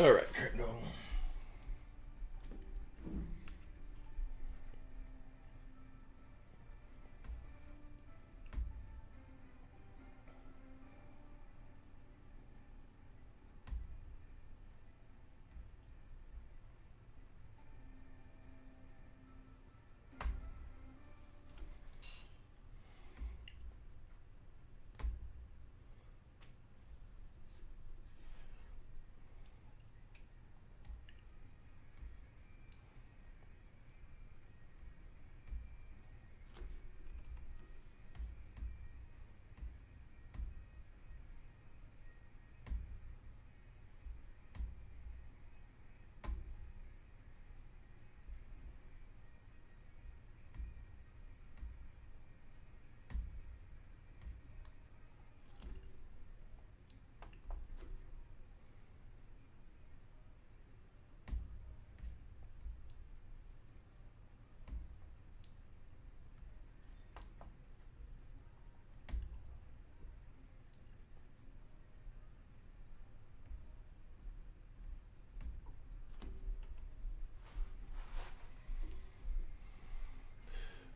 All right, no.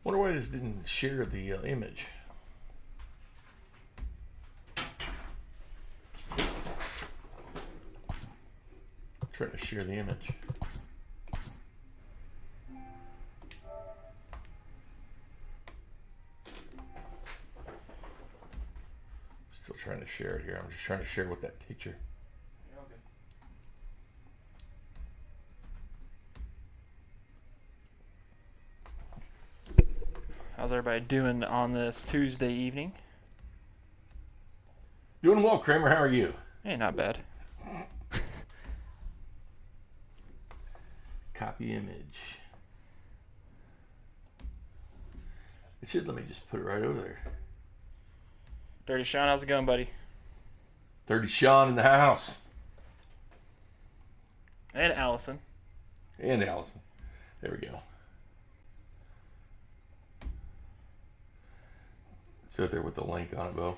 Wonder why this didn't share the image. Trying to share the image. Still trying to share it here. I'm just trying to share with that picture. How's everybody doing on this Tuesday evening? Doing well, Kramer. How are you? Hey, not bad. Copy image. It should let me just put it right over there. Dirty Sean, how's it going, buddy? 30 Sean in the house. And Allison. And Allison. There we go. It's out there with the link on it, Bo.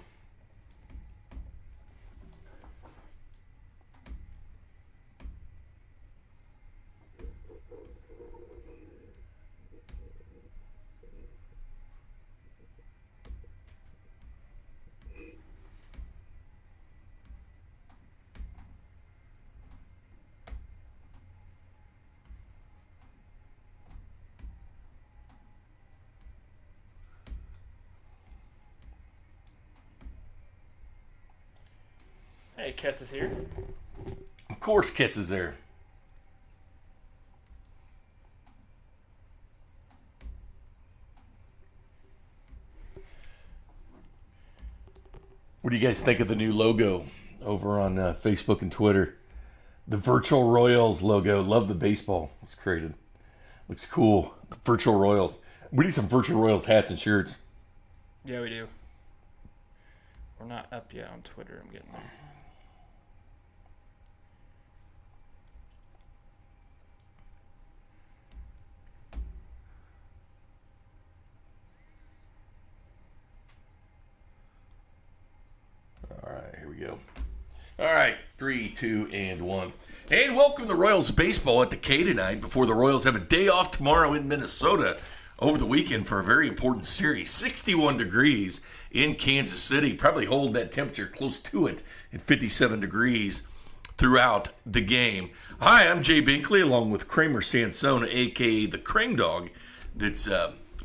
Hey, Kess is here. Of course Kits is there. What do you guys think of the new logo over on Facebook and Twitter? The Virtual Royals logo. Love the baseball it's created. Looks cool. The Virtual Royals. We need some Virtual Royals hats and shirts. Yeah, we do. We're not up yet on Twitter. I'm getting there. All right, here we go. All right, 3, 2, and 1. And welcome to Royals baseball at the K tonight before the Royals have a day off tomorrow in Minnesota over the weekend for a very important series. 61 degrees in Kansas City. Probably hold that temperature close to it at 57 degrees throughout the game. Hi, I'm Jay Binkley along with Kramer Sansone, a.k.a. the Crane Dog. That's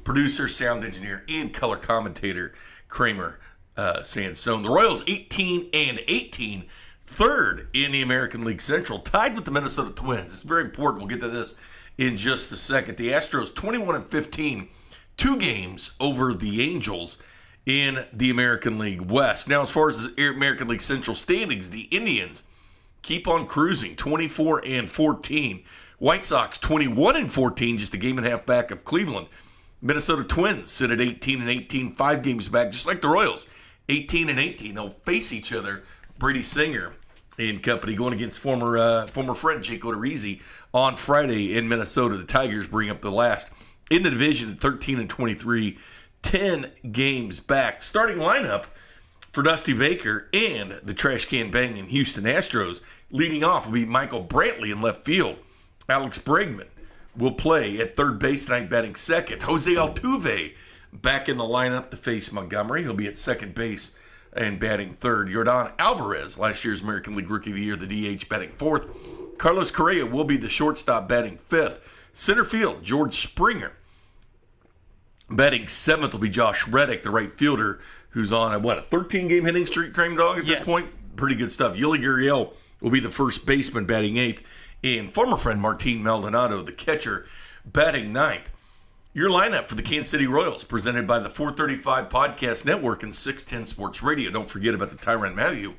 producer, sound engineer, and color commentator Kramer Sansone. The Royals 18-18, third in the American League Central, tied with the Minnesota Twins. It's very important. We'll get to this in just a second. The Astros 21-15, 2 games over the Angels in the American League West. Now, as far as the American League Central standings, the Indians keep on cruising, 24-14. White Sox 21-14, just a game and a half back of Cleveland. Minnesota Twins sit at 18-18, 5 games back, just like the Royals. 18-18. They'll face each other. Brady Singer and company going against former friend Jake Odorizzi on Friday in Minnesota. The Tigers bring up the last in the division at 13-23, 10 games back. Starting lineup for Dusty Baker and the trash can banging Houston Astros. Leading off will be Michael Brantley in left field. Alex Bregman will play at third base tonight, batting second. Jose Altuve back in the lineup to face Montgomery. He'll be at second base and batting third. Yordan Alvarez, last year's American League Rookie of the Year, the DH, batting fourth. Carlos Correa will be the shortstop, batting fifth. Center field, George Springer. Batting seventh will be Josh Reddick, the right fielder, who's on a 13-game hitting streak, Cream Dog, at this point? Pretty good stuff. Yuli Gurriel will be the first baseman, batting eighth. And former friend Martin Maldonado, the catcher, batting ninth. Your lineup for the Kansas City Royals, presented by the 435 Podcast Network and 610 Sports Radio. Don't forget about the Tyrann Mathieu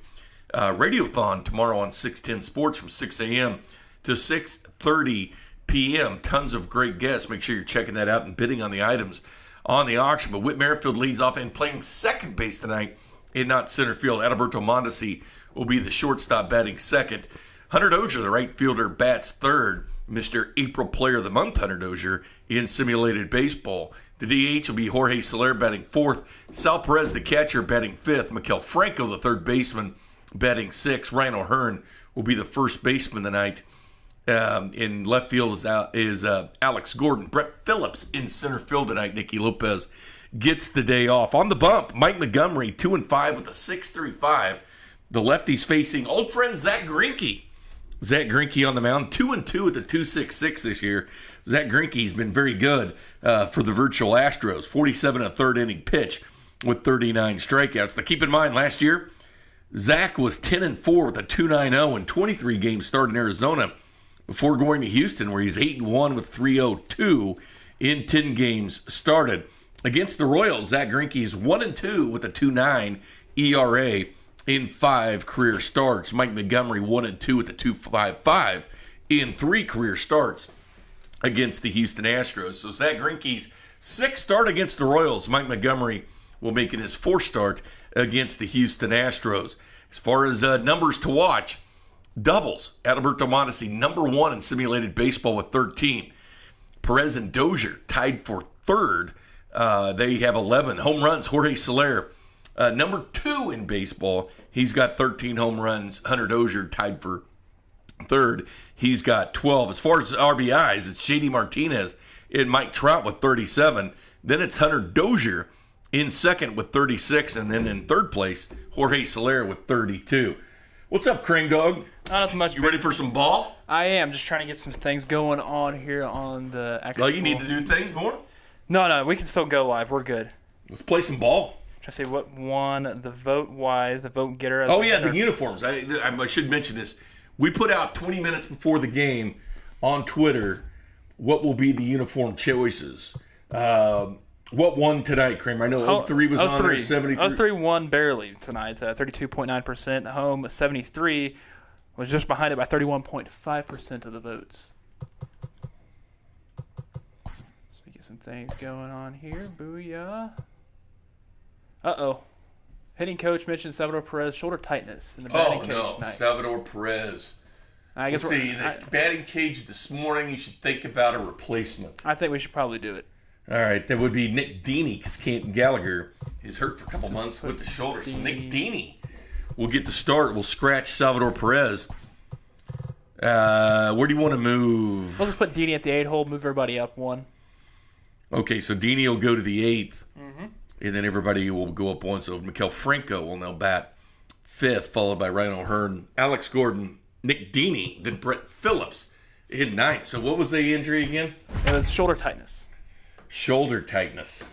Radiothon tomorrow on 610 Sports from 6 a.m. to 6:30 p.m. Tons of great guests. Make sure you're checking that out and bidding on the items on the auction. But Whit Merrifield leads off and playing second base tonight in not center field. Adalberto Mondesi will be the shortstop, batting second. Hunter Dozier, the right fielder, bats third. Mr. April Player of the Month, Hunter Dozier, in simulated baseball. The DH will be Jorge Soler, batting fourth. Sal Perez, the catcher, batting fifth. Maikel Franco, the third baseman, batting sixth. Ryan O'Hearn will be the first baseman tonight. In left field is Alex Gordon. Brett Phillips in center field tonight. Nicky Lopez gets the day off. On the bump, Mike Montgomery, 2-5 with a 6.35. The lefties facing old friend Zack Greinke. Zack Greinke on the mound, 2-2 at the 2.66 this year. Zack Greinke's been very good for the virtual Astros. 47 and a third inning pitch with 39 strikeouts. Now keep in mind, last year, Zack was 10-4 with a 2.90 and 23 games started in Arizona before going to Houston, where he's 8-1 with 3.02 in 10 games started. Against the Royals, Zack Greinke's 1-2 with a 2.9 ERA in 5 career starts. Mike Montgomery 1-2 with a 2.55 in 3 career starts against the Houston Astros. So Zack Greinke's 6th start against the Royals. Mike Montgomery will make it his 4th start against the Houston Astros. As far as numbers to watch, doubles. Adalberto Mondesi, number 1 in simulated baseball with 13. Perez and Dozier tied for 3rd. They have 11. Home runs, Jorge Soler, number 2 in baseball. He's got 13 home runs. Hunter Dozier tied for 3rd. He's got 12. As far as RBIs, it's J.D. Martinez and Mike Trout with 37. Then it's Hunter Dozier in 2nd with 36. And then in 3rd place, Jorge Soler with 32. What's up, Crane Dog? Not much. You ready for some ball? I am. Just trying to get some things going on here on the actual. Well, you need to do things more? No, we can still go live. We're good. Let's play some ball. Trying to say what won the vote-wise, the vote getter. Oh, yeah, the uniforms. I should mention this. We put out 20 minutes before the game on Twitter what will be the uniform choices. What won tonight, Kramer? I know 03 was on there, 73. 03 won barely tonight, 32.9%. Home, 73 was just behind it by 31.5% of the votes. So we get some things going on here. Booyah. Uh-oh. Hitting coach mentioned Salvador Perez shoulder tightness in the batting cage tonight. Salvador Perez. I guess the batting cage this morning, you should think about a replacement. I think we should probably do it. All right, that would be Nick Deeney, because Canton Gallagher is hurt for a couple months with the shoulder. So Nick Deeney will get the start. We'll scratch Salvador Perez. Where do you want to move? We'll just put Deeney at the 8 hole, move everybody up 1. Okay, so Deeney will go to the 8th, and then everybody will go up 1. So Maikel Franco will now bat 5th, followed by Ryan O'Hearn, Alex Gordon, Nick Deeney, then Brett Phillips in 9th. So what was the injury again? It was shoulder tightness. Shoulder tightness.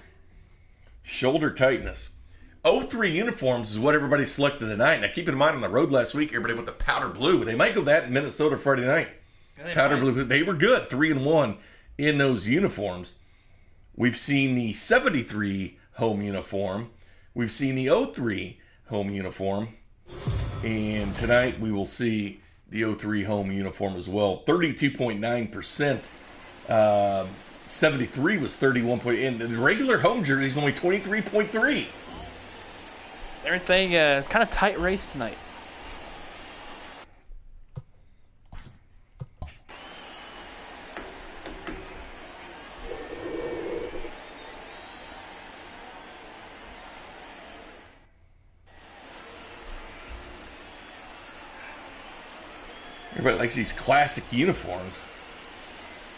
03 uniforms is what everybody selected tonight. Now, keep in mind, on the road last week, everybody went the powder blue. They might go that in Minnesota Friday night. Powder blue. They were good, 3-1 in those uniforms. We've seen the 73 home uniform. We've seen the 03 home uniform. And tonight we will see the 03 home uniform as well. 32.9%. 73 was 31 point. And the regular home jersey is only 23.3. Everything is kind of tight race tonight. Everybody likes these classic uniforms.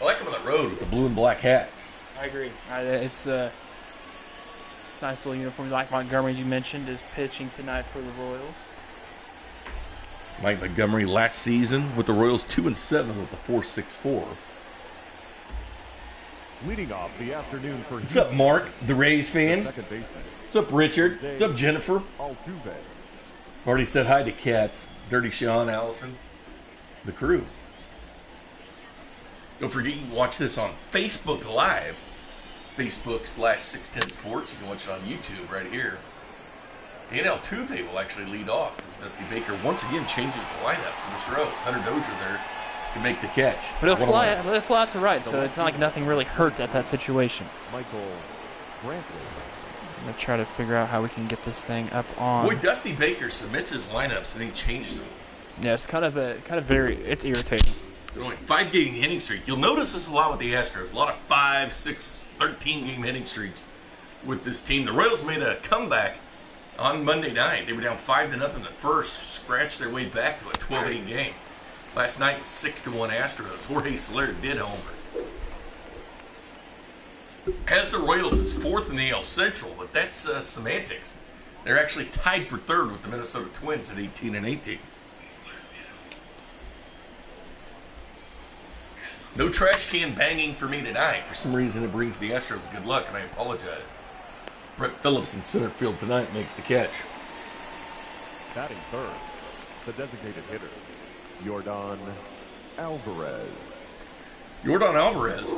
I like them on the road with the blue and black hat. I agree. It's a nice little uniform. Like Montgomery, you mentioned, is pitching tonight for the Royals. Mike Montgomery last season with the Royals 2-7 with the 4.64. Leading off the afternoon for What's up, Mark, the Rays fan? second baseman. What's up, Richard? What's up, Jennifer? Altuve. Already said hi to Cats, Dirty Sean, Allison, the crew. Don't forget you can watch this on Facebook Live, Facebook/610 Sports. You can watch it on YouTube right here. And Altuve will actually lead off as Dusty Baker once again changes the lineup for the Astros. Hunter Dozier there to make the catch. But it'll fly out to right, so it's not like nothing really hurt at that situation. Michael Brantley. I'm going to try to figure out how we can get this thing up on. Boy, Dusty Baker submits his lineups and he changes them. Yeah, it's kind of it's irritating. It's only 5-game hitting streak. You'll notice this a lot with the Astros. A lot of 5, 6, 13-game hitting streaks with this team. The Royals made a comeback on Monday night. They were down 5-0 the first, scratched their way back to a 12-inning game. Last night was 6-1 Astros. Jorge Soler did homer. Has the Royals is fourth in the AL Central, but that's semantics. They're actually tied for third with the Minnesota Twins at 18-18. No trash can banging for me tonight. For some reason, it brings the Astros good luck, and I apologize. Brett Phillips in center field tonight makes the catch. Batting third, the designated hitter, Yordan Alvarez. Yordan Alvarez,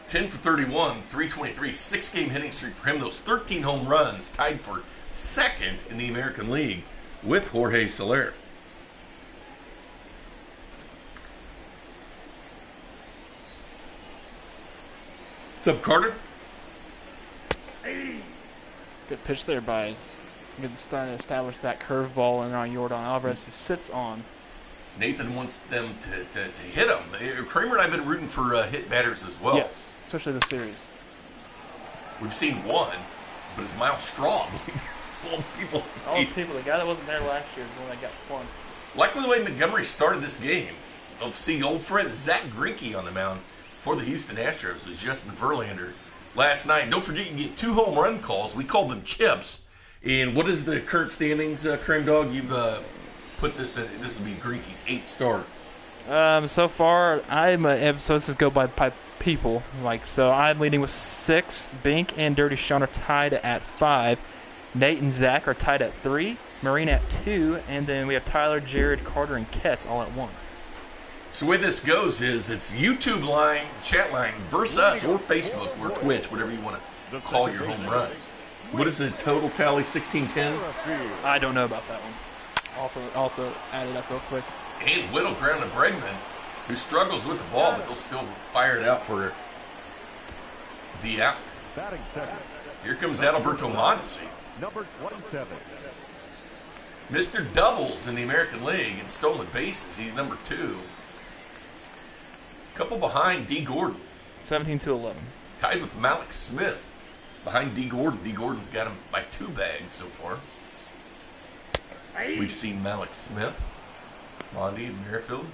10 for 31, 323, 6-game hitting streak for him. Those 13 home runs tied for second in the American League with Jorge Soler. What's up, Carter? Good pitch there by starting to establish that curveball and on Yordan Alvarez, who sits on. Nathan wants them to hit him. Kramer and I have been rooting for hit batters as well. Yes, especially the series. We've seen one, but it's Miles Straw. All the people. The guy that wasn't there last year is the one that got plunked. Like the way Montgomery started this game. They'll see old friend Zack Greinke on the mound for the Houston Astros was Justin Verlander last night. Don't forget you get 2 home run calls. We call them chips. And what is the current standings, Cream Dog? You've put this in. This will be Greinke's 8th start. So far, so this is go by people. So I'm leading with 6. Bink and Dirty Sean are tied at 5. Nate and Zach are tied at 3. Marine at 2. And then we have Tyler, Jared, Carter, and Ketz all at 1. So the way this goes is it's YouTube line, chat line versus us, or Facebook, or Twitch, whatever you want to call your home runs. What is the total tally, 16-10? I don't know about that one. I'll have to add it up real quick. And Whittle ground to Bregman, who struggles with the ball, but they'll still fire it out for the out. Here comes Adalberto Mondesi. Number 27. Mr. Doubles in the American League in stolen bases. He's number 2. Couple behind D. Gordon. 17-11. Tied with Malik Smith behind D. Gordon. D. Gordon's got him by 2 bags so far. We've seen Malik Smith, Mondi, and Merrifield.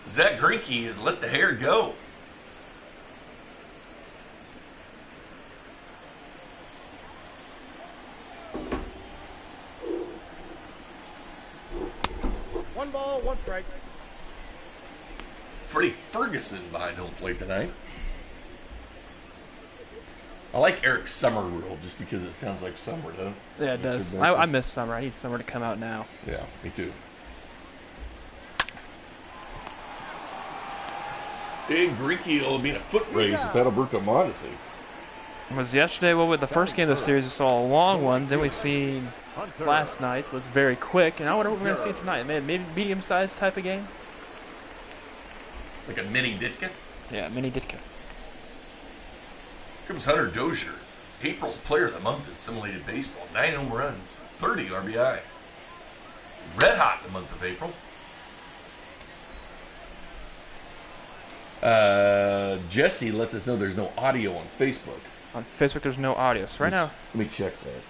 Zack Greinke has let the hair go. One ball, one strike. Freddie Ferguson behind home plate tonight. I like Eric Summer rule just because it sounds like summer, though. Yeah, it does. I miss summer. I need summer to come out now. Yeah, me too. And Greinke will be in a foot race with Adalberto Mondesi. It was yesterday. Well, with the first game of the series, we saw a long one. Then we seen last night was very quick, and I wonder what we're going to see tonight. Maybe medium-sized type of game. Like a mini Ditka? Yeah, mini Ditka. Comes Hunter Dozier, April's Player of the Month in simulated baseball. 9 home runs, 30 RBI. Red hot the month of April. Jesse lets us know there's no audio on Facebook. On Facebook, there's no audio. So right now, Let me check that.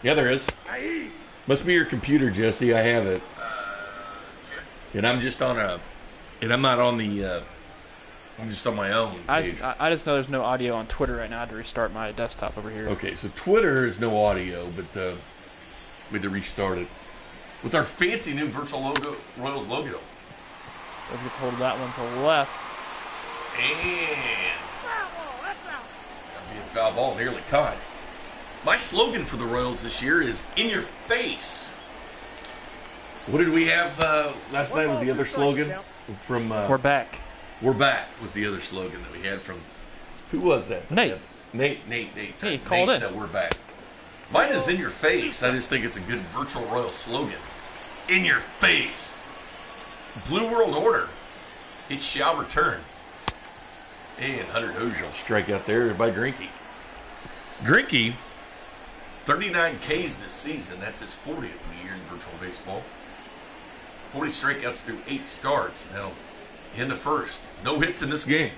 Yeah, there is. Must be your computer, Jesse. I have it. And I'm just on a... And I'm not on the... I'm just on my own page. I just know there's no audio on Twitter right now. I had to restart my desktop over here. Okay, so Twitter is no audio, but we had to restart it. With our fancy new virtual Royals logo. Let's get hold of that one to the left. And... That'd be a foul ball, nearly caught. My slogan for the Royals this year is, in your face. What did we have last night was the other slogan? From We're back. We're back was the other slogan that we had from... Who was that? Nate. Nate. He called in. Said we're back. Mine is in your face. I just think it's a good virtual Royal slogan. In your face. Blue World Order. It shall return. And Hunter Dozier strike out there by Greinke. Greinke, 39 Ks this season. That's his 40th of the year in virtual baseball. 40 strikeouts through 8 starts. Now, in the first. No hits in this game.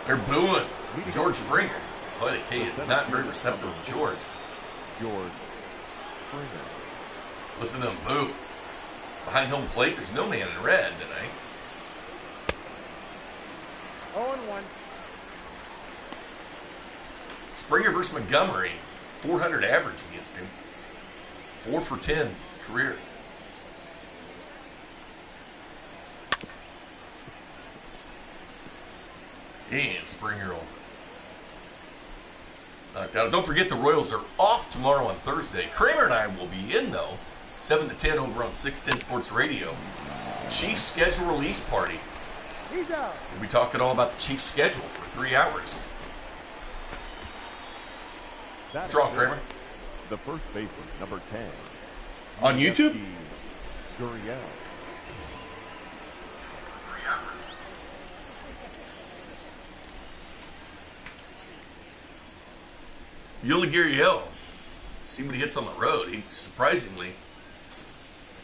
They're booing George Springer. Boy, the K is not very receptive to George. George Springer. Listen to them boo. Behind home plate, there's no man in red tonight. 0-1. Springer versus Montgomery. 400 average against him. 4 for 10 career. And Springer will knock out. Don't forget the Royals are off tomorrow on Thursday. Kramer and I will be in, though, 7 to 10 over on 610 Sports Radio. Chiefs schedule release party. He's out. We'll be talking all about the Chiefs schedule for 3 hours. What's wrong, Kramer? The first baseman, number 10. On YouTube? Gurriel. Yuli Gurriel. See what he hits on the road. He surprisingly,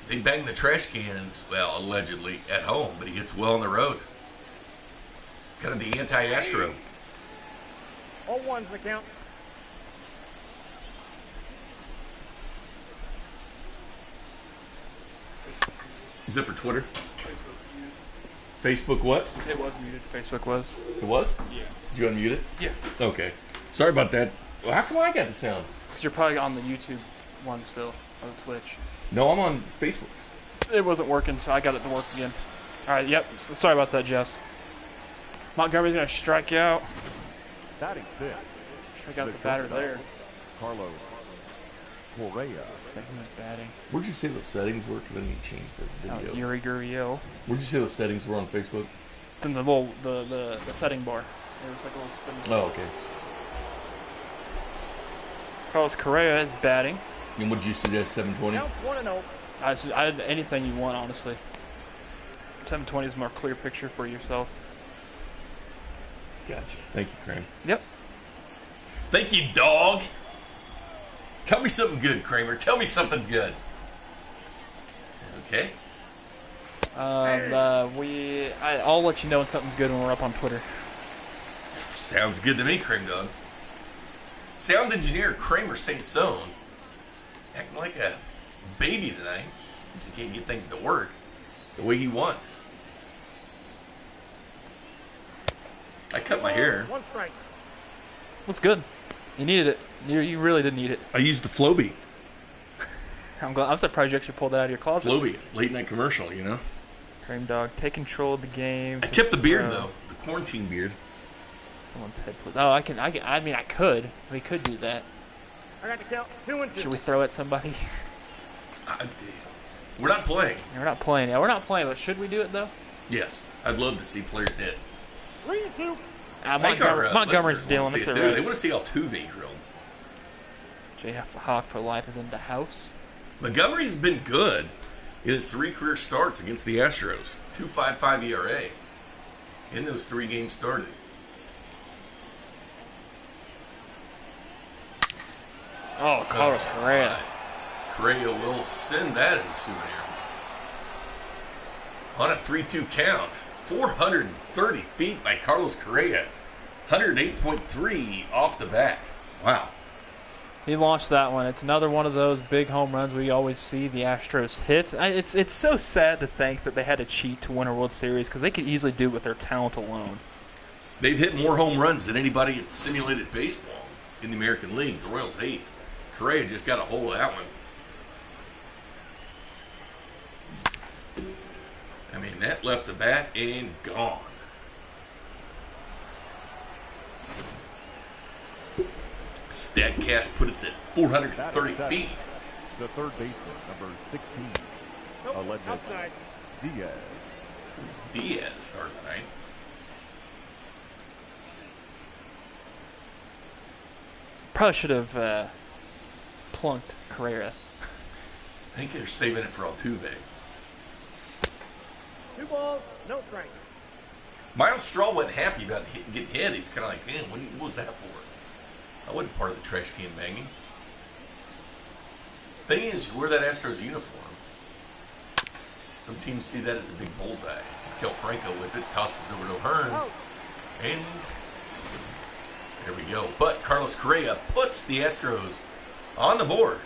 they bang the trash cans, well, allegedly, at home, but he hits well on the road. Kind of the anti-Astro. 0-1's the count. Is it for Twitter? Facebook what? It was muted. Facebook was. It was? Yeah. Did you unmute it? Yeah. Okay. Sorry about that. Well, how come I got the sound? Because you're probably on the YouTube one still, on the Twitch. No, I'm on Facebook. It wasn't working, so I got it to work again. All right, yep. Sorry about that, Jess. Montgomery's going to strike you out. Batting fifth. Strike out the batter there. Carlos Correa. Second is batting. Where'd you say the settings were? Because I need to change the That video. was Yuri Gurriel. Where'd you say the settings were on Facebook? It's in the little, the setting bar. It was like a little spin. Oh, okay. Carlos Correa is batting. And what did you suggest, 720? Count 1-0. I had anything you want, honestly. 720 is a more clear picture for yourself. Gotcha. Thank you, Kramer. Yep. Thank you, dog. Tell me something good, Kramer. Tell me something good. Okay. I'll let you know when something's good when we're up on Twitter. Sounds good to me, Kramer Dog. Sound engineer Kramer St. Zone acting like a baby tonight. He can't get things to work the way he wants. I cut my hair. 1 strike. Looks good. You needed it. You really did need it. I used the Floby. I'm surprised you actually pulled that out of your closet. Floby, late night commercial, you know. Cream Dog, take control of the game. I kept the beard though, the quarantine beard. Someone's head was. Oh, I mean, I could. We could do that. I got to count 2 and 2. Should we throw at somebody? We're not playing. We're not playing. Yeah, we're not playing. But should we do it though? Yes, I'd love to see players hit. 3 and 2. Montgomery's dealing. It's They alright. want to see Altuve drilled. JF Hawk for life is in the house. Montgomery's been good in his 3 career starts against the Astros. 2.55 ERA in those 3 games started. Oh, Carlos Correa. Correa will send that as a souvenir. On a 3-2 count, 430 feet by Carlos Correa. 108.3 off the bat. Wow. He launched that one. It's another one of those big home runs we always see the Astros hit. It's so sad to think that they had to cheat to win a World Series because they could easily do it with their talent alone. They've hit more home runs than anybody in simulated baseball in the American League. The Royals 8th. Correa just got a hold of that one. I mean, that left the bat and gone. StatCast put it at 430 feet. The third baseman, number 16. Nope, Alleged outside. Diaz. Who's Diaz starting tonight? Probably should have plunked Carrera. I think they're saving it for Altuve. 2 balls, no strike. Miles Straw wasn't happy about getting hit. He's kind of like, man, what was that for? I wasn't part of the trash can banging. Thing is, you wear that Astros uniform. Some teams see that as a big bullseye. Kel Franco with it, tosses over to Hearn. And there we go. But Carlos Correa puts the Astros on the board.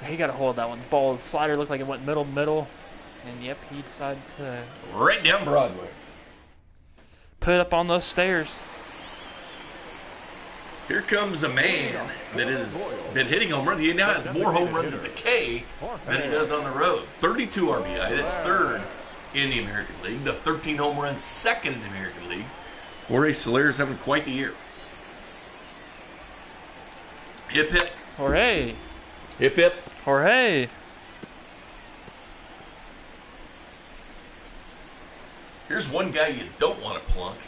He got a hold of that one. The ball, slider looked like it went middle. And yep, he decided to Right down Broadway. put it up on those stairs. Here comes a man that has been hitting home runs. He now has more home runs at the K than he does on the road. 32 RBI. That's third in the American League. The 13 home runs, second in the American League. Jorge Soler's having quite the year. Hip, hip. Jorge. Hip, hip. Jorge. Here's one guy you don't want to plunk.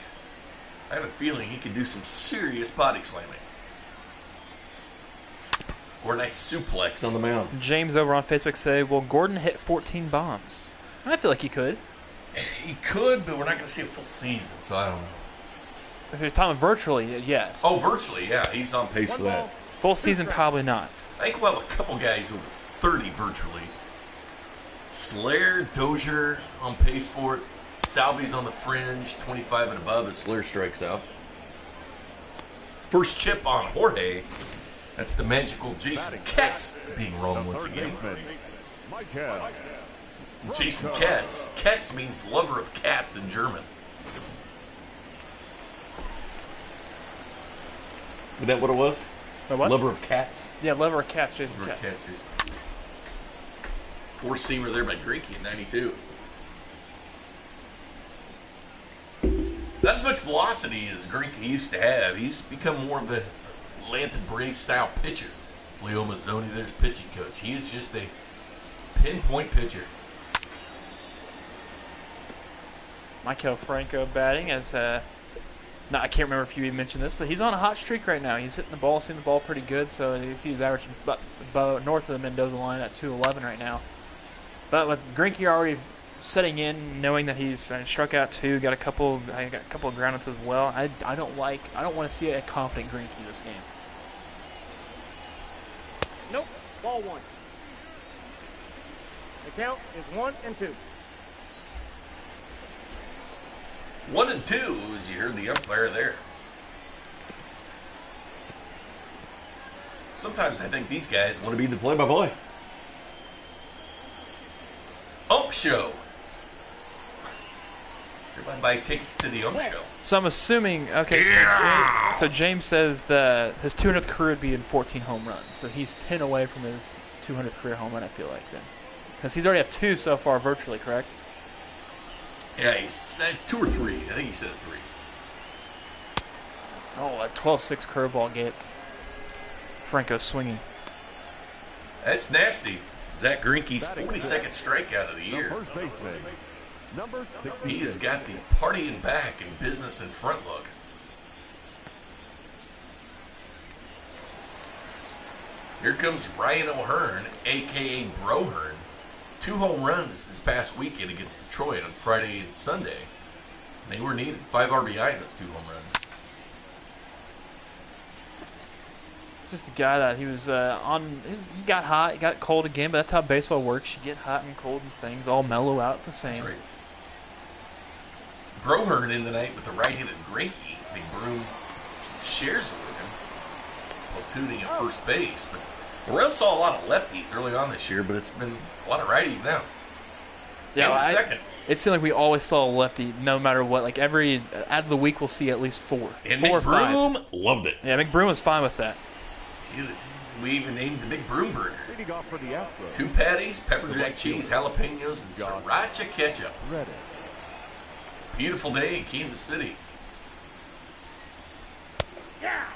I have a feeling he could do some serious body slamming. Or a nice suplex on the mound. James over on Facebook say, will Gordon hit 14 bombs? I feel like he could. He could, but we're not going to see a full season, so I don't know. If you're talking virtually, yes. Oh, virtually, yeah. He's on pace for that. Full season, probably not. I think we'll have a couple guys over 30 virtually. Slayer, Dozier on pace for it. Salvy's on the fringe, 25 and above as Slayer strikes out. First chip on Jorge. That's the magical Jason Katz being wrong once again. Jason Katz. Katz means lover of cats in German. Is that what it was? What? Lover of cats? Yeah, lover of cats, Jason Lover of Katz. cats. Four-seamer there by Greinke in 92. Not as much velocity as Greinke used to have. He's become more of the Atlanta Braves style pitcher. Leo Mazzoni, there's pitching coach. He is just a pinpoint pitcher. Michael Franco batting as I can't remember if you even mentioned this, but he's on a hot streak right now. He's hitting the ball, seeing the ball pretty good, so you see he's averaging about north of the Mendoza line at 211 right now. But with Greinke already setting in, knowing that he's struck out 2, got a couple of groundouts as well. I don't want to see a confident Greinke this game. Nope, ball 1. The count is 1-2. 1-2, as you heard the umpire there. Sometimes I think these guys want to be the play-by-play. Ump show. Everybody buy tickets to the ump show. So I'm assuming, okay, Yeah! so James says that his 200th career would be in 14 home runs. So he's 10 away from his 200th career home run, I feel like, then. Because he's already had 2 so far virtually, correct? Yeah, he said 2 or 3. I think he said 3. Oh, a 12-6 curveball gets Franco swinging. That's nasty. Zack Greinke's 42nd strikeout of the year. First baseman, number 66. He has got the party in back and business in front look. Here comes Ryan O'Hearn, a.k.a. Brohearn. 2 home runs this past weekend against Detroit on Friday and Sunday. They were needed. 5 RBI in those 2 home runs. Just a guy that he was he got hot, he got cold again, but that's how baseball works. You get hot and cold and things all mellow out the same. That's right. Brohern in tonight with the right-handed Greinke. Big Broom shares it with him, platooning at first base. But the Royals saw a lot of lefties early on this year, but it's been a lot of righties now. Yeah, And second. It seemed like we always saw a lefty no matter what. Like every out of the week, we'll see at least 4. And 4 or 5. McBroom loved it. Yeah, McBroom was fine with that. We even named the Big Broom Burger. Leading off for the Astros. 2 patties, pepper jack cheese, jalapenos, and sriracha ketchup. Ready. Beautiful day in Kansas City. Yeah.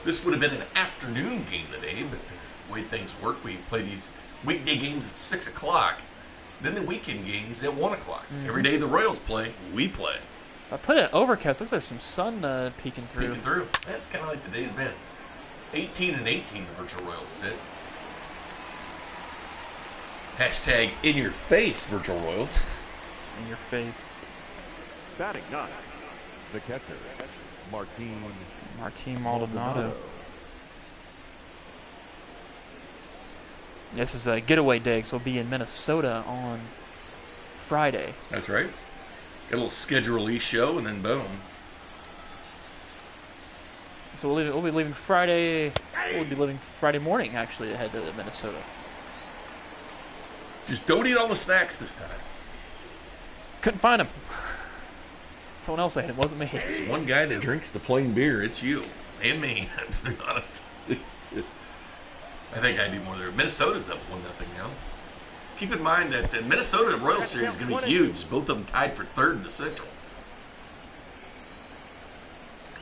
This would have been an afternoon game today, but the way things work, we play these weekday games at 6 o'clock, then the weekend games at 1 o'clock. Every day the Royals play, we play. I put it overcast. Looks like there's some sun peeking through. Peeking through. That's kind of like the day's been. 18 and 18 the virtual Royals sit. Hashtag in your face, virtual Royals. In your face. Batting 9. The catcher, Martin Maldonado. This is a getaway day, so we'll be in Minnesota on Friday. That's right. Got a little schedule release show, and then boom. So we'll be leaving Friday. We'll be leaving Friday morning, actually, to head to Minnesota. Just don't eat all the snacks this time. Couldn't find him. Someone else ate him. It wasn't me. There's one guy that drinks the plain beer. It's you and me. To be honest. I think I do more there. Minnesota's up 1-0 now. Keep in mind that the Minnesota Royals series is going to be huge. Both of them tied for 3rd in the Central.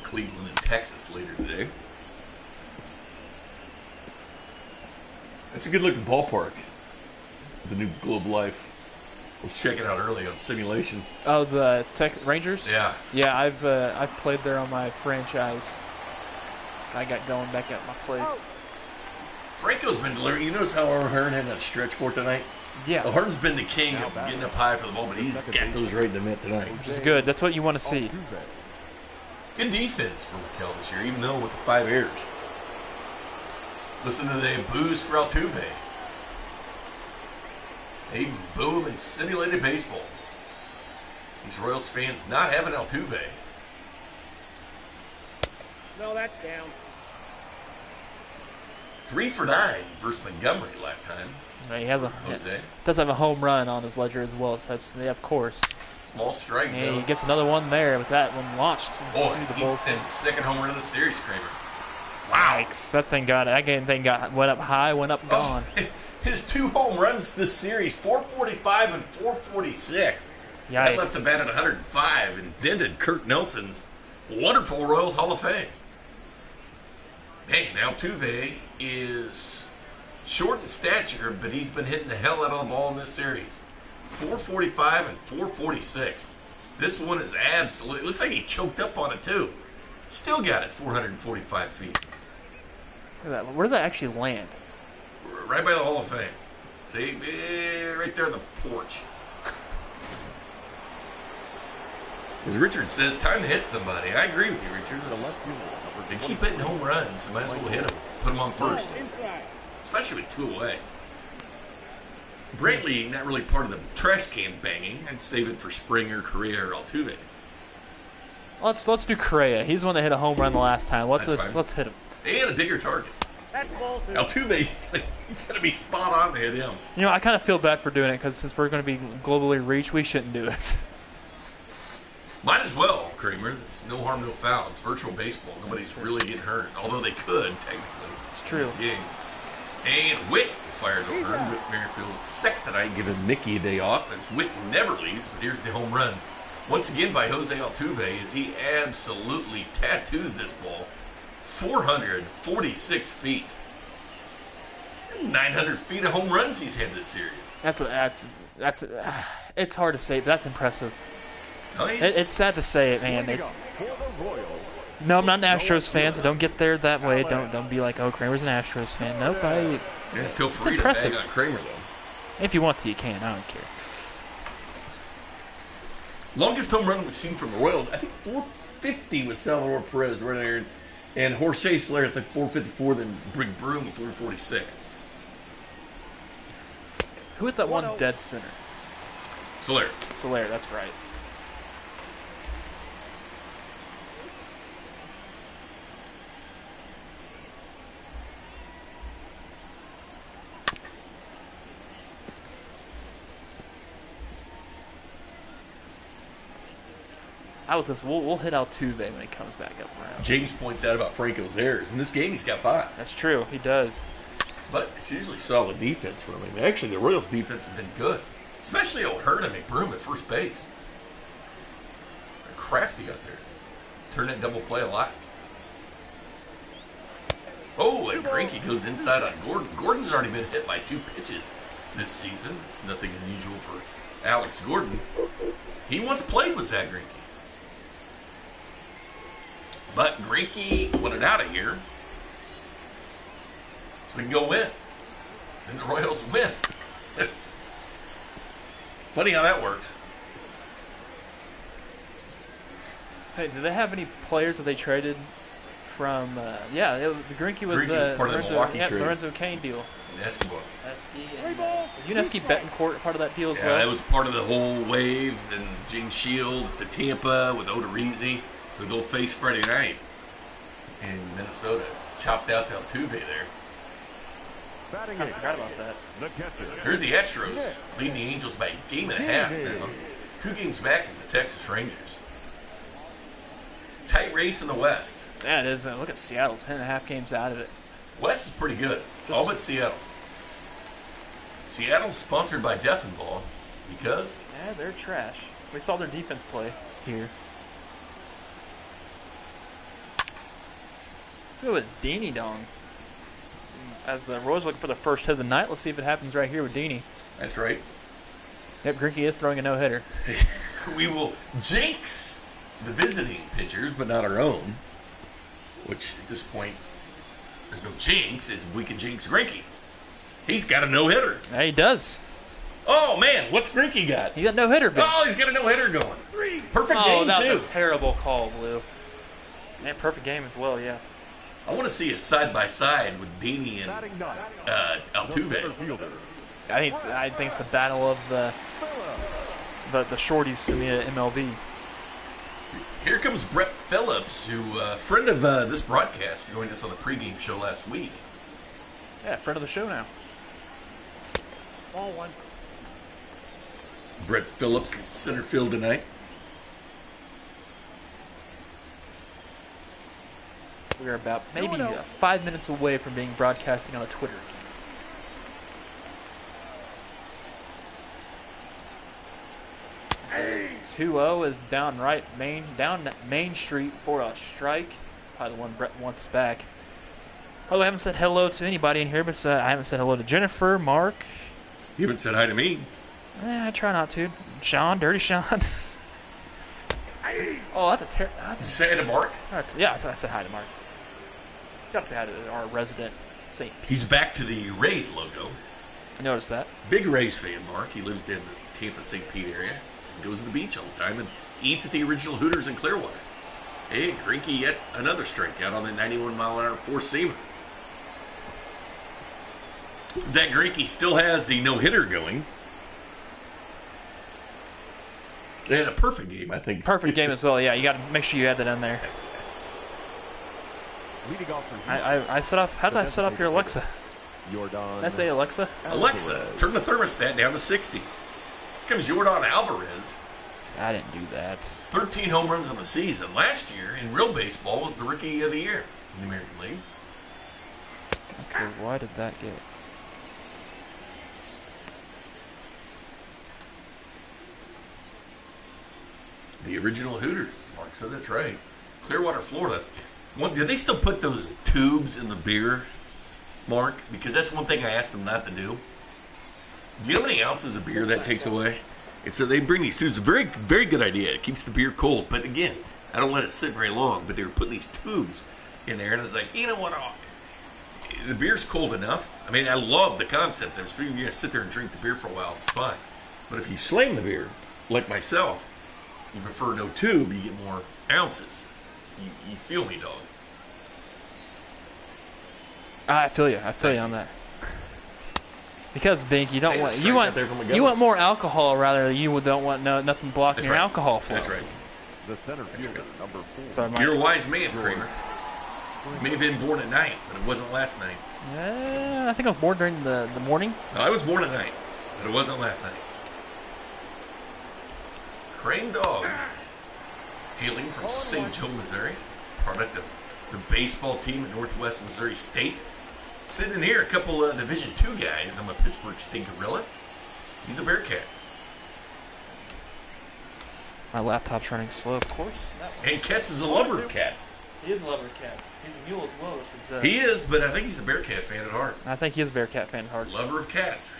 Cleveland and Texas later today. It's a good-looking ballpark. The new Globe Life. I was checking out early on simulation. Oh, the Rangers? Yeah. Yeah, I've played there on my franchise. I got going back at my place. Franco's been delivering. You notice how O'Hearn had that stretch for tonight? Yeah, O'Hearn's been the king of getting up high for the ball, but he's got those right in the net tonight. which is good. That's what you want to see. Good defense for Raquel this year, even though with the 5 errors. Listen to the boos for Altuve. They boo him in simulated baseball. These Royals fans not having Altuve. No, that's down. 3 for 9 versus Montgomery lifetime. He has Jose. does have a home run on his ledger as well. So that's of course. Small strike And zone. he gets another one there with that one launched. Boy, into the bullpen. that's the 2nd home run of the series, Kramer. Wow. Yikes. That thing went up high, went up, gone. Oh, his 2 home runs this series, 445 and 446. That Yikes. left the bat at 105 and dented Kirk Nelson's wonderful Royals Hall of Fame. Man, Altuve is short in stature, but he's been hitting the hell out of the ball in this series. 445 and 446. This one is absolutely, looks like he choked up on it too. Still got it 445 feet. Look at that. Where does that actually land? Right by the Hall of Fame. See, right there on the porch. As Richard says, time to hit somebody. I agree with you, Richard. They keep hitting home runs, so might as well hit them. Put them on first. Inside. Especially with 2 away. Brantley, not really part of the trash can banging. I'd save it for Springer, Correa, or Altuve. Let's do Correa. He's the one that hit a home run the last time. Let's hit him. And a bigger target. That's ball 2. Altuve, you got to be spot on to hit him. You know, I kind of feel bad for doing it because since we're going to be globally reached, we shouldn't do it. Might as well, Kramer. It's no harm, no foul. It's virtual baseball. Nobody's really getting hurt, although they could, technically. It's true. This game. And Witt fired over. Whit Merrifield second tonight, giving Mickey a day off as Witt never leaves, but here's the home run. Once again by Jose Altuve as he absolutely tattoos this ball. 446 feet. 900 feet of home runs he's had this series. It's hard to say, but that's impressive. Oh, It's sad to say it, man. No, I'm not an Astros fan, so don't get there that way. Don't be like, oh, Kramer's an Astros fan. Nope, feel free to bag on Kramer, though. if you want to, you can. I don't care. Longest home run we've seen from the Royals, I think 450 with Salvador Perez right there. And Jorge Slayer, I think 454, then Big Broom, 446. Who hit that one dead center? Soler. Soler, that's right. I was just, we'll hit Altuve when he comes back up around. James points out about Franco's errors. In this game, he's got 5. That's true. He does. But it's usually solid defense from him. Actually, the Royals' defense has been good, especially O'Hearn and McBroom at first base. They're crafty out there. Turn that double play a lot. Oh, and Greinke goes inside on Gordon. Gordon's already been hit by 2 pitches this season. It's nothing unusual for Alex Gordon. He once played with Zack Greinke. But Greinke wanted out of here so we can go win. And the Royals win. Funny how that works. Hey, do they have any players that they traded from? The Greinke was Greinke was part of the Milwaukee trade. Lorenzo Cain deal. And Escobar. Is Yuneski Betancourt part of that deal as well? Yeah, that was part of the whole wave. And James Shields to Tampa with Odorizzi, who they'll face Friday night in Minnesota. Chopped out to Altuve there. Batting I forgot about that. The catcher. Here's the Astros, leading the Angels by a game and a half now. 2 games back is the Texas Rangers. It's a tight race in the West. Yeah, it is. Look at Seattle, 10.5 games out of it. West is pretty good, all but Seattle. Seattle's sponsored by Death and Ball because Yeah, they're trash. We saw their defense play here. Let's go with Deanie Dong. As the Royals looking for the first hit of the night, let's see if it happens right here with Deanie. that's right. Yep, Greinke is throwing a no-hitter. We will jinx the visiting pitchers, but not our own. Which at this point, there's no jinx. Is we can jinx Greinke. He's got a no-hitter. Yeah, he does. Oh man, what's Greinke got? He got no-hitter. Oh, he's got a no-hitter going. Perfect Oh, game that too. was a terrible call, Blue. Man, perfect game as well, yeah. I want to see a side-by-side with Deanie and Batting ninth. Altuve. Center fielder. I think it's the battle of the shorties in the MLB. Here comes Brett Phillips, who friend of this broadcast, joined us on the pregame show last week. Yeah, friend of the show now. Ball 1. Brett Phillips in center field tonight. We are about maybe 5 minutes away from being broadcasting on a Twitter. Hey. 2-0 is down Main Street for a strike. Probably the one Brett wants back. Oh, I haven't said hello to anybody in here, but I haven't said hello to Jennifer, Mark. You haven't said hi to me. I try not to. Sean, Dirty Sean. Oh, that's a terrible. Did you say hi to Mark? Yeah, I said hi to Mark. Gotta say hi to our resident St. Pete. He's back to the Rays logo. I noticed that. Big Rays fan, Mark. He lives in the Tampa, St. Pete area. Goes to the beach all the time and eats at the original Hooters in Clearwater. Hey, Greinke yet another strikeout on the 91-mile-an-hour four-seamer. Zack Greinke still has the no-hitter going. They had a perfect game, I think. Perfect game as well. Yeah, you got to make sure you add that in there. Leading off for I set off. How did I set off your Alexa? Jordan. Did I say Alexa? Alexa, turn the thermostat down to 60. Here comes Jordan Alvarez. I didn't do that. 13 home runs in the season. Last year, in real baseball, was the Rookie of the Year in the American League. Okay, why did that get? The original Hooters, Mark said that's right. Clearwater, Florida. Did they still put those tubes in the beer, Mark? Because that's one thing I asked them not to do. Do you know how many ounces of beer that takes away? And so they bring these tubes. It's a very, very good idea. It keeps the beer cold. But again, I don't let it sit very long. But they were putting these tubes in there, and it's like, you know what? The beer's cold enough. I mean, I love the concept that you're going to sit there and drink the beer for a while. Fine. But if you slam the beer, like myself, you prefer no tube, you get more ounces. You feel me, dog. I feel you. I feel you on that. Because Bink, you don't Hey, want strike you out want there from Montgomery. you want more alcohol rather than you don't want nothing blocking That's your right. alcohol flow. That's right. The center fielder, number 4. Sorry, Mike. You're a wise man, Kramer. You may have been born at night, but it wasn't last night. I think I was born during the morning. No, I was born at night, but it wasn't last night. Crane Dog, hailing from St. Joe, Missouri, product of the baseball team at Northwest Missouri State. Sitting in here, a couple of Division II guys. I'm a Pittsburgh State Gorilla. He's a Bearcat. My laptop's running slow, of course. And Ketz is a lover of cats. He is a lover of cats. He's a mule as well, which is. He is, but I think he's a Bearcat fan at heart. I think he is a Bearcat fan at heart. Lover of cats.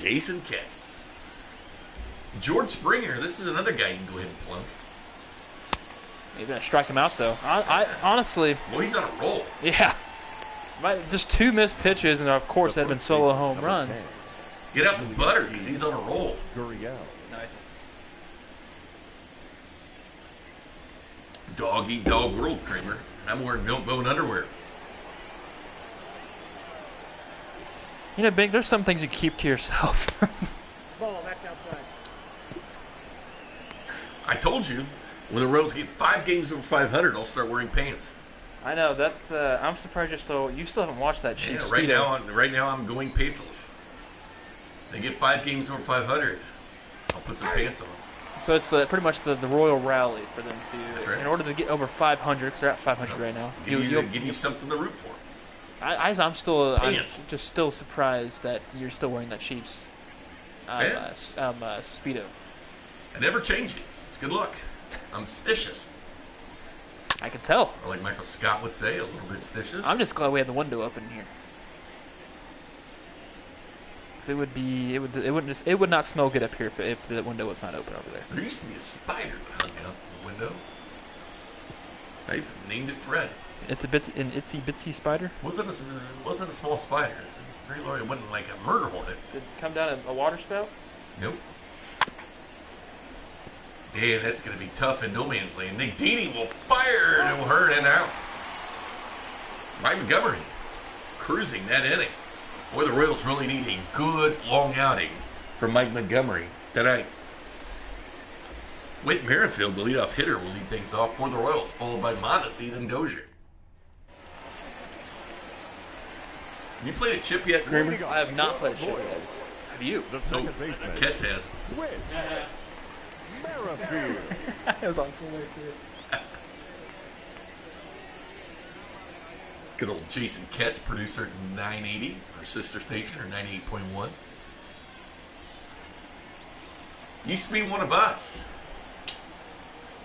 Jason Ketz. George Springer, this is another guy you can go ahead and plunk. He's gonna strike him out though. I honestly, Well, he's on a roll. yeah. Just 2 missed pitches, and of course, that have been solo home runs. Get out the butter, because he's on a roll. Gurriel. Nice. Dog eat dog world, Kramer. I'm wearing milk bone underwear. You know, Bink, there's some things you keep to yourself. Ball back outside. I told you, when the Royals get 5 games over 500, I'll start wearing pants. I know that's. I'm surprised you still haven't watched that Yeah, Chiefs. right now I'm going pantsless. They get 5 games over 500, I'll put some pants on. So it's pretty much the royal rally for them That's to, right. in order to get over 500, because they're at 500 right now. Give you something to root for. I'm Pants. just still surprised that you're still wearing that Chiefs Yeah. Speedo. I never change it. It's good luck. I'm stitious. I can tell. Or like Michael Scott would say, a little bit stitious. I'm just glad we had the window open here. 'Cause it would not smell good up here if the window was not open over there. There used to be a spider that hung out the window. They've named it Fred. It's an itsy bitsy spider. It wasn't a small spider. It's very large. It wasn't like a murder hornet. Did it come down a water spout? Nope. Man, that's going to be tough in no man's land. Nick Dini will fire and it will hurt and out. Mike Montgomery cruising that inning. Boy, the Royals really need a good long outing from Mike Montgomery tonight. Whit Merrifield, the leadoff hitter, will lead things off for the Royals, followed by Mondesi, then Dozier. You played a chip yet, Kramer? I have not played shit yet. Have you? The Nope. second baseman. Ketz has. Whit Merrifield. It was on somewhere too. Good old Jason Ketz, producer at 980, our sister station, or 98.1. Used to be one of us.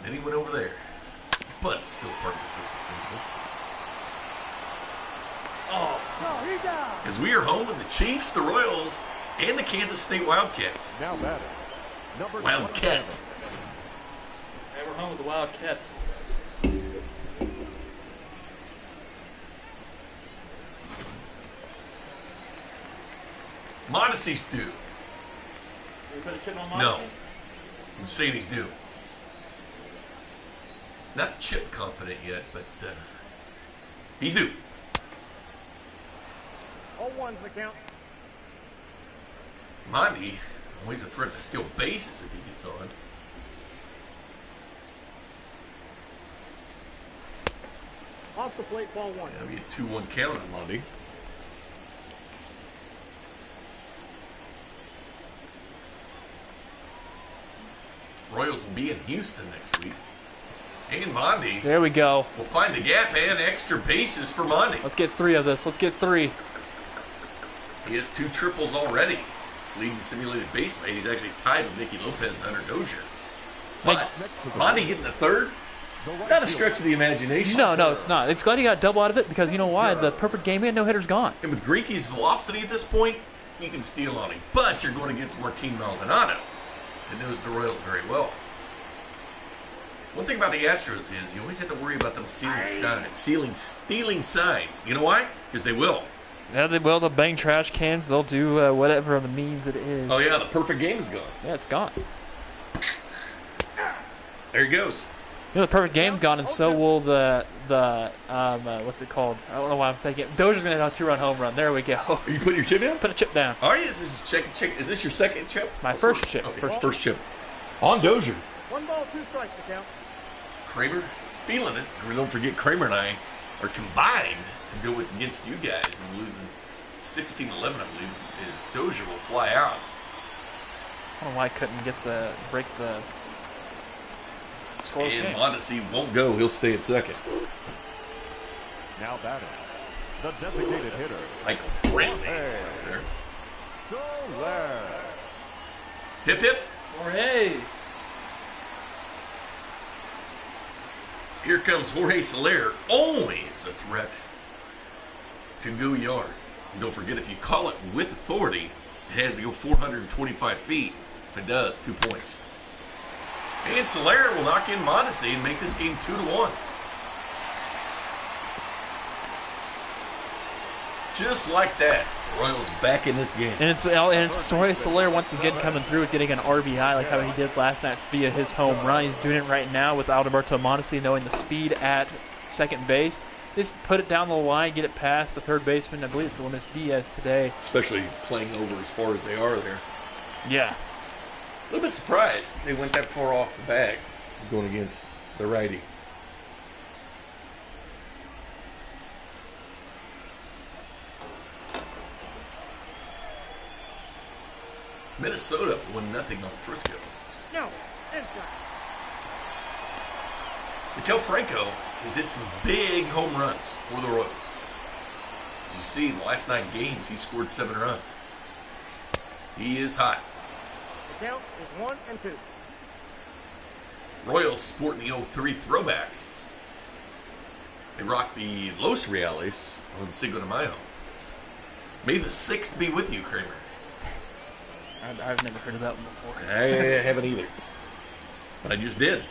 Then he went over there. But still part of the sister station. Oh, No, he's out. As we are home with the Chiefs, the Royals, and the Kansas State Wildcats. Now batting. Number Wildcats. hey, we're home with the Wildcats. Mondesi's due. You put a chip on No. Moxie? I'm saying he's due. Not chip confident yet, but he's due. 0-1's the count. Monty, always a threat to steal bases if he gets on. Off the plate, ball 1. That'll be a 2-1 count on Monty. Royals will be in Houston next week. And Monty There we go. will find the gap and extra bases for Monty. Let's get 3 of this. Let's get 3. He has 2 triples already. Leading simulated base rate. He's actually tied with Nicky Lopez and Hunter Dozier. But Monty getting the third? Not a stretch of the imagination. No, it's not. It's glad he got a double out of it because you know why? The perfect game man, no hitter's gone. And with Greinke's velocity at this point, you can steal on him. But you're going against Martin Maldonado, that knows the Royals very well. One thing about the Astros is you always have to worry about them stealing signs. You know why? Because they will. Yeah, they will. They'll bang trash cans. They'll do whatever the means it is. Oh, yeah, the perfect game is gone. Yeah, it's gone. There he goes. You know, the perfect game's gone, and so will the what's it called? I don't know why I'm thinking. Dozier's going to have a 2-run home run. There we go. Are you putting your chip down? Put a chip down. All right, is this your second chip? My Or first chip. Okay, First first chip. On Dozier. 1 ball, 2 strikes to count. Kramer feeling it. Don't forget, Kramer and I are combined to go against you guys. And we're losing 16-11, I believe, is Dozier will fly out. I don't know why I couldn't break the score. And Mondesi won't go. He'll stay at second. Now batting, the designated hitter, Michael Brantley Jorge. right there. Soler. Hip, hip. Jorge. Here comes Jorge Soler, always a threat to go yard. And don't forget, if you call it with authority, it has to go 425 feet. If it does, 2 points. And Soler will knock in Mondesi and make this game 2-1. Just like that, Royals back in this game. And it's Jorge Soler once again coming through with getting an RBI like how he did last night via his home run. He's doing it right now with Alberto Mondesi knowing the speed at second base. Just put it down the line, get it past the third baseman. I believe it's Luis Diaz today. Especially playing over as far as they are there. Yeah. A little bit surprised they went that far off the bag going against the righty. Minnesota 1-0 on Frisco. No, inside. Miguel Franco has hit some big home runs for the Royals. As you see, in the last 9 games, he scored 7 runs. He is hot. The count is 1 and 2. Royals sporting the 03 throwbacks. They rock the Los Reales on Cinco de Mayo. May the 6th be with you, Kramer. I've never heard of that one before. I haven't either. But I just did.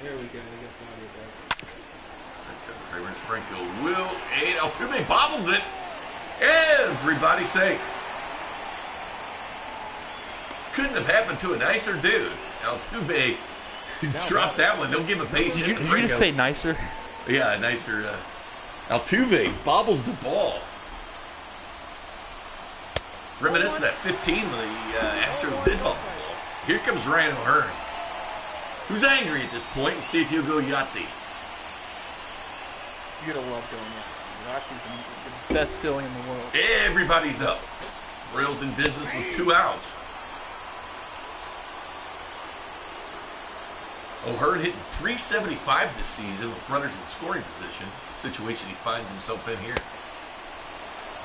There we go. We got the audio back. Kramer's Franco will, and Altuve bobbles it. Everybody safe. Couldn't have happened to a nicer dude. Altuve dropped that one. They'll give a base hit to Did you Franco. just say nicer? Yeah, nicer. Altuve bobbles the ball. Reminiscent of that 15 when the Astros did bobble the ball. Here comes Ryan O'Hearn, who's angry at this point. And see if he'll go Yahtzee. You're going to love going Yahtzee. Yahtzee's the best feeling in the world. Everybody's up. Royals in business with 2 outs. O'Hearn hitting .375 this season with runners in scoring position. The situation he finds himself in here.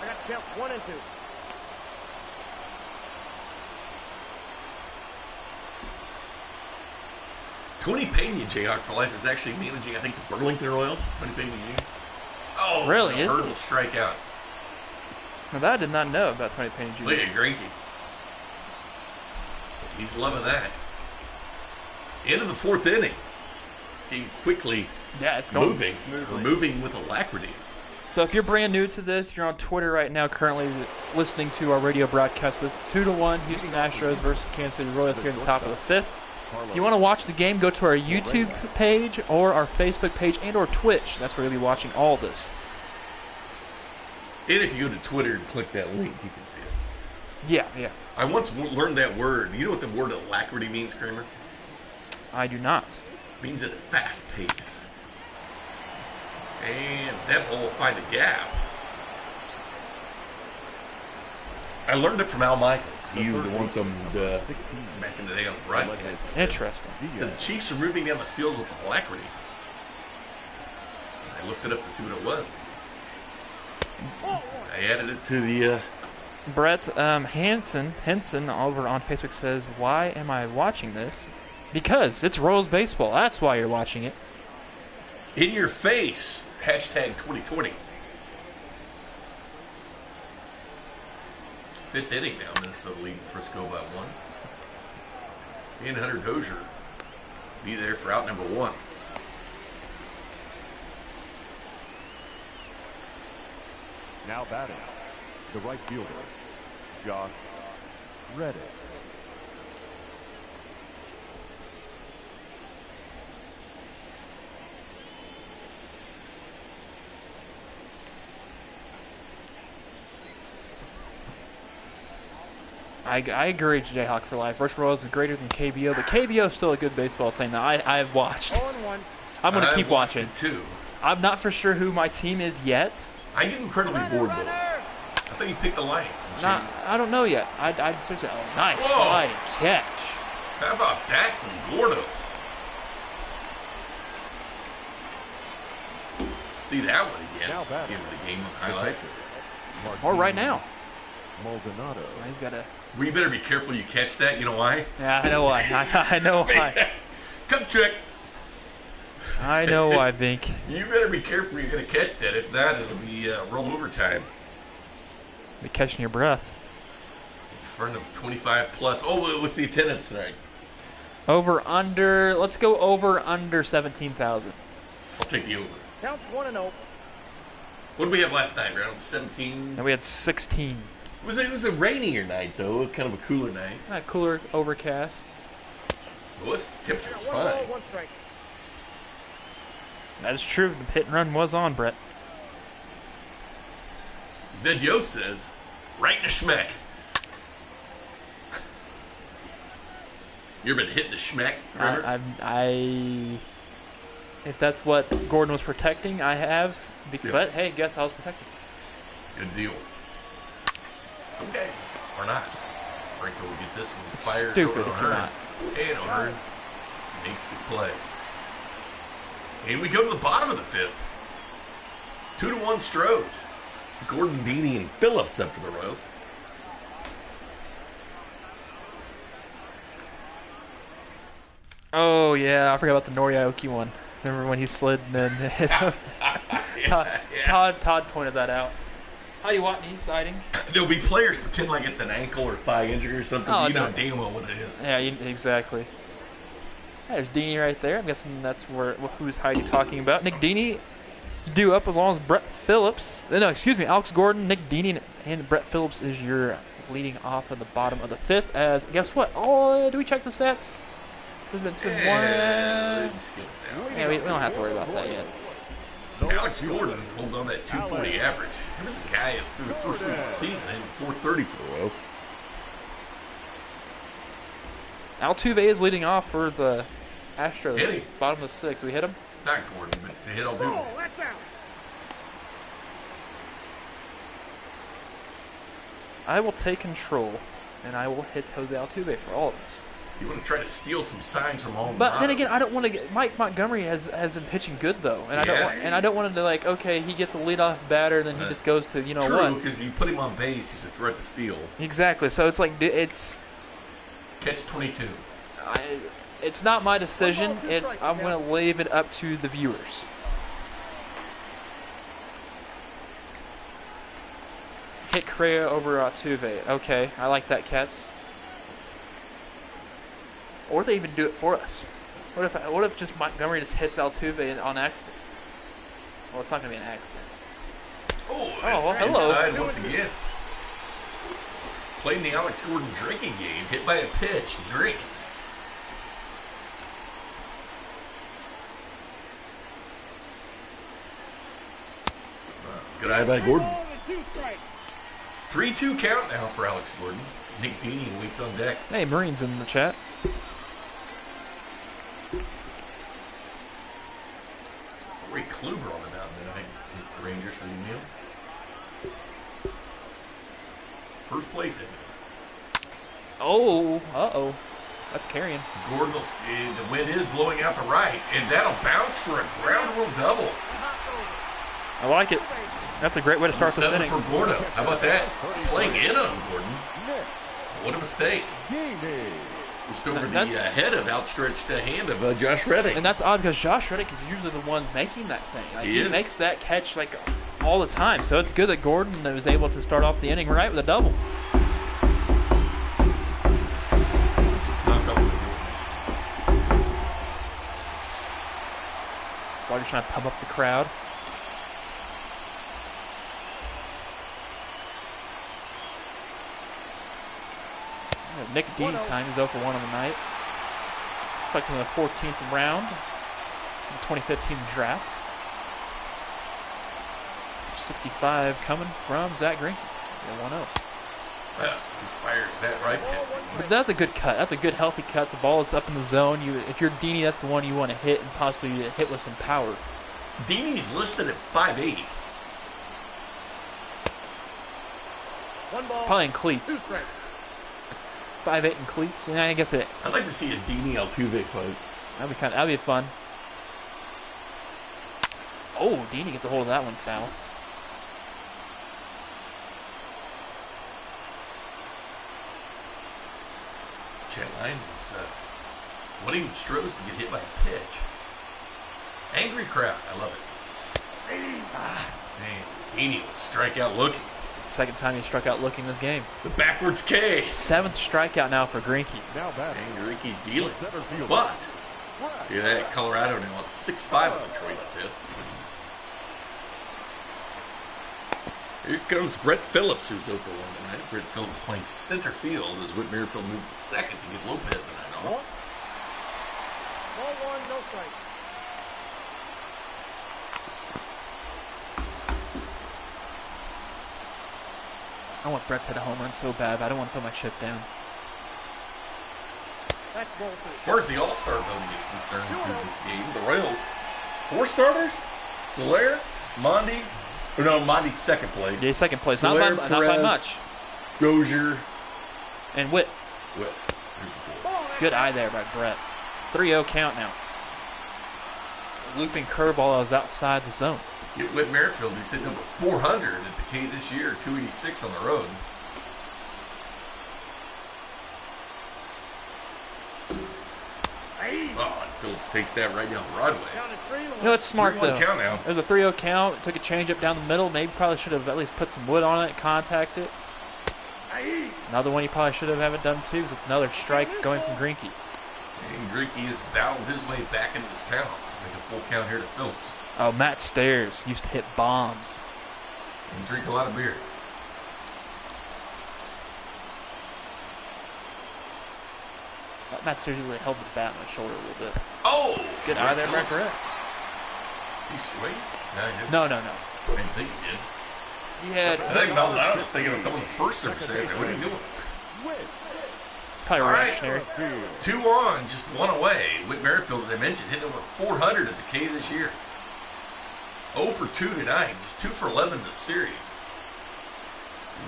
I got the count 1 and 2. Tony Pena, Jayhawk for life, is actually managing, I think, the Burlington Royals. Tony Pena Jr. Oh, Really? Is O'Hearn he? will strike out. Now that I did not know about Tony Pena Jr. Look at Greinke. He's loving that. End of the 4th inning. This game quickly Yeah, it's going moving. smoothly. We're moving with alacrity. So if you're brand new to this, you're on Twitter right now currently listening to our radio broadcast. This is 2-1 Houston Astros versus Kansas City Royals here at the top of the 5th. If you want to watch the game, go to our YouTube page or our Facebook page and or Twitch. That's where you'll be watching all this. And if you go to Twitter and click that link, you can see it. Yeah. I once learned that word. You know what the word alacrity means, Kramer? I do not. It means at a fast pace. And that ball will find a gap. I learned it from Al Michaels. He used it once back in the day on the broadcast. He said, Interesting. the Chiefs are moving down the field with alacrity. I looked it up to see what it was. I added it to the... Brett Henson over on Facebook says, "Why am I watching this? Because it's Royals baseball. That's why you're watching it." In your face. Hashtag 2020. 5th inning now. Minnesota leading Frisco by 1. And Hunter Dozier be there for out number 1. Now batting, the right fielder, Josh Reddick. I agree, Jayhawk for life. Rush Royals is greater than KBO, but KBO is still a good baseball thing that I've watched. 0-1. I'm going to keep I've watched watching. it too. I'm not for sure who my team is yet. I get incredibly bored though. I think he picked the Lions. I don't know yet. I'd seriously. Oh, nice Whoa. sliding catch. How about that from Gordo? See that one again. Now At batting. the end of the game highlights. Or right now. Maldonado. He's got a. Well, you better be careful you catch that. You know why? Yeah, I know why. I know why. Come check. I know why, Bink. You better be careful you're going to catch that. If not, it'll be roll overtime. Be catching your breath. In front of 25 plus. Oh, what's the attendance tonight? Over under. Let's go over under 17,000. I'll take the over. Count's 1-0. What did we have last night? Around 17? And we had 16. It was a rainier night, though. Kind of a cooler night. Cooler, overcast. Well, the temperature was 1 fine. ball, 1 strike. That is true. The hit and run was on, Brett. As Ned Yost says, right in the schmeck. You ever been hitting the schmeck, Trevor? If that's what Gordon was protecting, I have. Yeah. But hey, guess I was protected. Good deal. Some guys are not. Franco will get this one fired. Stupid over if you're O'Hearn. not. And O'Hearn makes the play. And we go to the bottom of the fifth. 2-1 Stros. Gordon, Deeney, and Phillips up for the Royals. Oh yeah, I forgot about the Noriaoki one. Remember when he slid and then hit him? Todd pointed that out. Heidi Watney sighting. There'll be players pretend like it's an ankle or thigh injury or something. Oh, You know no. damn well what it is. Yeah, exactly. There's Deeney right there. I'm guessing that's who's Heidi talking about. Nick Deeney is due up as long as Brett Phillips. No, excuse me, Alex Gordon, Nick Deeney, and Brett Phillips is your leading off at the bottom of the fifth. As guess what? Oh, do we check the stats? It's been one. Skip it down. Yeah, we don't have to worry about that yet. Alex Gordon hold on that 240 average. He was a guy through the first week of the season hitting 430 for the Royals. Altuve is leading off for the Astros. Hit him. Bottom of the sixth. We hit him. Not Gordon, but to hit Altuve. Ball, that's out. I will take control, and I will hit Jose Altuve for all of us. Do you want to try to steal some signs from home? But then again, I don't want to get Mike Montgomery has been pitching good though, and I don't want him to like okay he gets a leadoff batter, then he just goes to you know True, what? because you put him on base, he's a threat to steal. Exactly. So it's like it's Catch 22. it's not my decision. I'm going to leave it up to the viewers. Hit Correa over Altuve. Okay, I like that, Cats. Or they even do it for us. What if just Montgomery just hits Altuve on accident? Well, it's not going to be an accident. Oh, that's well, hello. inside once again. Playing the Alex Gordon drinking game. Hit by a pitch. Drink. Good eye by Gordon. Ball and 2 strikes. 3-2 count now for Alex Gordon. Nick Deeney waits on deck. Hey, Marine's in the chat. Corey Kluber on the mound tonight against the Rangers for the Indians. First place Indians. Oh, that's carrying. Gordon, the wind is blowing out the right, and that'll bounce for a ground rule double. I like it. That's a great way to start this 7 inning. for Gordo. How about that? Playing in on Gordon. What a mistake. Deeney. Just over the That's- head of outstretched hand of Josh Reddick. And that's odd because Josh Reddick is usually the one making that thing. Like, He he is. makes that catch like all the time. So it's good that Gordon was able to start off the inning right with a double. Slugger's trying to pump up the crowd. Nick Dean time. He's 0 for 1 on the night. Selected in the 14th round, the 2015 draft. 65 coming from Zack Greinke. 1-0. Well, he fires that right past him. But that's a good cut. That's a good, healthy cut. The ball that's up in the zone. If you're Dini, that's the one you want to hit and possibly hit with some power. Dini's listed at 5'8". One ball. Probably in 2 cleats. strikes. 5'8" in cleats. Yeah, I guess I'd like to see a Dini Altuve fight. that'd be fun. Oh, Dini gets a hold of that one, foul. Chat line is wanting the Astros to get hit by a pitch. Angry crowd. I love it. Man, Dini will strike out looking. Second time he struck out looking this game. The backwards K. 7th strikeout now for Greinke. Now batting. And Greinke's dealing. Center fielder. But, Right. look at that. Colorado now at 6-5 on Detroit in the 5th. Here comes Brett Phillips, who's 0 for 1 tonight. Brett Phillips playing center field as Whit Merrifield moves to second to get Lopez a night off. Ball 1, no strikes. I want Brett to hit a home run so bad, but I don't want to put my chip down. That's ball 2. As far as the All-Star voting is concerned through this game, the Royals, 4 starters, Soler, Mondi, or no, Mondi's second place. Yeah, second place. Soler, Not by Perez, much. Dozier, And Whit. Whit. There's the 4. Good eye there by Brett. 3-0 count now. Looping curveball was outside the zone. Get Whit Merrifield, who's hitting over 400 at the K this year, 286 on the road. Oh, and Phillips takes that right down Broadway. Counted 3-1. You know, it's smart, 3-1 though. count now. There's a 3-0 count. Took a changeup down the middle. Maybe probably should have at least put some wood on it, contact it. Another one he probably should have haven't done, too, because it's another strike going from Greinke. And Greinke has battled his way back into this count to make a full count here to Phillips. Oh, Matt Stairs used to hit bombs. And drink a lot of beer. Matt Stairs usually held the bat on my shoulder a little bit. Oh! Good eye there by Brett. He's sweet. No, he didn't. No. I didn't think he did. He had I think Maldonado was thinking of throwing the first there for safe. What are you doing? probably All right. reactionary. 2 on, just 1 away. Whit Merrifield, as I mentioned, hitting over 400 at the K this year. 0 for 2 tonight, just 2 for 11 this series.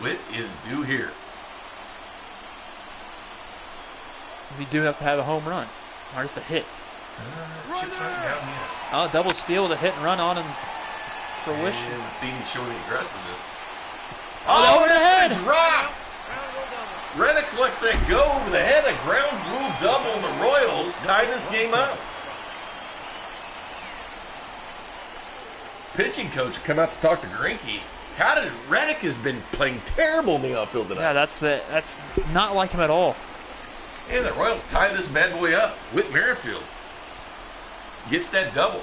Whit is due here. He do have to have a home run, or just a hit. Chips aren't down yet. Oh, double steal with a hit and run on him. Fruition. And the thing showing the aggressiveness. Oh, over the that's head. a drop! Reddick lets that go over the head. A ground rule double, and the Royals tie this game up. Pitching coach come out to talk to Greinke. How did Reddick has been playing terrible in the outfield tonight? Yeah, that's it. That's not like him at all. And the Royals tie this bad boy up. Whit Merrifield gets that double.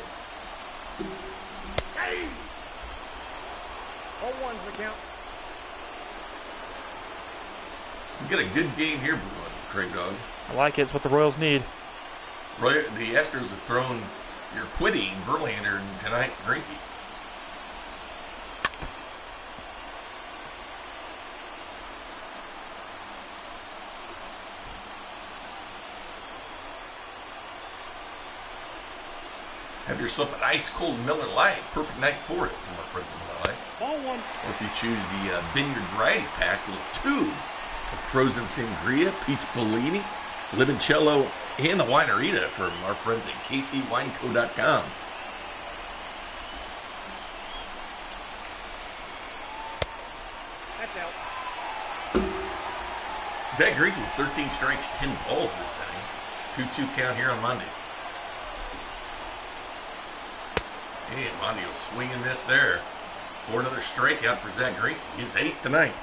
0-1 for the count. We get a good game here, Craig Dog. I like it. It's what the Royals need. The Astros have thrown Urquidy, Verlander, and tonight Greinke. Have yourself an ice cold Miller Lite. Perfect night for it from our friends at Miller Lite. Ball 1. Or if you choose the Vineyard Variety Pack, a little tube of frozen sangria, peach bellini, limoncello, and the winerita from our friends at kcwineco.com. That's out. Zack Greinke, 13 strikes, 10 balls this inning. 2-2 count here on Monday. And Monty will swing and miss there for another strikeout for Zack Greinke. His 8th tonight.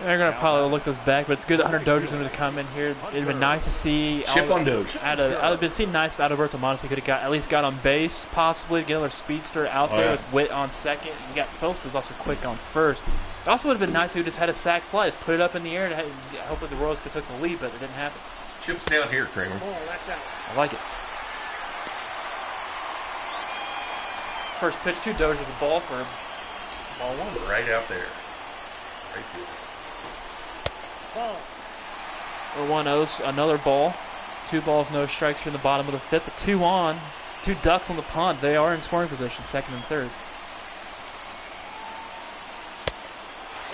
They're going to probably look this back, but it's good that Hunter Dozier's going to come in here. It'd been nice to see. Chip on Dozier. I'd been seeing nice if Adalberto Mondesi could have at least got on base, possibly get another speedster out there with Whit on second. You got Phillips is also quick on first. It also would have been nice if we just had a sac fly, just put it up in the air, and hopefully the Royals could take the lead, but it didn't happen. Chips down here, Kramer. Ball, that's out. I like it. First pitch to Dozier's a ball for ball one. Right out there. Right field. Ball. We're 1-0, another ball. 2 balls, no strikes here in the bottom of the 5th. A 2 on. 2 ducks on the pond. They are in scoring position, 2nd and 3rd.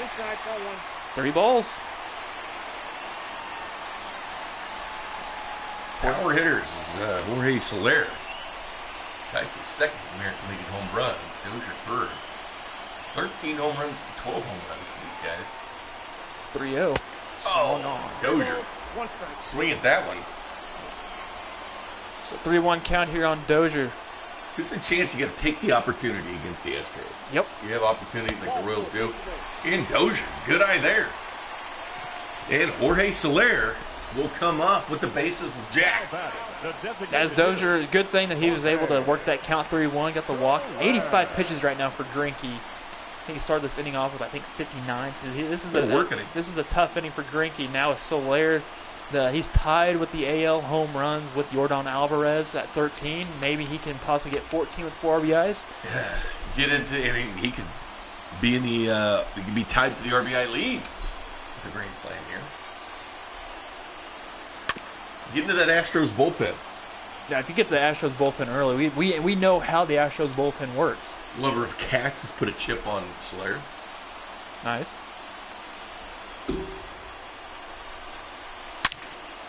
Inside, ball 1. 3 balls. Power hitters is Jorge Soler. Tied for 2nd American League in home runs. Dozier 3rd. 13 home runs to 12 home runs for these guys. 3-0. Oh, Dozier. 1 strike. Swing at that one. So 3-1 count here on Dozier. This is a chance you got to take the opportunity against the Astros. Yep. You have opportunities like the Royals do. And Dozier, good eye there. And Jorge Soler will come up with the bases of Jack. As Dozier, good thing that he was able to work that count 3-1, got the walk. 85 pitches right now for Greinke. I think he started this inning off with, 59. So this is a tough inning for Greinke. Now with Soler, he's tied with the AL home runs with Yordan Alvarez at 13. Maybe he can possibly get 14 with 4 RBIs. Yeah, he could be in the he could be tied for the RBI lead with the Grand Slam here. Get into that Astros bullpen. Yeah, if you get to the Astros bullpen early, we know how the Astros bullpen works. Lover of cats has put a chip on Soler. Nice.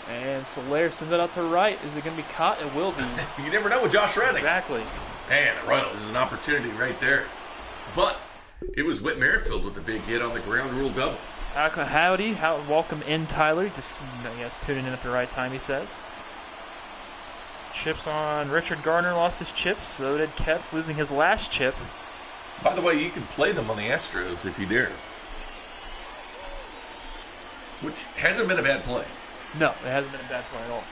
And Soler sends it out to right. Is it going to be caught? It will be. You never know with Josh Reddick. Exactly. Man, the Royals is an opportunity right there. But it was Whit Merrifield with the big hit on the ground rule double. Howdy. Welcome in, Tyler. Just, tuning in at the right time, he says. Chips on Richard Gardner lost his chips. So did Ketz, losing his last chip. By the way, you can play them on the Astros if you dare. Which hasn't been a bad play. No, it hasn't been a bad play at all.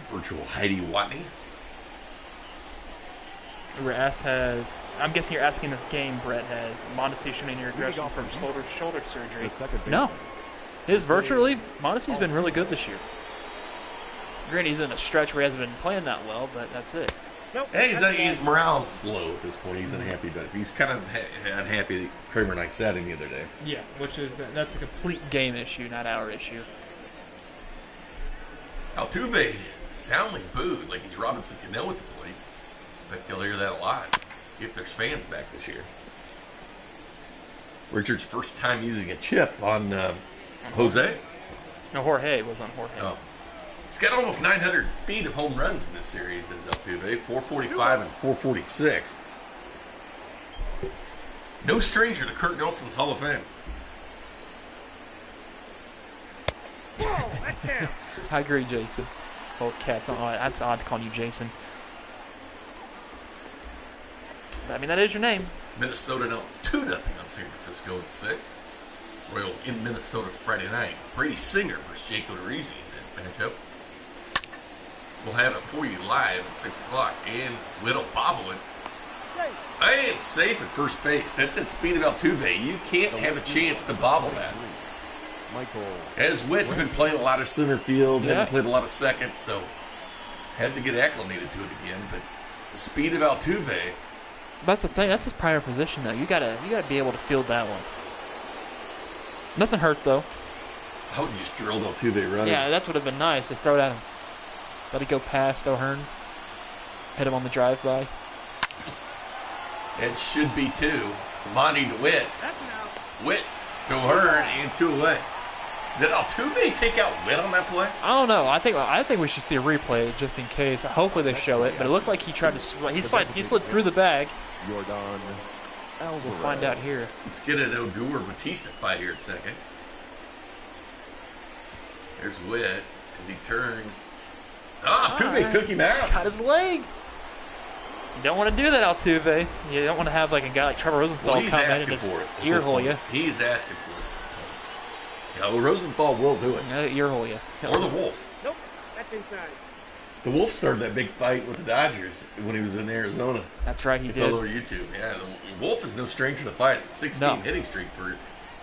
Virtual Heidi Watney. We were asked, I'm guessing you're asking this game, Brett, has Mondesi shown any regression from shoulder surgery? No. Virtually, Mondesi's been really good this year. Granted, he's in a stretch where he hasn't been playing that well, but that's it. Nope. Yeah, his morale's low at this point. He's unhappy, but he's kind of unhappy that Kramer and I sat him the other day. Yeah, that's a complete game issue, not our issue. Altuve soundly booed like he's Robinson Cano at the plate. Expect you'll hear that a lot if there's fans back this year. Richard's first time using a chip on Jose. No, Jorge was on Jorge. Oh. He's got almost 900 feet of home runs in this series, does Altuve. 445 and 446. No stranger to Kurt Nelson's Hall of Fame. Whoa, that's down. I agree, Jason. Oh, Cats. That's odd to call you Jason. I mean, that is your name. Minnesota now 2-0 on San Francisco in the 6th. Royals in Minnesota Friday night. Brady Singer versus Jake Odorizzi in that matchup. We'll have it for you live at 6 o'clock. And Whit'll bobble it. Hey, it's safe at first base. That's at speed of Altuve. You can't have a chance to bobble that. As Witt's been playing a lot of center field, hasn't played a lot of second, so has to get acclimated to it again. But the speed of Altuve. That's the thing. That's his prior position, though. You gotta be able to field that one. Nothing hurt though. I would just drilled Altuve right. Yeah, that would have been nice. Just throw it at him. Let it go past O'Hearn. Hit him on the drive-by. It should be 2. Monty to Witt. Witt to O'Hearn and 2 away. Did Altuve take out Witt on that play? I don't know. I think we should see a replay just in case. Hopefully they show it. But it looked like he tried to. He slid through the bag. Yordan Alvarez. We'll find out here. Let's get an Odor-Batista fight here at second. There's Witt as he turns. Altuve took him out. Got his leg. You don't want to do that, Altuve. You don't want to have like a guy like Trevor Rosenthal come in and just ear hole you. He's asking for it. Yeah, well, Rosenthal will do it. Ear hole you. Or the Wolf. Nope, that's inside. The Wolf started that big fight with the Dodgers when he was in Arizona. That's right, he It's did. all over YouTube. Yeah, the Wolf is no stranger to fighting. 16 hitting streak for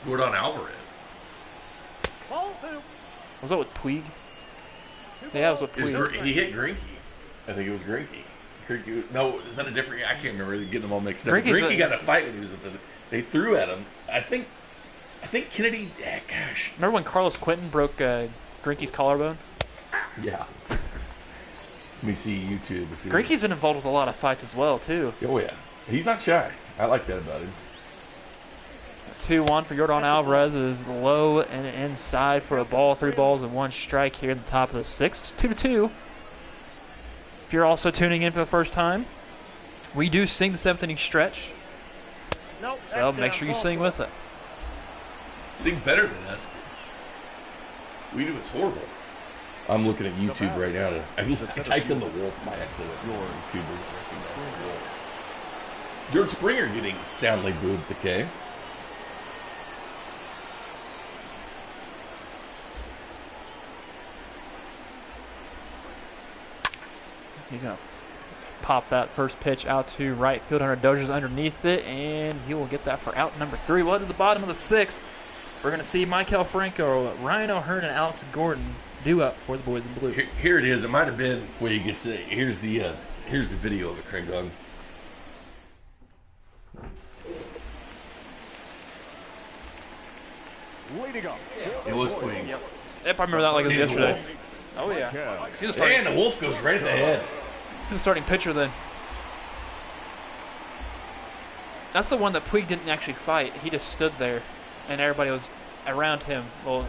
Jordan Alvarez. Ball 2. Was that with Puig? Yeah, it was with Puig. He hit Greinke. I think it was Greinke. No, is that a different? I can't remember. Getting them all mixed up. Greinke got in a fight when he was at the. They threw at him. I think Kennedy. Gosh. Remember when Carlos Quentin broke Greinke's collarbone? Yeah. Let me see YouTube. Greinke's been involved with a lot of fights as well, too. Oh, yeah. He's not shy. I like that about him. 2-1 for Jordan Alvarez is low and inside for a ball. 3 balls and 1 strike here in the top of the 6th. It's 2-2. If you're also tuning in for the first time, we do sing the 7th inning stretch. Nope, So make sure you sing with us. Sing better than us, 'cause we do. It's horrible. I'm looking at YouTube right now. I typed in the Wolf by accident. YouTube doesn't recognize the Wolf. George Springer getting soundly booed at the K. He's going to pop that first pitch out to right field. Hunter Dozier's underneath it, and he will get that for out number 3. Well, at the bottom of the 6th, we're going to see Maikel Franco, Ryan O'Hearn, and Alex Gordon do up for the boys in blue. Here it is. It might have been Puig. Here's the video of it, Craig Dog. Leading up. It was Puig. Yep, I remember that like it was yesterday. Oh, yeah. He was starting, And the Wolf goes right at the head. he was starting pitcher then. That's the one that Puig didn't actually fight. He just stood there, and everybody was around him. Well,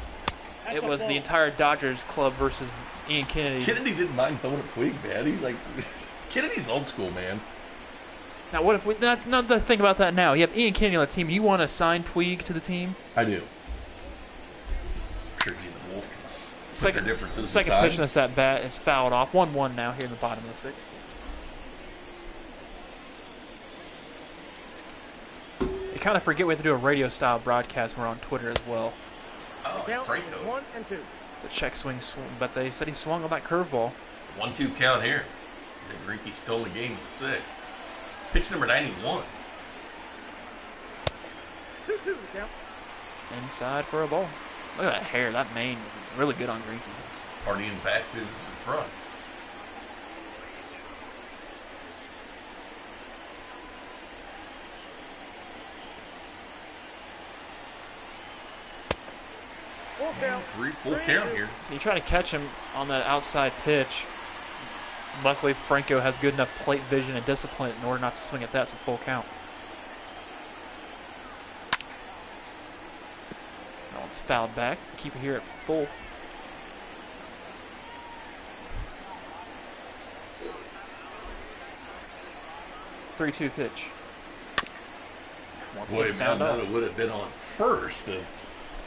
it was the entire Dodgers club versus Ian Kennedy. Kennedy didn't mind throwing at Puig, man. He's like, Kennedy's old school, man. Now, what if we? That's not the thing about that now. You have Ian Kennedy on the team. You want to sign Puig to the team? I do. I'm sure he and the Wolf can put their differences Second aside. pitch in this at bat is fouled off. 1-1 now here in the bottom of the 6th. You kind of forget we have to do a radio style broadcast. We're on Twitter as well. Oh, and Franco. 1 and 2. It's a check swing, but they said he swung on that curveball. 1-2 count here. Then Greinke stole the game in the 6th. Pitch number 91. 2-2 count. Inside for a ball. Look at that hair. That mane is really good on Greinke. Party in back, business in front. Full count. Full count here. So you try to catch him on that outside pitch. Luckily, Franco has good enough plate vision and discipline in order not to swing at that. It's a full count. That one's fouled back. Keep it here at full. Three-two pitch. Once Boy, again, fouled off. that would have been on first.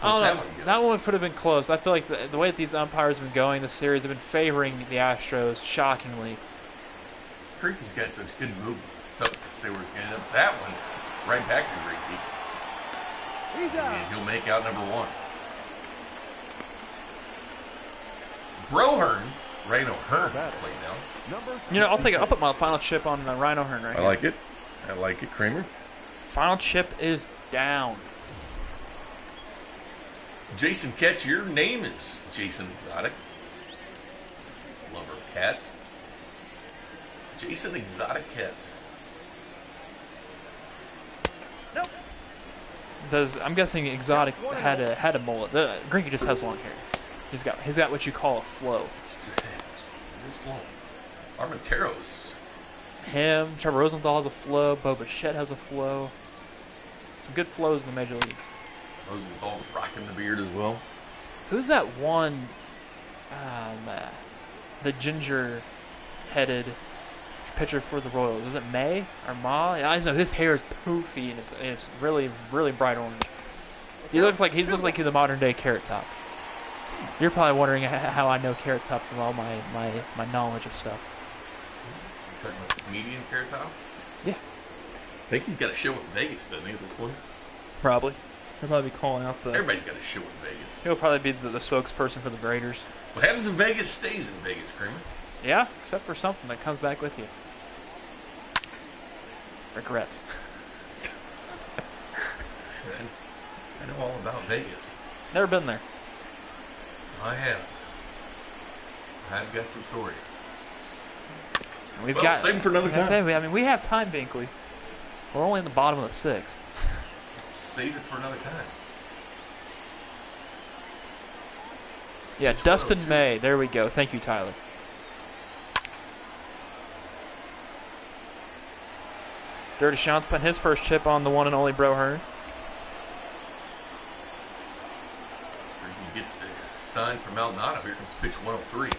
I don't know. That one could have been close. I feel like the way that these umpires have been going, the series have been favoring the Astros, shockingly. Greinke's got such good movement. It's tough to say where it's going to end up. That one, right back to Greinke. He's out. And he'll make out number 1. Brohern, Ryan O'Hearn played now. You know, I'll put my final chip on Ryan O'Hearn right I here. like it. I like it, Kramer. Final chip is down. Jason Ketch, your name is Jason Exotic. Lover of cats. Jason Exotic Cats. Nope. I'm guessing Exotic had a mullet. Greinke just has long hair. He's got what you call a flow. It's flowing. Armenteros. Him, Trevor Rosenthal has a flow. Bo Bichette has a flow. Some good flows in the major leagues. Rosenthal's rocking the beard as well. Who's that one? The ginger-headed pitcher for the Royals. Is it May or Ma? I just know his hair is poofy and it's really really bright orange. He looks like he's the modern day Carrot Top. You're probably wondering how I know Carrot Top from all my knowledge of stuff. You talking about the comedian Carrot Top? Yeah, I think he's got a show in Vegas, doesn't he, at this point? probably. He'll probably be calling out the. Everybody's got a show in Vegas. He'll probably be the spokesperson for the Raiders. What happens in Vegas stays in Vegas, Kramer. Yeah, except for something that comes back with you. Regrets. I know all about Vegas. Never been there. I have. I've got some stories. We've Well, got save 'em for another time. I mean, we have time, Binkley. We're only in the bottom of the 6th. Save it for another time. Yeah, It's Dustin 102. May. There we go. Thank you, Tyler. Dirty Sean's putting his first chip on the one and only Bro Hearn. He gets the sign from Maldonado. Here comes pitch 103.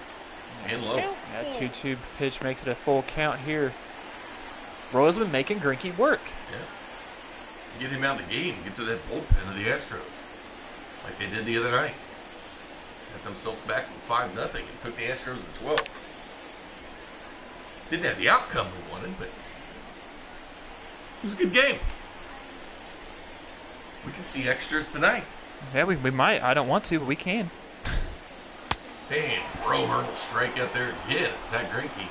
And low. That 2-2 pitch makes it a full count here. Royals have been making Greinke work. Yeah. Get him out of the game. Get to that bullpen of the Astros. Like they did the other night. Got themselves back from 5-0 and took the Astros to 12. Didn't have the outcome we wanted, but it was a good game. We can see extras tonight. Yeah, we might. I don't want to, but we can. Man, Brohern will strike out there again. Zack Greinke.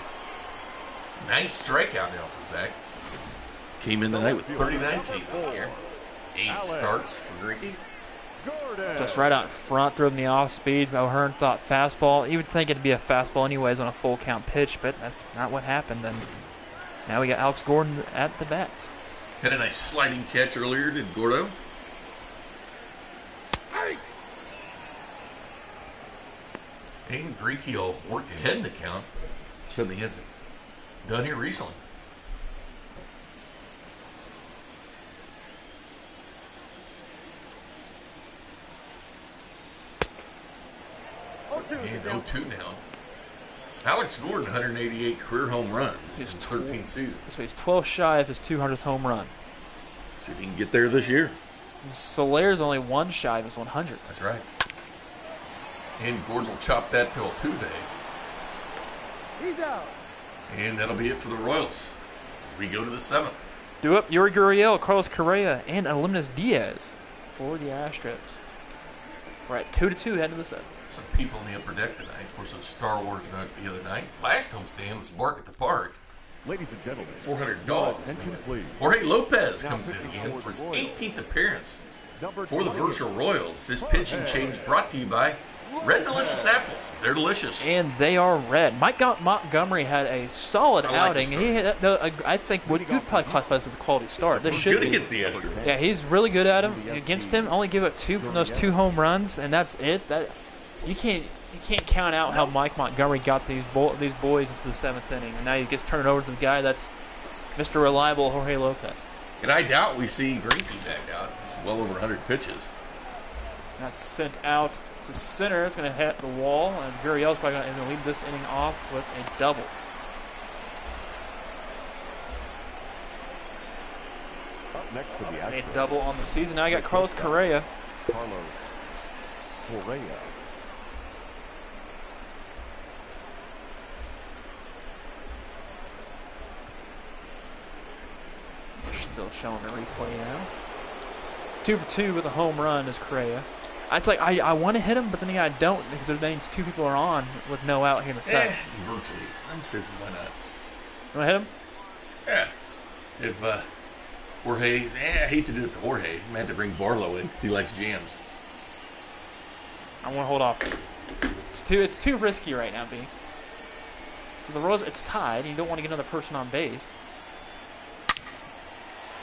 9th strikeout now for Zach. Came in the night with 39 Ks on here. 8 starts for Greinke. Just right out front, threw him the off speed. O'Hearn thought fastball. You would think it'd be a fastball anyways on a full count pitch, but that's not what happened. And now we got Alex Gordon at the bat. Had a nice sliding catch earlier, did Gordo. And Greinke will work ahead in the count. Something he hasn't done here recently. And 0-2 now. Alex Gordon, 188 career home runs in 13 seasons. So he's 12 shy of his 200th home run. See if he can get there this year. Solaire's only 1 shy of his 100th. That's right. And Gordon will chop that till Tuesday. He's out. And that'll be it for the Royals as we go to the 7th. Do up Yuri Gurriel, Carlos Correa, and Eliminus Diaz for the Astros. We're at 2-2 heading to the 7th. Some people in the upper deck tonight. Of course, it was Star Wars night the other night. Last homestand was Bark at the Park. Ladies and gentlemen, 400 dogs. attention please. Jorge Lopez Now comes in pitching again for for his the Royals. 18th appearance Number for the 28. virtual Royals. This pitching change brought to you by Red Delicious Apples. They're delicious. And they are red. Montgomery had a solid I like the outing. start. He had, I think you'd probably classify this as a quality start. This It was should good be. against the Astros. Yeah, he's really good at him. Against him, only give up 2 from those 2 home runs, and that's it. That you can't count out how Mike Montgomery got these boys into the 7th inning, and now he gets turned over to the guy that's Mr. Reliable Jorge Lopez. And I doubt we see Greinke back out. He's well over 100 pitches. That's sent out to center. It's going to hit the wall, as Gurriel's probably going to lead this inning off with a double. Up next to the 8th Astros, double on the season. Now you got Carlos Correa. Carlos Correa. Still showing the replay now. 2 for 2 with a home run is Correa. It's like I want to hit him, but then again I don't because it means 2 people are on with no out here in the 7th. Virtually. I'm certain why not. You want to hit him? Yeah. If Jorge's, I hate to do it to Jorge. I had to bring Barlow in because he likes jams. I want to hold off. It's too risky right now, B. So the Royals, it's tied. And you don't want to get another person on base.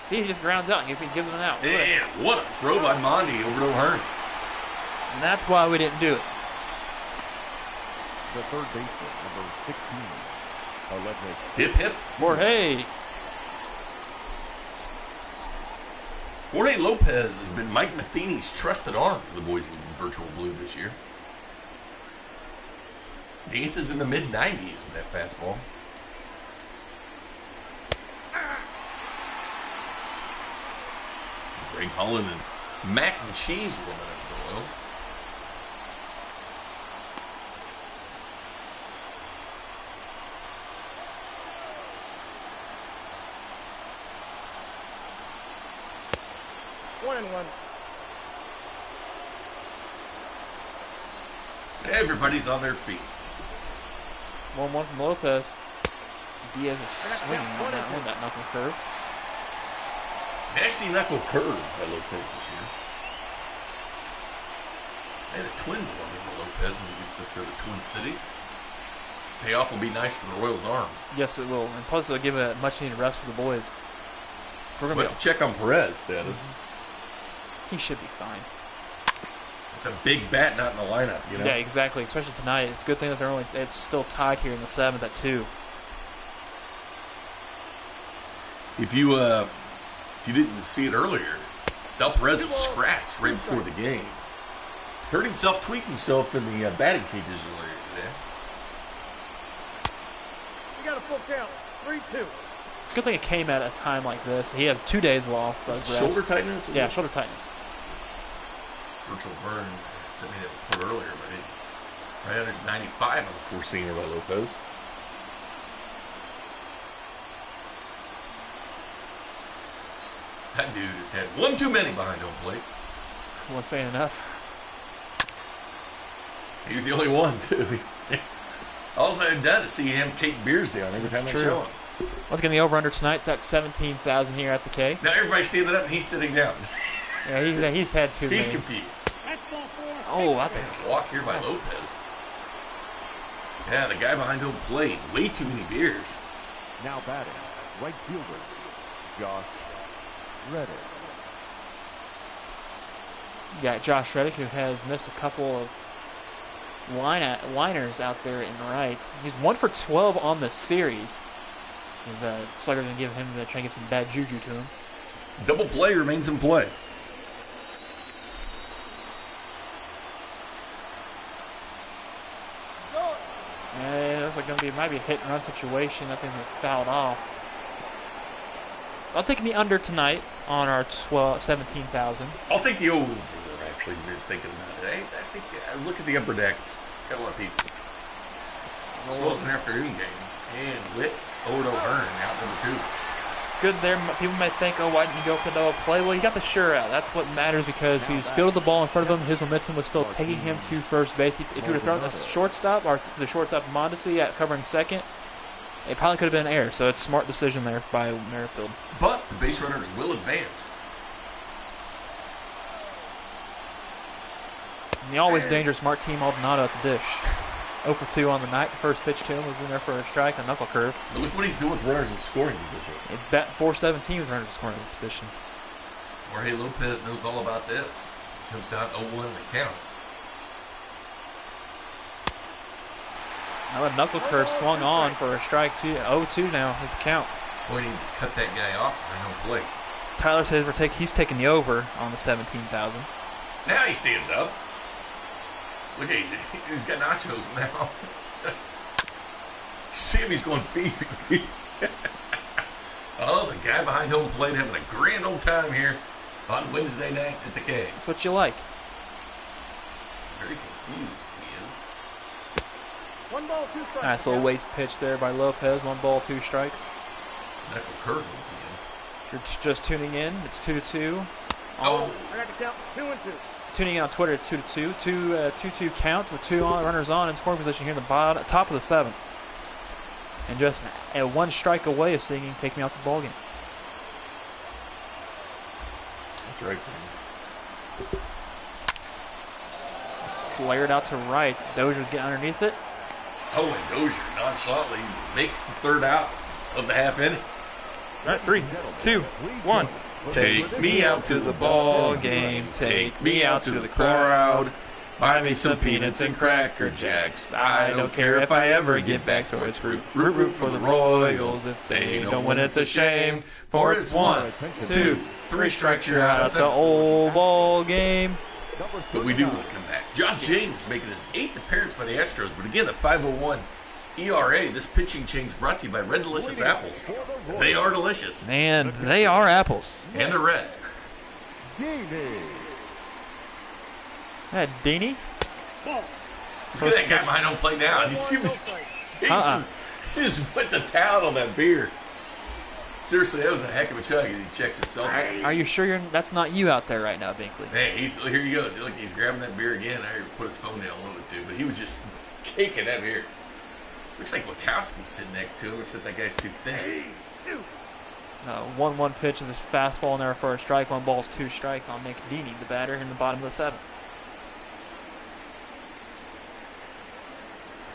See, he just grounds out and he gives him an out. And what a throw by Mondi over to O'Hearn. And that's why we didn't do it. The third baseman, number 16. Hip, hip. Jorge. Jorge Lopez has been Mike Matheny's trusted arm for the boys in virtual blue this year. Dances in the mid-90s with that fastball. Greg Holland and mac and cheese woman of the Royals. One and one. Everybody's on their feet. 1-1 from Lopez. Diaz is swinging on that one, that knuckle curve. Nasty knuckle curve by Lopez this year. And the Twins love him, Lopez, when he gets up to the Twin Cities. Payoff will be nice for the Royals' arms. Yes, it will. And plus, it'll give a much-needed rest for the boys. We're We'll have to check on Perez status. He should be fine. It's a big bat not in the lineup, you know? Yeah, exactly. Especially tonight. It's a good thing that it's still tied here in the 7th at 2. If you didn't see it earlier, Sal Perez was scratched right before the game. Hurt himself, tweaked himself in the batting cages earlier today. You got a full count. 3-2. It's a good thing it came at a time like this. He has 2 days off. Shoulder tightness? Yeah, shoulder tightness. Virtual Vern sent me that report earlier, but right there's 95 on the four-seamer by Lopez. That dude has had one too many behind home plate. Wasn't saying enough. He was the only one, too. All I've done is see him cake beers down every time I show him. Once again, the over-under tonight's at 17,000 here at the K. Now everybody's standing up and he's sitting down. Yeah, he's had too many. He's confused. Oh, that's a walk here by Lopez. Yeah, the guy behind home plate. Way too many beers. Now batting, right fielder, Josh Reddick. You got Josh Reddick, who has missed a couple of liners out there in right. He's 1 for 12 on the series. His slugger going to give him the try and get some bad juju to him. Double play remains in play. And it looks like might be a hit and run situation. That thing's been fouled off. So I'll take the under tonight on our 17,000. I'll take the over. Actually, been thinking about it. I think look at the upper deck. It's got a lot of people. This was an afternoon game, and Witt over to O'Hearn out number 2. It's good there. People may think, oh, why didn't you go for the double play? Well, you got the sure out. That's what matters because he's fielded the ball in front of him. His momentum was still taking him to first base. If you would have thrown the shortstop or to the shortstop Mondesi at covering second, it probably could have been an error. So it's a smart decision there by Merrifield. But the base runners will advance. And the always dangerous Martin Maldonado at the dish. 0 for 2 on the night. The first pitch to him was in there for a strike, a knuckle curve. But look what he's doing with runners in scoring position. It bat 417 with runners in scoring position. Jorge Lopez knows all about this. Jumps out 0-1 in the count. Now a knuckle curve swung on for a strike. 0-2 now is the count. Boy, we need to cut that guy off behind home plate. Tyler says he's taking the over on the 17,000. Now he stands up. Look at him. He's got nachos now. See him, he's going feet. Oh, the guy behind home plate having a grand old time here on Wednesday night at the K. That's what you like. Very confused he is. 1 ball, 2 strikes. Nice little waist pitch there by Lopez. 1 ball, 2 strikes. Knuckle curve once again. If you're just tuning in, it's 2-2. Oh. I got the count. 2-2. Tuning in on Twitter, it's 2-2. 2-2 count with 2 runners on in scoring position here in the top of the 7th. And just 1 strike away of seeing him take me out to the ballgame. That's right. It's flared out to right. Dozier's getting underneath it. Oh, and Dozier nonchalantly makes the 3rd out of the half inning. All right, 3, 2, 1. Take me out to the ball game. Take me out to the crowd. Buy me some peanuts and Cracker Jacks. I don't care if I ever get back. So it's root for the Royals. If they don't win, it's a shame. For it's 1, 2, 3 strikes, you're out At the old ball game. But we do want to come back. Josh James making his 8th appearance by the Astros. But again, the 5.01 ERA. This pitching change brought to you by Red Delicious Apples. They are delicious. Man, they are apples. And they're red. Dini. Look at that guy behind home plate now. You see him? He just put the towel on that beer. Seriously, that was a heck of a chug as he checks his cell phone. Are you sure that's not you out there right now, Binkley? Hey, here he goes. Look, he's grabbing that beer again. I heard him put his phone down a little bit too, but he was just caking that beer. Looks like Wachowski's sitting next to him, except that guy's too thin. 1-1 pitch is a fastball in there for a strike. 1 ball, 2 strikes on Nick Dini, the batter in the bottom of the 7th.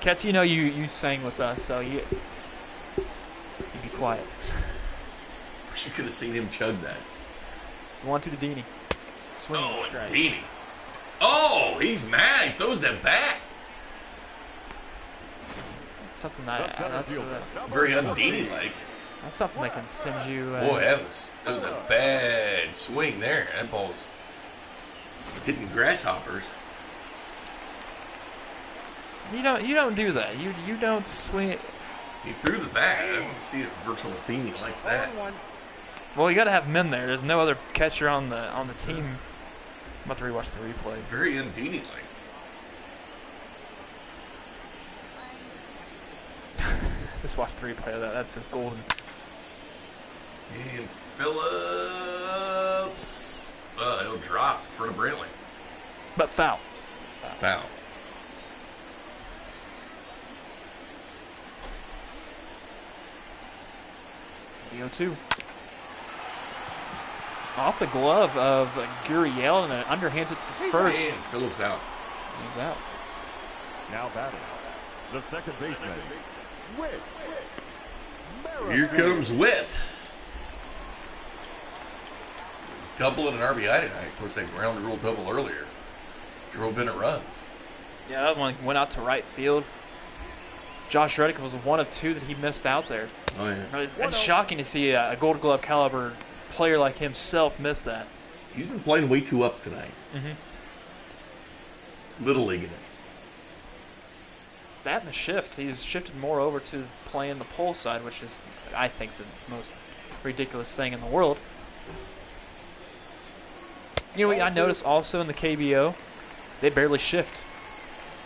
Ketz, you know you sang with us, so you be quiet. Wish you could have seen him chug that. 1-2 to Dini. Swing Oh, strike. Dini. Oh, he's mad. He throws that back. That's something that's Very un-Dini-like. that's something that can send you. Boy, that was a bad swing there. That ball was hitting grasshoppers. You don't do that. You don't swing it. He threw the bat. I don't see if Virtual Athene likes that. Well, you got to have men there. There's no other catcher on the team. I'm about to rewatch the replay. Very un-Dini-like. Just watch the replay of that. That's just golden. And Phillips. It'll drop in front of Brantley. But foul. Foul. The 0-2. Off the glove of Gurriel, and then underhands it to first. And Phillips out. He's out. Now batting, the second baseman, Witt. Here comes Witt. Double and an RBI tonight. Of course, they ground rule double earlier. Drove in a run. Yeah, that one went out to right field. Josh Reddick was one of 2 that he missed out there. Oh, yeah. It's shocking to see a Gold Glove caliber player like himself miss that. He's been playing way too up tonight. Mm-hmm. Little league in it. That and the shift. He's shifted more over to playing the pull side, which is, I think, the most ridiculous thing in the world. You know what I noticed also in the KBO? They barely shift.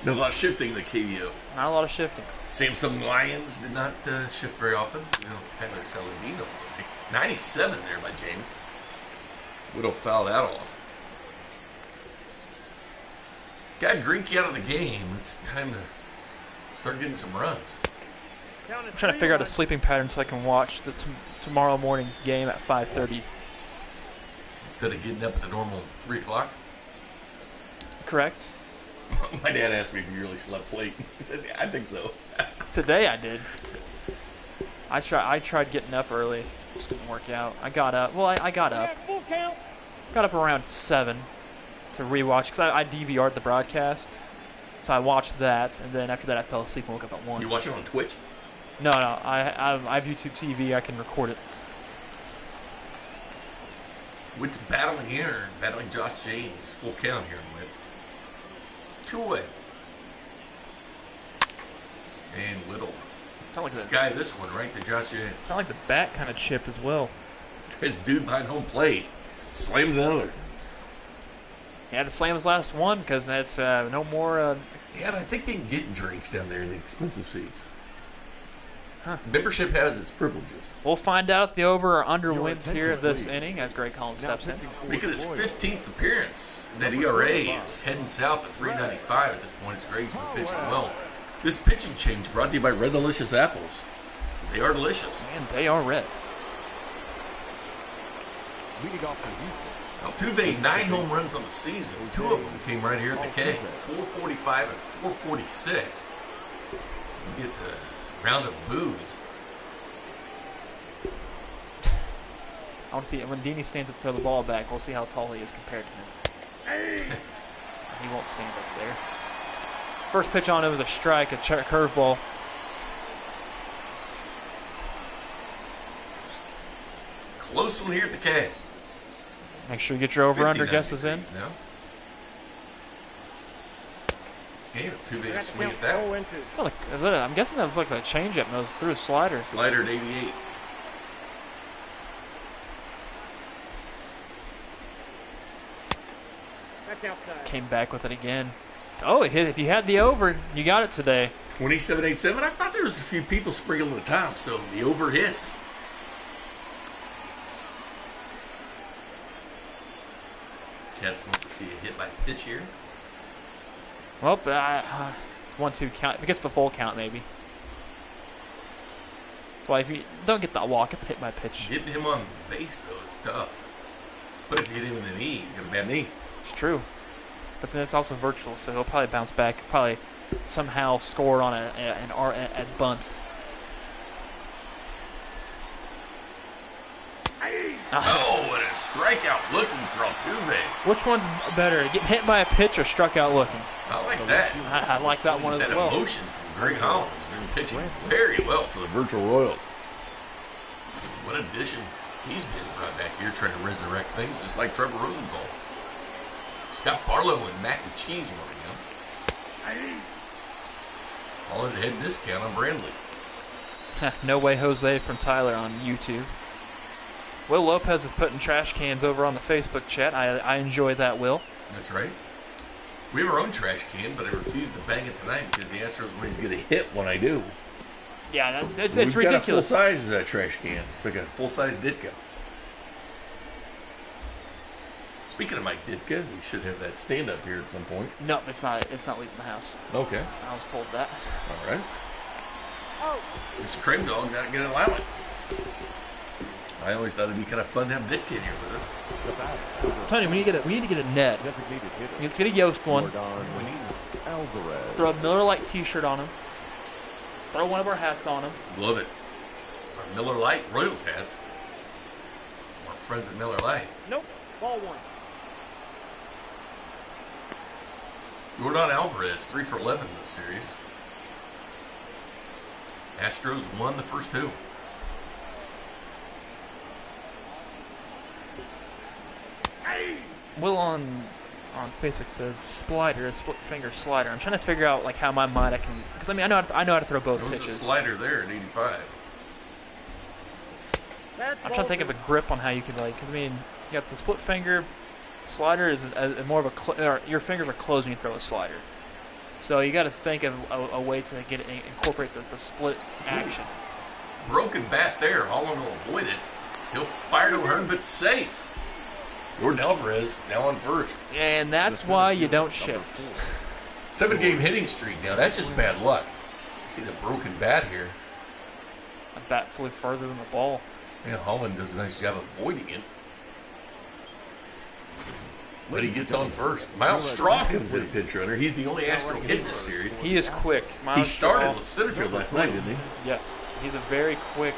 There's a lot of shifting in the KBO. Not a lot of shifting. Samsung Lions did not shift very often. Tyler Saladino. 97 there by James. Would have fouled that off. Got Greinke out of the game. It's time to start getting some runs. I'm trying to figure out a sleeping pattern so I can watch the tomorrow morning's game at 5:30. Instead of getting up at the normal 3 o'clock. Correct. My dad asked me if you really slept late. He said, yeah, I think so. Today I did. I tried getting up early. Just didn't work out. I got up. Well, I got up. Full count. Got up around 7 to rewatch because I DVR'd the broadcast. So I watched that, and then after that I fell asleep and woke up at 1. You watch it on Twitch? No. I have YouTube TV. I can record it. Witt's battling here, battling Josh James. Full count here, Witt. 2 away. And Whittle. Sky this one right to Josh James. Sound like the bat kind of chipped as well. His dude behind home plate slammed another. He had to slam his last one because that's no more. Yeah, but I think they can get drinks down there in the expensive seats. Huh. Membership has its privileges. We'll find out if the over or under Your wins attention, here this please. inning as Greg Collins steps in. Making his 15th appearance. That ERA is heading south at 3.95 at this point. It's Greg's been pitching well. This pitching change brought to you by Red Delicious Apples. They are delicious. Man, they are red. Leading off for Houston. Altuve, 9 home runs on the season. 2 of them came right here at the K. 445 and 446. He gets a round of boos. I want to see when Dini stands up to throw the ball back. We'll see how tall he is compared to him. He won't stand up there. First pitch on him was a strike, a curveball. Close one here at the K. Make sure you get your over-under guesses in. Now. Okay, Altuve Got to to swing count at that. 0 and 2. I'm guessing that was like a changeup and it was through a slider. Slider at 88. That's outside. Came back with it again. Oh, it hit. If you had the over, you got it today. 27.87. I thought there was a few people sprinkling the top, so the over hits. Cats wants to see a hit by pitch here. Well, it's 1-2 count. If it gets the full count, maybe. Well, if you don't get that walk, it's hit by pitch. Getting him on base, though, is tough. But if you hit him in the knee, he's got a bad knee. It's true. But then it's also virtual, so he'll probably bounce back, probably somehow score on a bunt. Oh, and a strikeout looking for Altuve. Which one's better, getting hit by a pitch or struck out looking? I like that. I like that one as That well. emotion from Greg Hollins. Been pitching very well for the virtual Royals. What addition he's been right back here trying to resurrect things, just like Trevor Rosenthal. Scott Barlow and mac and cheese morning, all in head discount on Brandley. No way Jose from Tyler on YouTube. Will Lopez is putting trash cans over on the Facebook chat. I enjoy that, Will. That's right. We have our own trash can, but I refuse to bang it tonight because the Astros always get a hit when I do. Yeah, it's We've ridiculous. got a full-size trash can. It's like a full-size Ditka. Speaking of Mike Ditka, we should have that stand-up here at some point. No, it's not. It's not leaving the house. Okay. I was told that. All right. This cream dog not going to allow it. I always thought it'd be kind of fun to have Ditka in here with us. I'm telling you, we need to get a net. Designated hitter. Let's get a Yost one. Alvarez. Throw a Miller Lite T-shirt on him. Throw one of our hats on him. Love it. Our Miller Lite Royals hats. Our friends at Miller Lite. Nope. Ball one. Jordan Alvarez, 3 for 11 in this series. Astros won the first two. Will on Facebook says slider, a split finger slider. I'm trying to figure out like how my mind I can, because I mean I know how to throw both There was a pitches. slider there at 85. That's I'm trying to think of a grip on how you could like, because I mean you got the split finger slider is more of or your fingers are closed when you throw a slider. So you got to think of a way to get it, incorporate the split action. Broken bat there. Holland will avoid it. He'll fire to Hearn, but safe. Jordan Alvarez now on first. And that's why you don't shift. 7-game hitting streak now. That's just bad luck. See the broken bat here. A bat flew further than the ball. Yeah, Holland does a nice job avoiding it. But he gets on first. Miles Straw comes in pinch runner. He's the only Astro hit this series. He is quick. He Miles started Straw. with Centerfield last night, didn't he? Yes, he's a very quick.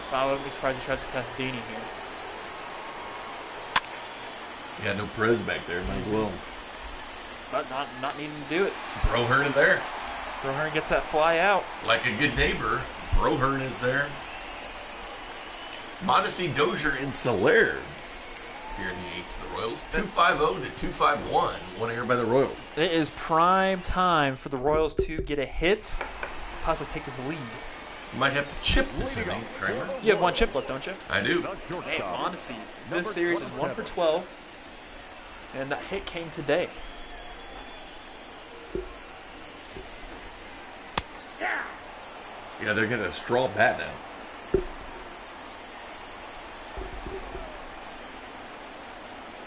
So I wouldn't be surprised he tries to test Dini here. Yeah, no Perez back there. Might as well. But not needing to do it. Brohern in there. Brohern gets that fly out. Like a good neighbor, Brohern is there. Mondesi, Dozier, and Soler here in the 8th for the Royals. 2-5-0 to 2-5-1. One error by the Royals. It is prime time for the Royals to get a hit, possibly take this lead. You might have to chip this inning, Kramer. You have one chip left, don't you? I do. Hey, Mondesi. This series is 1 for 12, and that hit came today. Yeah, they're getting a straw bat now.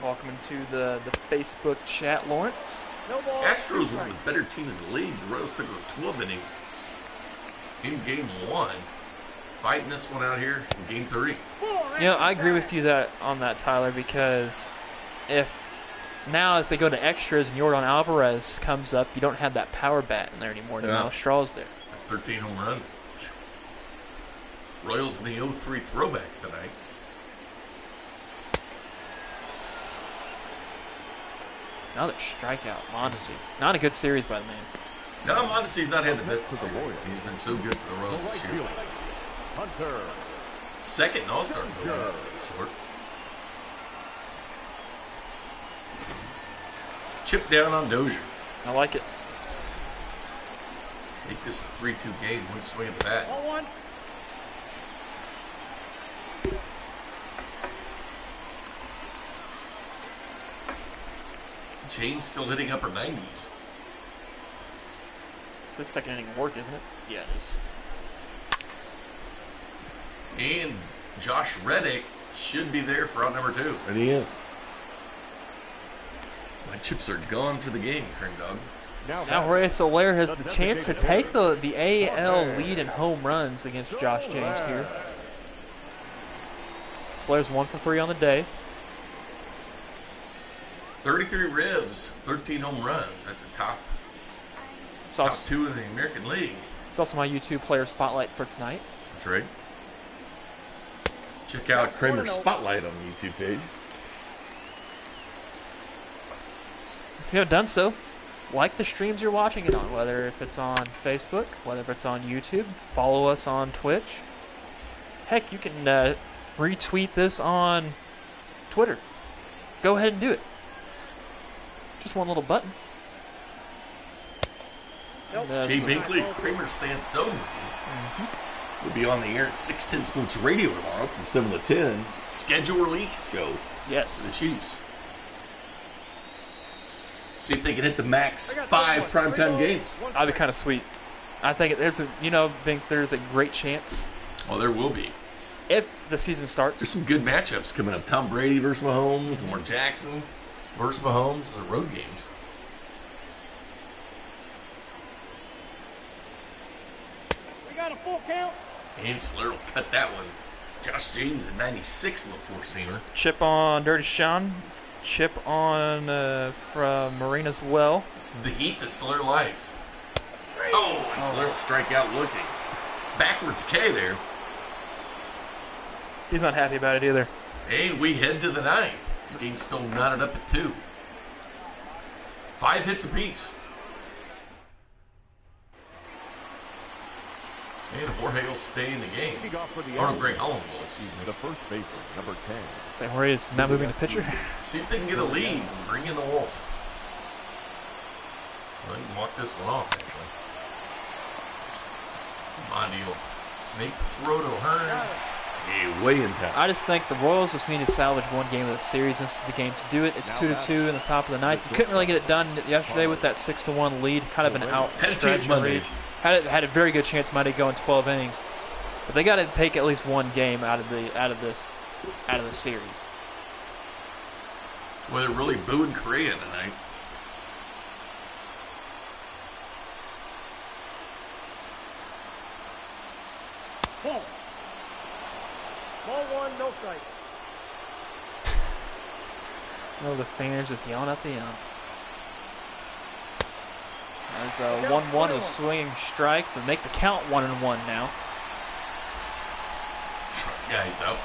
Welcome into the Facebook chat, Lawrence. No ball. Astros one of the better teams in the league. The Royals took 12 innings in game 1. Fighting this one out here in game 3. You know, I agree with you on that, Tyler, because if they go to extras and Jordan Alvarez comes up, you don't have that power bat in there anymore. Yeah. Now Straw's there. 13 home runs. Royals in the 0-3 throwbacks tonight. Another strikeout, Mondesi. Not a good series by the man. No, Mondesi's not had the best of the series. He's been so good for the Royals this year. Hunter. Second in All-Star voting. Short. Chip down on Dozier. I like it. Make this a 3-2 game. One swing at the bat. Ball one. James still hitting upper 90s. It's the second inning of work, isn't it? Yeah, it is. And Josh Reddick should be there for out number 2. And he is. My chips are gone for the game, Cream Dog. Now Jorge Soler has the chance to take the AL lead in home runs against Josh James here. Soler's 1 for 3 on the day. 33 ribs, 13 home runs. That's a top two in the American League. It's also my YouTube player spotlight for tonight. That's right. Check out Kramer's Spotlight on the YouTube page. If you haven't done so, like the streams you're watching it on, whether if it's on Facebook, whether if it's on YouTube, follow us on Twitch. Heck, you can retweet this on Twitter. Go ahead and do it. Just one little button. Jay Binkley, Kramer Sansone will be on the air at 610 Sports Radio tomorrow from 7 to 10. Schedule release show for the Yes. Chiefs. See if they can hit the max 5 primetime games. That'd be kind of sweet. I think there's a great chance Oh, there will be. if the season starts. There's some good matchups coming up. Tom Brady versus Mahomes, Lamar Jackson versus Mahomes. Those are road games. We got a full count. And Slur will cut that one. Josh James at 96 in the four-seamer. Chip on Dirty Sean. Chip on from Marine as well. This is the heat that Slur likes. Oh, and Slur will strike out looking. Backwards K there. He's not happy about it either. And we head to the 9th. This game's still knotted up at 2. 5 hits apiece. And Jorge will stay in the game. leading off for the Or no, Astros, Greg Holland will, excuse me. the first baseman, number 10. Say Jorge is not moving the pitcher. See if they can get a lead and bring in the Wolf. Well, you can walk this one off, actually. Mondi will make the throw to Hearn. Hey, way in time. I just think the Royals just need to salvage one game of the series. This is the game to do it. It's 2-2 in the top of the ninth. You couldn't really get it done yesterday with that 6-1 lead, kind of an Had a outstretch chance Monday. reach. Had a very good chance Monday going 12 innings, but they got to take at least one game out of the series. Well, they're really booing Korea tonight. Ball. Ball 1, no strike. Oh, the fans just yelling at the ump. There's a 1-1 of a swinging strike to make the count 1-1 now. Yeah, he's out.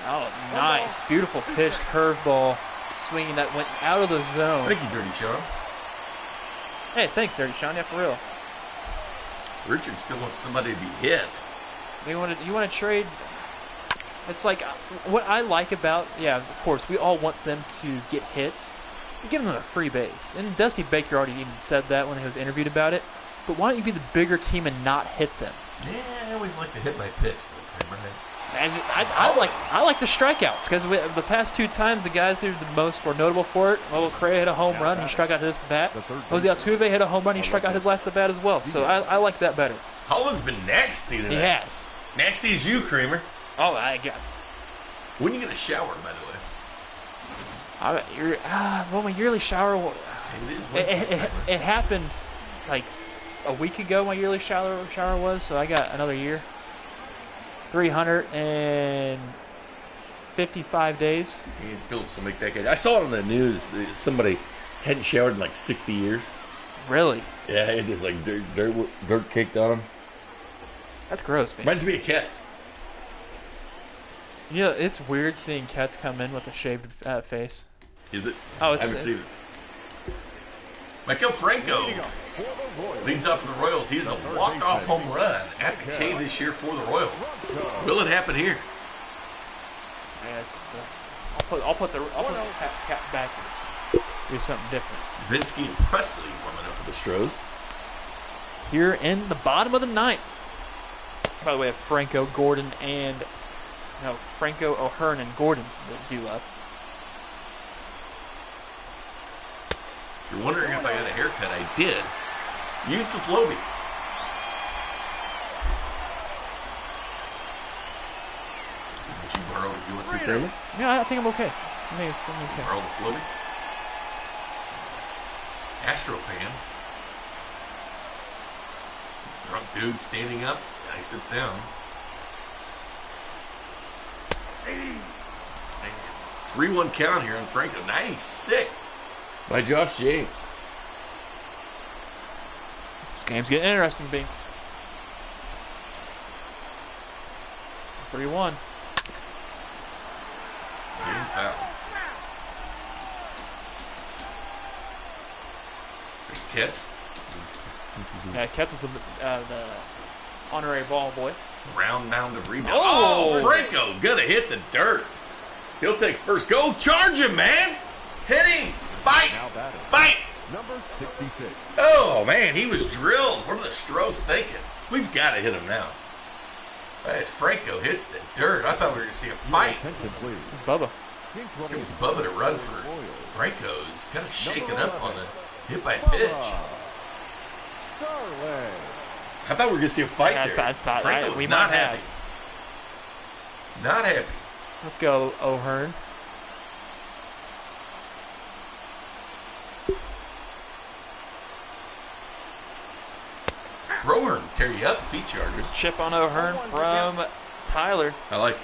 Oh, nice. Beautiful pitch, curveball, swinging that went out of the zone. Thank you, Dirty Sean. Hey, thanks, Dirty Sean. Yeah, for real. Richard still wants somebody to be hit. You want to trade? It's like what I like about, yeah, of course, we all want them to get hits. You're giving them a free base. And Dusty Baker already even said that when he was interviewed about it. But why don't you be the bigger team and not hit them? Yeah, I always like to hit my pitch. I like the strikeouts because the past 2 times the guys who are the most were notable for it. Correa hit a home run, he struck out his at bat. Jose Altuve hit a home run, he struck out his last at bat as well. So I like that better. Holland's been nasty tonight. He has. Nasty as you, Kramer. Oh, I got. When you get a shower, by the way? Well, my yearly shower. It is Wednesday. It happened like a week ago. My yearly shower was, so I got another year. 355 days. And Phillips will make that guy. I saw it on the news. Somebody hadn't showered in like 60 years. Really? Yeah, it is like dirt caked on him. That's gross, man. Reminds me of Kets. You know, it's weird seeing Kets come in with a shaved face. Is it? Oh, I haven't seen it. Michael Franco leads off for the Royals. He's a walk-off home run at the K this year for the Royals. Will it happen here? Yeah, I'll put the cap backwards. Do something different. Vinsky and Presley warming up for the Astros. Here in the bottom of the ninth. By the way, Franco, O'Hearn, and Gordon due up. If you're wondering if I got a haircut, I did. Use the Flowbee. Did you borrow if you want to, Kramer? Yeah, I think I'm okay. I think it's okay. Earl the Floaty. Astro fan. Drunk dude standing up. Now he sits down. 3-1 count here on Franco. 96 by Josh James. This game's getting interesting, Bink. 3-1. Getting fouled. There's Ketz. Yeah, Ketz is the honorary ball boy. Round mound of rebound. Oh! Oh, Franco gonna hit the dirt. He'll take first. Go charge him, man. Hit him. Fight. Now batting. Fight. Number 66. Oh, man, he was drilled. What are the Astros thinking? We've got to hit him now. As Franco hits the dirt, I thought we were going to see a fight. Attention, please. Bubba. It was Bubba to run for Franco. He's kind of shaking up on the hit by pitch. Darling. I thought we were going to see a fight Yeah, there. I thought Franco we was not might have. happy. Not happy. Let's go, O'Hearn. Rowan tear you up if he charges. Chip on O'Hearn from Tyler. I like it.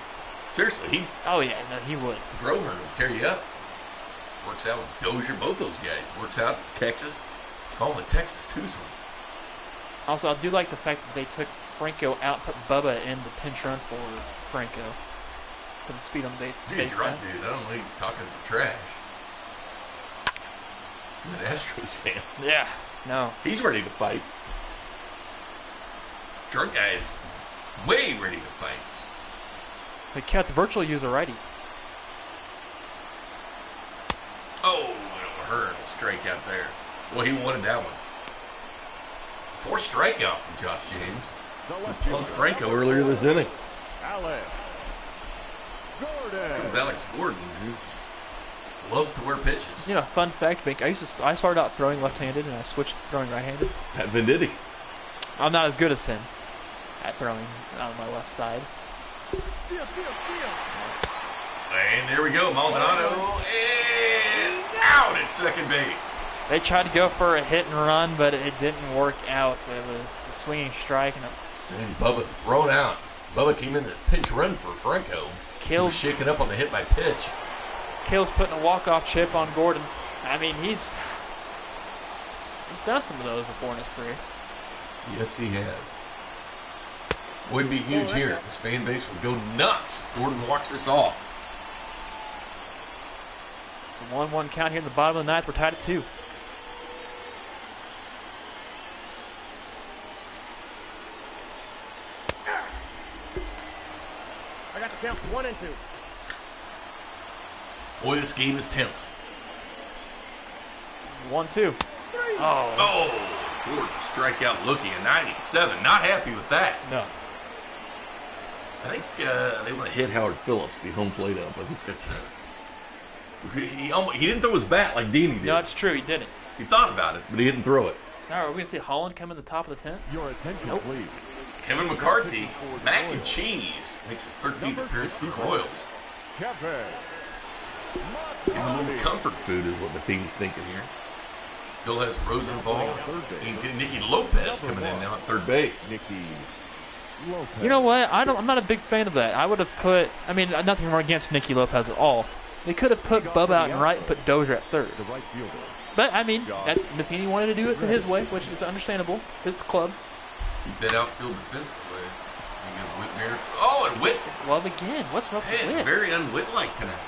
Seriously, Oh, yeah, no, he would. Grover will tear you up. Works out with Dozier, both those guys. Works out Texas. Call him the Texas twosome. Also, I do like the fact that they took Franco out, put Bubba in the pinch run for Franco. Put him speed on the Dude, base drunk pass. dude. I don't know. He's talking some trash. He's an Astros fan. Yeah, no. He's ready to fight. Drunk guy is way ready to fight. The Cats virtually use a righty. Oh, O'Hearn strikeout there. Well, he wanted that one. 4 strikeout from Josh James. The left Plugged fielder. Franco earlier this inning. Alex Gordon. It was Alex Gordon, who loves to wear pitches. You know, fun fact, Bink, I started out throwing left-handed and I switched to throwing right-handed. Pat Venditti. I'm not as good as him at throwing on my left side. Steal. And there we go, Maldonado. And out at second base. They tried to go for a hit and run, but it didn't work out. It was a swinging strike, and And Bubba thrown out. Bubba came in the pinch run for Franco. He was shaking up on the hit by pitch. Kill's putting a walk-off chip on Gordon. I mean, he's done some of those before in his career. Yes, he has. Would be huge here. His fan base would go nuts if Gordon walks this off. It's a 1-1 count here in the bottom of the ninth. We're tied at 2. I got the count 1 and 2. Boy, this game is tense. 1-2. Oh, Oh, Gordon strikeout looking at 97. Not happy with that. no. I think they want to hit Howard Phillips, the home plate up. I think that's. He didn't throw his bat like Dini did. No, it's true. He didn't. He thought about it, but he didn't throw it. Now, are we going to see Holland come in the top of the 10th? Your attention, please. Kevin McCarthy, mac and cheese, makes his 13th appearance for the Royals. Kevin. Give him a little comfort food is what Matheny's thinking here. Still has Rosenthal and Nicky Lopez coming in now at third base. Nicky Lopez. You know what? I'm not a big fan of that. I would have put, I mean, nothing wrong against Nicky Lopez at all. They could have put Bubba out in right and put Dozier at third. The right fielder. But, I mean, that's Matheny wanted to do it his way, which is understandable. It's his club. Keep that outfield defensively. You get Whitmer. Oh, and Whit. Glove again. What's up with Man, Whit? very un-Whit-like tonight.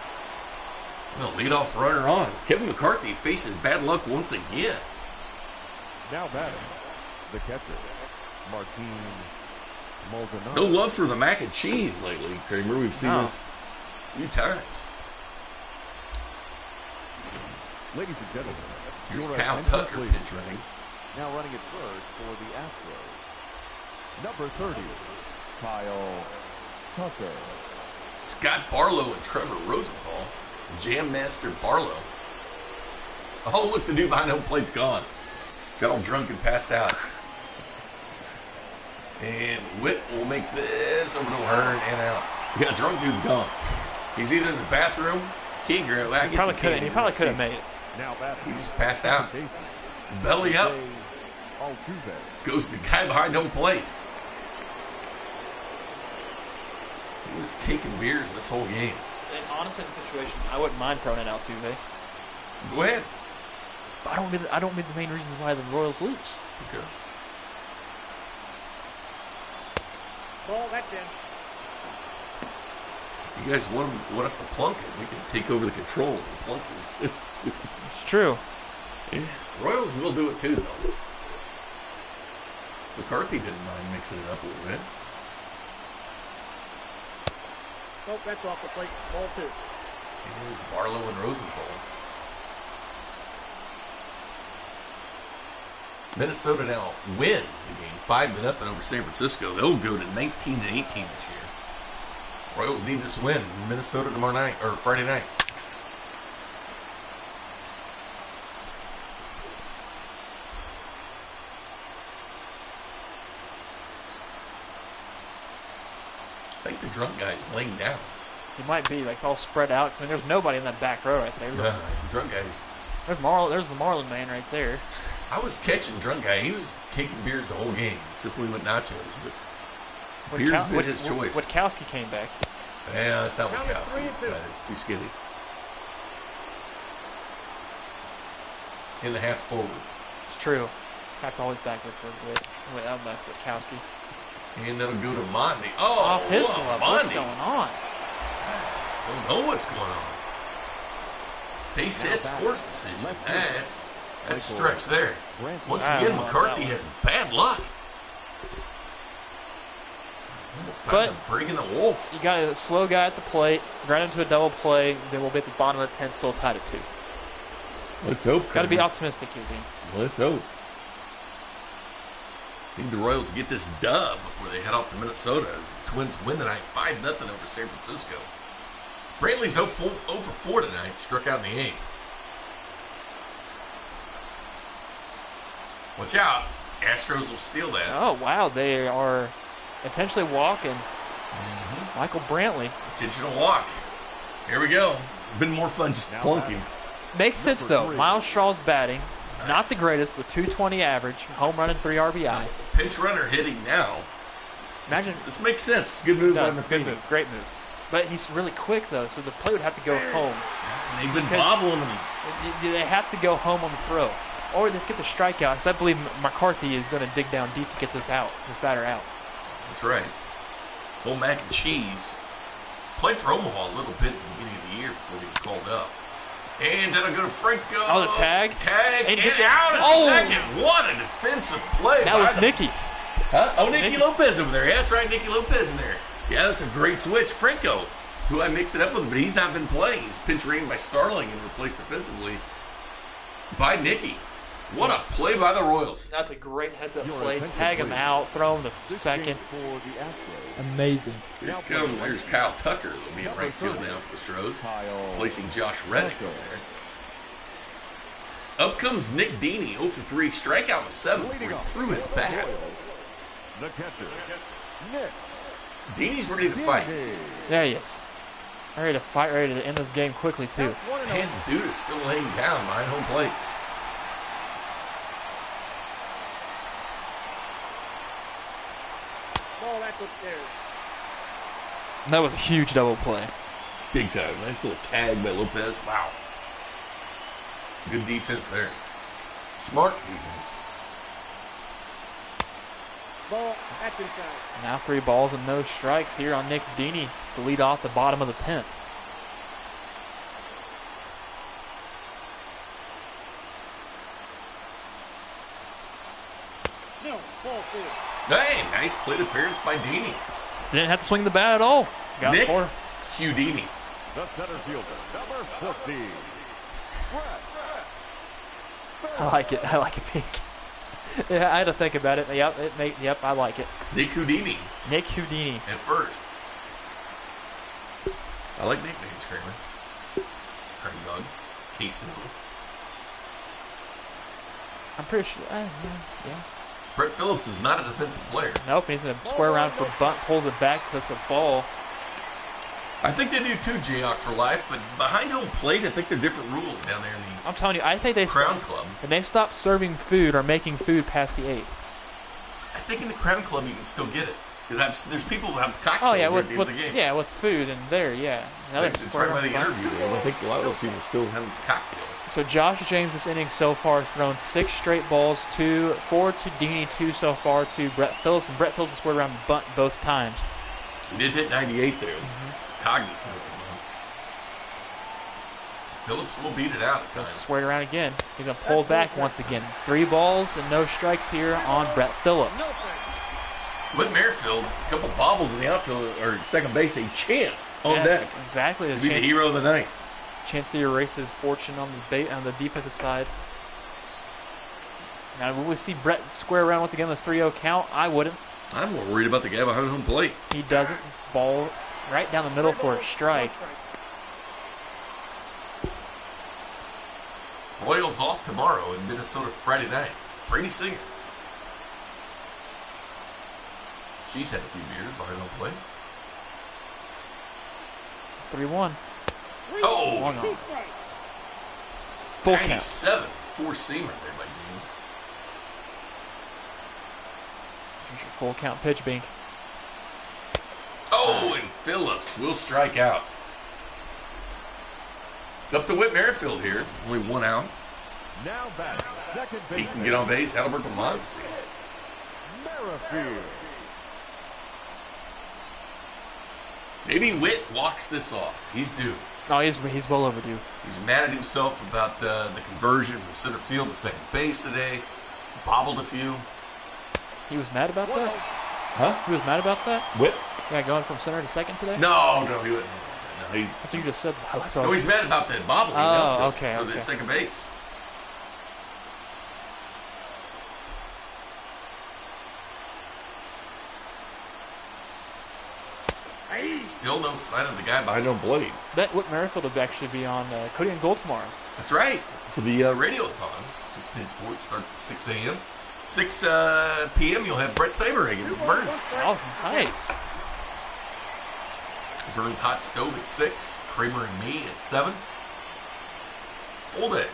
Well, leadoff runner on. Kevin McCarthy faces bad luck once again. Now batting. The catcher. Martin Maldonado. No love for the mac and cheese lately, Kramer. We've seen No. this a few times. Ladies and gentlemen. Here's your Kyle attention, Tucker please. pitch running. Now running at first for the Astros. Number 30, Kyle Tucker. Scott Barlow and Trevor Rosenthal. Jam Master Barlow. Oh, look, the dude behind home plate's gone. Got all drunk and passed out. And Whit will make this over to O'Hearn and out. Yeah, drunk dude's gone. He's either in the bathroom, Can't grab. I guess He probably he could. can. He probably could have made it. Now batting. He just passed out. Second baseman, Belly up. Altuve. Goes the guy behind home plate. He was taking beers this whole game. And honestly, in the situation, I wouldn't mind throwing it out too, Altuve. Go ahead. But I don't mean the main reasons why the Royals lose. Okay. Ball, that's in. If you guys want us to plunk it, we can take over the controls and plunk it. It's true. Royals will do it too, though. McCarthy didn't mind mixing it up a little bit. Nope, that's off the plate. Ball 2. And here's Barlow and Rosenthal. Minnesota now wins the game 5-0 over San Francisco. They'll go to 19-18 this year. Royals need this win in Minnesota tomorrow night or Friday night. I think the drunk guy's laying down. He might be like it's all spread out. I mean, there's nobody in that back row right there. Drunk guy's. There's the Marlin man right there. I was catching drunk guy. He was kicking beers the whole game, except we went nachos. But beer's been his choice. Witkowski came back. Yeah, that's not what Count it Witkowski 3-2. decided. It's too skinny. And the hat's forward. It's true. That's always backward for Witkowski. And that'll go to Mondi. Oh, Off his what, glove. Mondi. What's going on? Don't know what's going on. Base hit scores decision. That's stretch there. Once I again, don't know McCarthy about has bad luck. Almost time But- to bring in the Wolf. You got a slow guy at the plate, run into a double play, then we'll be at the bottom of the 10th, still tied at 2. Let's hope. Got to be optimistic here, Dean. Let's hope. Need the Royals to get this dub before they head off to Minnesota as the Twins win tonight 5-0 over San Francisco. Brantley's 0 for 4 tonight, struck out in the 8th. Watch out. Astros will steal that. Oh, wow. They are intentionally walking Michael Brantley. Intentional walk. Here we go. Been more fun just plunking. Makes sense, though. Miles Straw's batting. Not the greatest, with 220 average, home run and 3 RBI. Pinch runner hitting now. Imagine. This makes sense. It's a good move by Does. Good McCarthy. move. Great move. But he's really quick, though, so the play would have to go home. They've been Because- bobbling him. They have to go home on the throw. Or let's get the strikeout, because I believe McCarthy is going to dig down deep to get this batter out. That's right. Old mac and cheese. Played for Omaha a little bit at the beginning of the year before he was called up. And then I'll go to Franco. Oh, the tag? Tag. And And, he- out at oh! second. What a defensive play. That by was the- Nicky. Huh? Oh, Nicky Nicky. Lopez over there. Yeah, that's right. Nicky Lopez in there. Yeah, that's a great switch. Franco, who I mixed it up with, but he's not been playing. He's pinch ran by Starling and replaced defensively by Nicky. What a play by the Royals. That's a great heads-up Your play. attention, Tag him please. out, throw him to This second. game for the Astros. Amazing. Here comes. There's Kyle Tucker. They'll be in right field now for the Astros. Kyle Placing Josh Reddick over there. Up comes Nick Deeney, 0 for 3. Strikeout in the 7th where he threw his bat. Royals. The catcher, Nick Deeney's ready to fight. Deeney. There he is. Ready to fight, ready to end this game quickly, too. That's 1-0. And dude is still laying down behind home plate. Ball, that's upstairs. That was a huge double play. Big time. Nice little tag by Lopez. Wow. Good defense there. Smart defense. Ball, that's inside. Now 3 balls and no strikes here on Nick Deeney to lead off the bottom of the 10th. No, ball 4. Hey, nice plate appearance by Deeney. Didn't have to swing the bat at all. Got Nick 4. Hugh Deeney. The center fielder, number 50. I like it. I like it pink. Yeah, I had to think about it. Yep, I like it. Nick Houdini Nick Houdini. at first. I like nicknames, Kramer. Craig Dog. K-Sizzle. I'm pretty sure. Yeah. Brett Phillips is not a defensive player. Nope, he's going to square around for bunt, pulls it back, that's a ball. I think they do too, Jayhawk for life, but behind home plate, I think there are different rules down there in the I'm telling you, I think they Crown Club. When they stop serving food or making food past the 8th. I think in the Crown Club you can still get it. Because there's people who have cocktails Oh yeah, at with the end of the game. yeah, with food and there, yeah. Now It's that's right by the fun. interview. I think a lot of those people still have cocktails. So Josh James this inning so far has thrown 6 straight balls, 4 to Deeney, 2 so far to Brett Phillips, and Brett Phillips has scored around bunt both times. He did hit 98 there. Cognizant of it. Phillips will beat it out at So times. squared around again. He's going to pull back once again. 3 balls and no strikes here on Brett Phillips. Whit Merrifield, a couple bobbles in the outfield or second base, a chance on Yeah, deck exactly. to be the hero of the night. Chance to erase his fortune on the defensive side. Now, will we see Brett square around once again this 3-0 count? I wouldn't. I'm more worried about the guy behind home plate. He doesn't. Ball right down the middle for a strike. Royals off tomorrow in Minnesota Friday night. Brady Singer. She's had a few beers behind home plate. 3-1. Oh! Long on. Full count. 97. Four-seamer there by James. Here's your full count pitch, Bink. Oh, and Phillips will strike out. It's up to Whit Merrifield here. Only one out. Now back. Second If he base. can get on base, Alberto Mondesi. Merrifield. Maybe Whit walks this off. He's due. Oh, he's well overdue. He's mad at himself about the conversion from center field to second base today. Bobbled a few. He was mad about that? Huh? He was mad about that? Whit? Yeah, going from center to second today? No, he wouldn't. No, That's what you just said. That's what I no, was- he's mad about that bobbling. Oh, outfield okay, for the okay. second base. Still no sign of the guy behind home plate. Bet Whit Merrifield will actually be on Cody and Gold tomorrow. That's right. For the radiothon. 610 Sports starts at 6 a.m. 6 p.m. you'll have Brett Saberhagen with Vern. Oh, nice. Vern's Hot Stove at 6. Kramer and me at 7. Full day.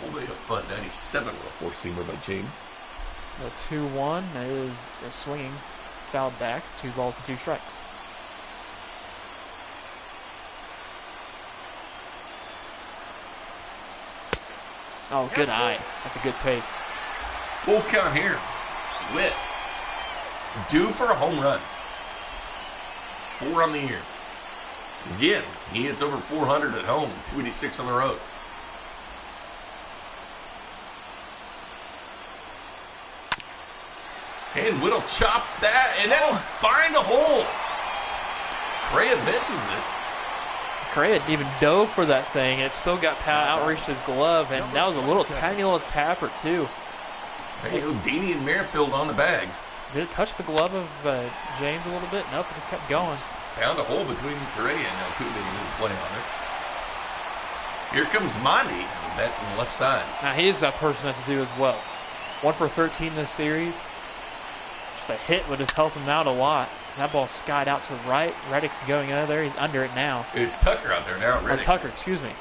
Full day of fun. 97 with a four-seamer by James. The 2-1 is a swinging foul back. 2 balls and 2 strikes. Oh, good eye. That's a good take. Full count here. Whit. Due for a home run. 4 on the year. Again, he hits over 400 at home, 286 on the road. And Whit'll chop that, and that'll find a hole. Correa misses it. Correa didn't even dove for that thing. It still got outreached his glove, and that was a little tiny little tapper too. There you go, Deeney and Merrifield on the bags. Did it touch the glove of James a little bit? Nope, it just kept going. Found a hole between Correa and Altuve, didn't play on it. Here comes Mondi, the bat from the left side. Now he's a person that's due as well. 1 for 13 this series. Just a hit would just help him out a lot. That ball skied out to right. Reddick's going under there. He's under it now. It's Tucker out there now, Or Reddick. Tucker, excuse me.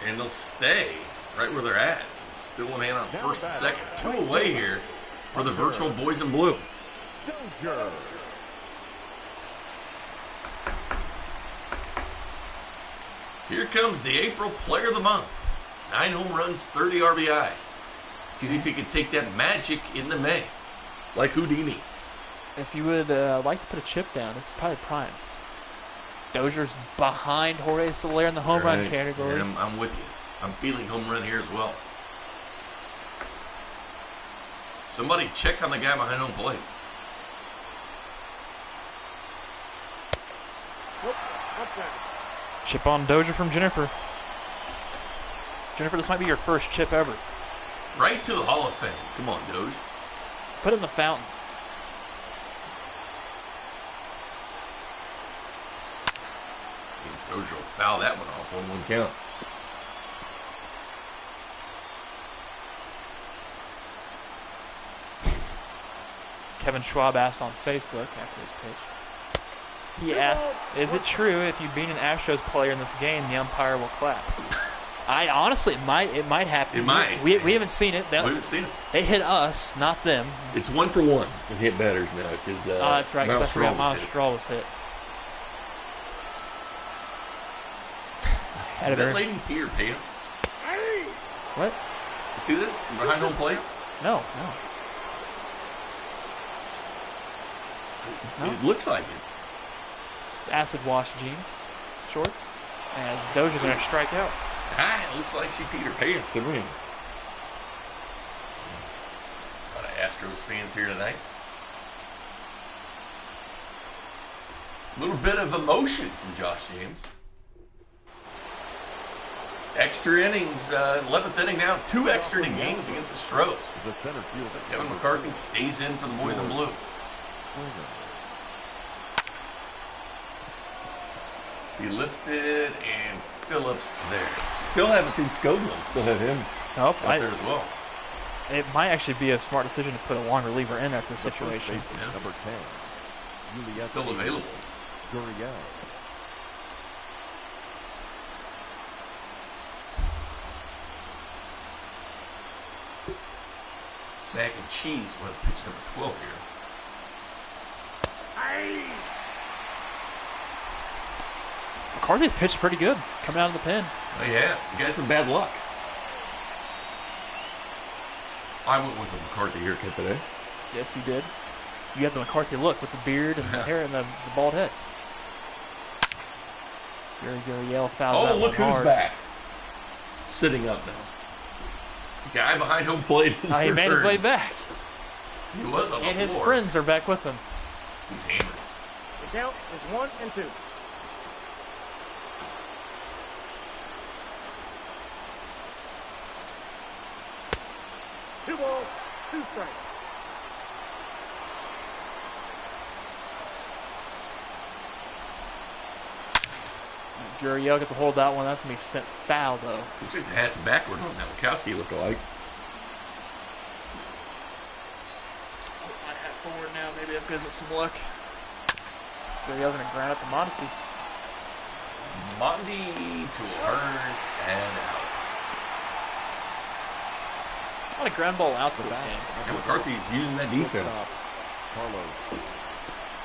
And they'll stay right where they're at. So still a man on first and second. 2 away here for the virtual boys in blue. Dozier. Here comes the April Player of the Month. 9 home runs, 30 RBI. See if he can take that magic into May. Like Houdini. If you would like to put a chip down, this is probably prime. Dozier's behind Jorge Soler in the home run Right. category. And I'm with you. I'm feeling home run here as well. Somebody check on the guy behind home plate. Nope. Outside. Chip on Dozier from Jennifer. Jennifer, this might be your first chip ever. Right to the Hall of Fame. Come on, Doge. Put it in the fountains. And Dozier will foul that one off on 1 count. Kevin Schwab asked on Facebook after his pitch. He asked, "Is it true if you beat an Astros player in this game, the umpire will clap?" I honestly, it might happen. It might. We haven't seen it. We haven't seen it. They hit us, not them. It's 1 for 1 with hit batters now because That's right. Because I forgot Miles Straw was hit. Is that lady pee her pants? What? You see that? Behind home plate? No. It looks like it. Just acid wash jeans, shorts, as Dozier's going to strike out. It looks like she peed her pants to me. A lot of Astros fans here tonight. A little bit of emotion from Josh James. Extra innings, 11th inning now. 2 extra inning games against the Astros. The center fielder. Kevin McCarthy stays in for the boys in blue. He lifted and Phillips there. Still haven't seen Scoglin. Still have him Nope. out there as well. It might actually be a smart decision to put a long reliever in at this situation. Yeah. Number 10. He's still available. Gurriel. Mac and Cheese went pitch number 12 here. McCarthy's pitched pretty good coming out of the pen. Oh, yeah. He got some bad luck. I went with the McCarthy haircut today. Yes, you did. You have the McCarthy look with the beard and the hair and the bald head. Gurriel fouls out. Oh, look who's hard. back. Sitting up now. The guy behind home plate is He made his way back. He was on the And his floor. friends are back with him. He's hammered. The count is 1 and 2. Two balls, 2 strikes. Gurriel gets a hold of that one. That's going to be sent foul, though. Looks like the hat's backwards on that Wachowski look-alike. My hat forward now. Maybe that gives it some luck. Gurriel's going to grind up to Mondesi. Mondi to Hearn and out. A lot of ground ball outs this game. And McCarthy's using that defense. Carlos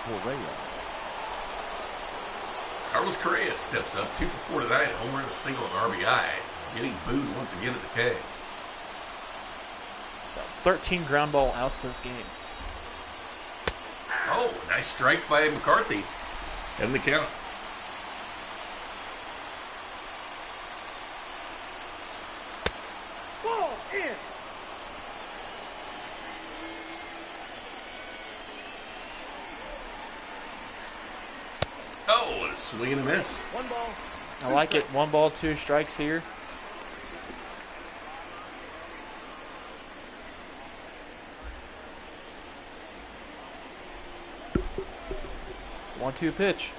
Correa. Carlos Correa steps up, 2 for 4 tonight, a home run, a single, and RBI. Getting booed once again at the K. 13 ground ball outs this game. Oh, nice strike by McCarthy. Head in the count. Ball in. Oh, what a swing and a miss. 1 ball. I like it. 1 ball, 2 strikes here. One-two pitch.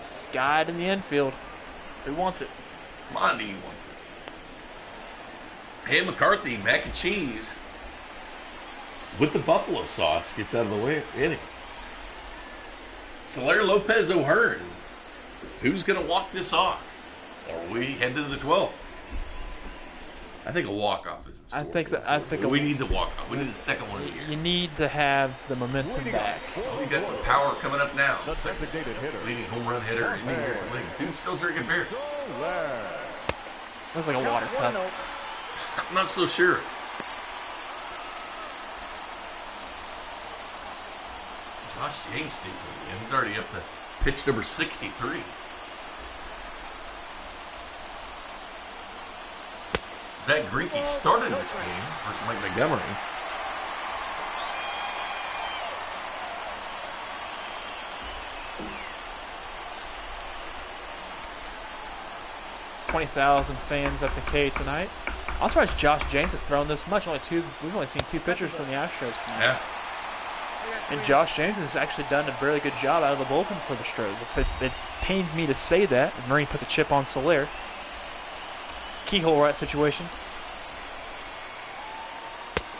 Skied in the infield. Who wants it? Mondi wants it. Hey, McCarthy, mac and cheese with the buffalo sauce gets out of the way inning. Soler Lopez O'Hearn. Who's going to walk this off? Or we head to the 12th? I think a walk-off is in store. I think so. I think we need the walk-off. We need the second one of the year. you need to have the momentum back. Oh, we got some power coming up now. The Second designated hitter. leading home run hitter in the American League. Dude's still drinking beer. That's like a water cup. I'm not so sure. Josh James stays in again. He's already up to pitch number 63. Zack Greinke started this game versus Mike Montgomery. $20,000 fans at the K tonight. I'm surprised Josh James has thrown this much. We've only seen 2 pitchers from the Astros tonight. Yeah. And Josh James has actually done a really good job out of the bullpen for the Astros. It pains me to say that. Marine put the chip on Soler. Keyhole right situation.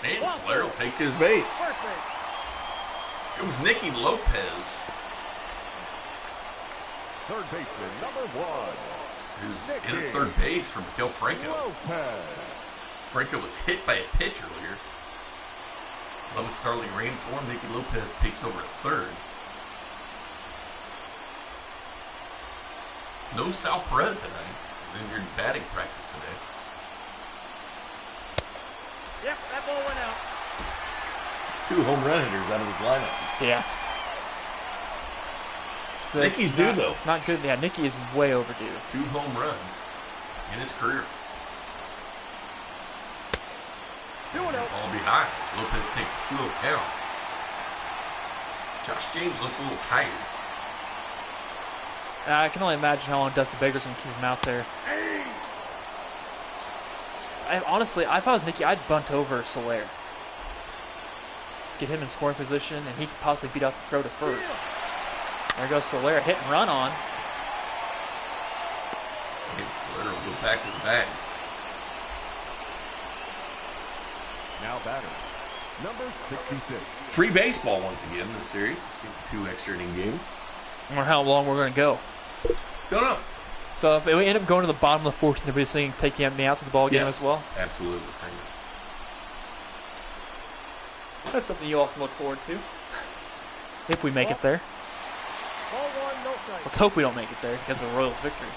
And Slayer will take his base. First base. Comes Nicky Lopez, Third baseman, number 1. who's in at third base for Miguel Franco. Lopez. Franco was hit by a pitch earlier. Lois Starling ran for him. Nicky Lopez takes over at third. No Sal Perez tonight. He's injured in batting practice today. Yep, that ball went out. It's 2 home run hitters out of his lineup. Yeah. So Nicky's it's due, not- though. It's not good. Yeah, Nicky is way overdue. 2 home runs in his career. 2-0. Ball behind as Lopez takes a 2-0 count. Josh James looks a little tired. I can only imagine how long Dusty Baker's going to keep him out there. Honestly, if I was Nicky, I'd bunt over Soler. Get him in scoring position, and he could possibly beat out the throw to first. There goes Soler, hit and run on. And Slater will go back to the bag. Now batter, number 66. Free baseball once again in the series. See 2 extra inning games. I wonder how long we're going to go. Don't know. So if we end up going to the bottom of the 14th, everybody's saying taking me out to the ball game as well. Absolutely. Kramer. That's something you all can look forward to. If we make it there. Ball 1, no strike. Let's hope we don't make it there because of the Royals' victory.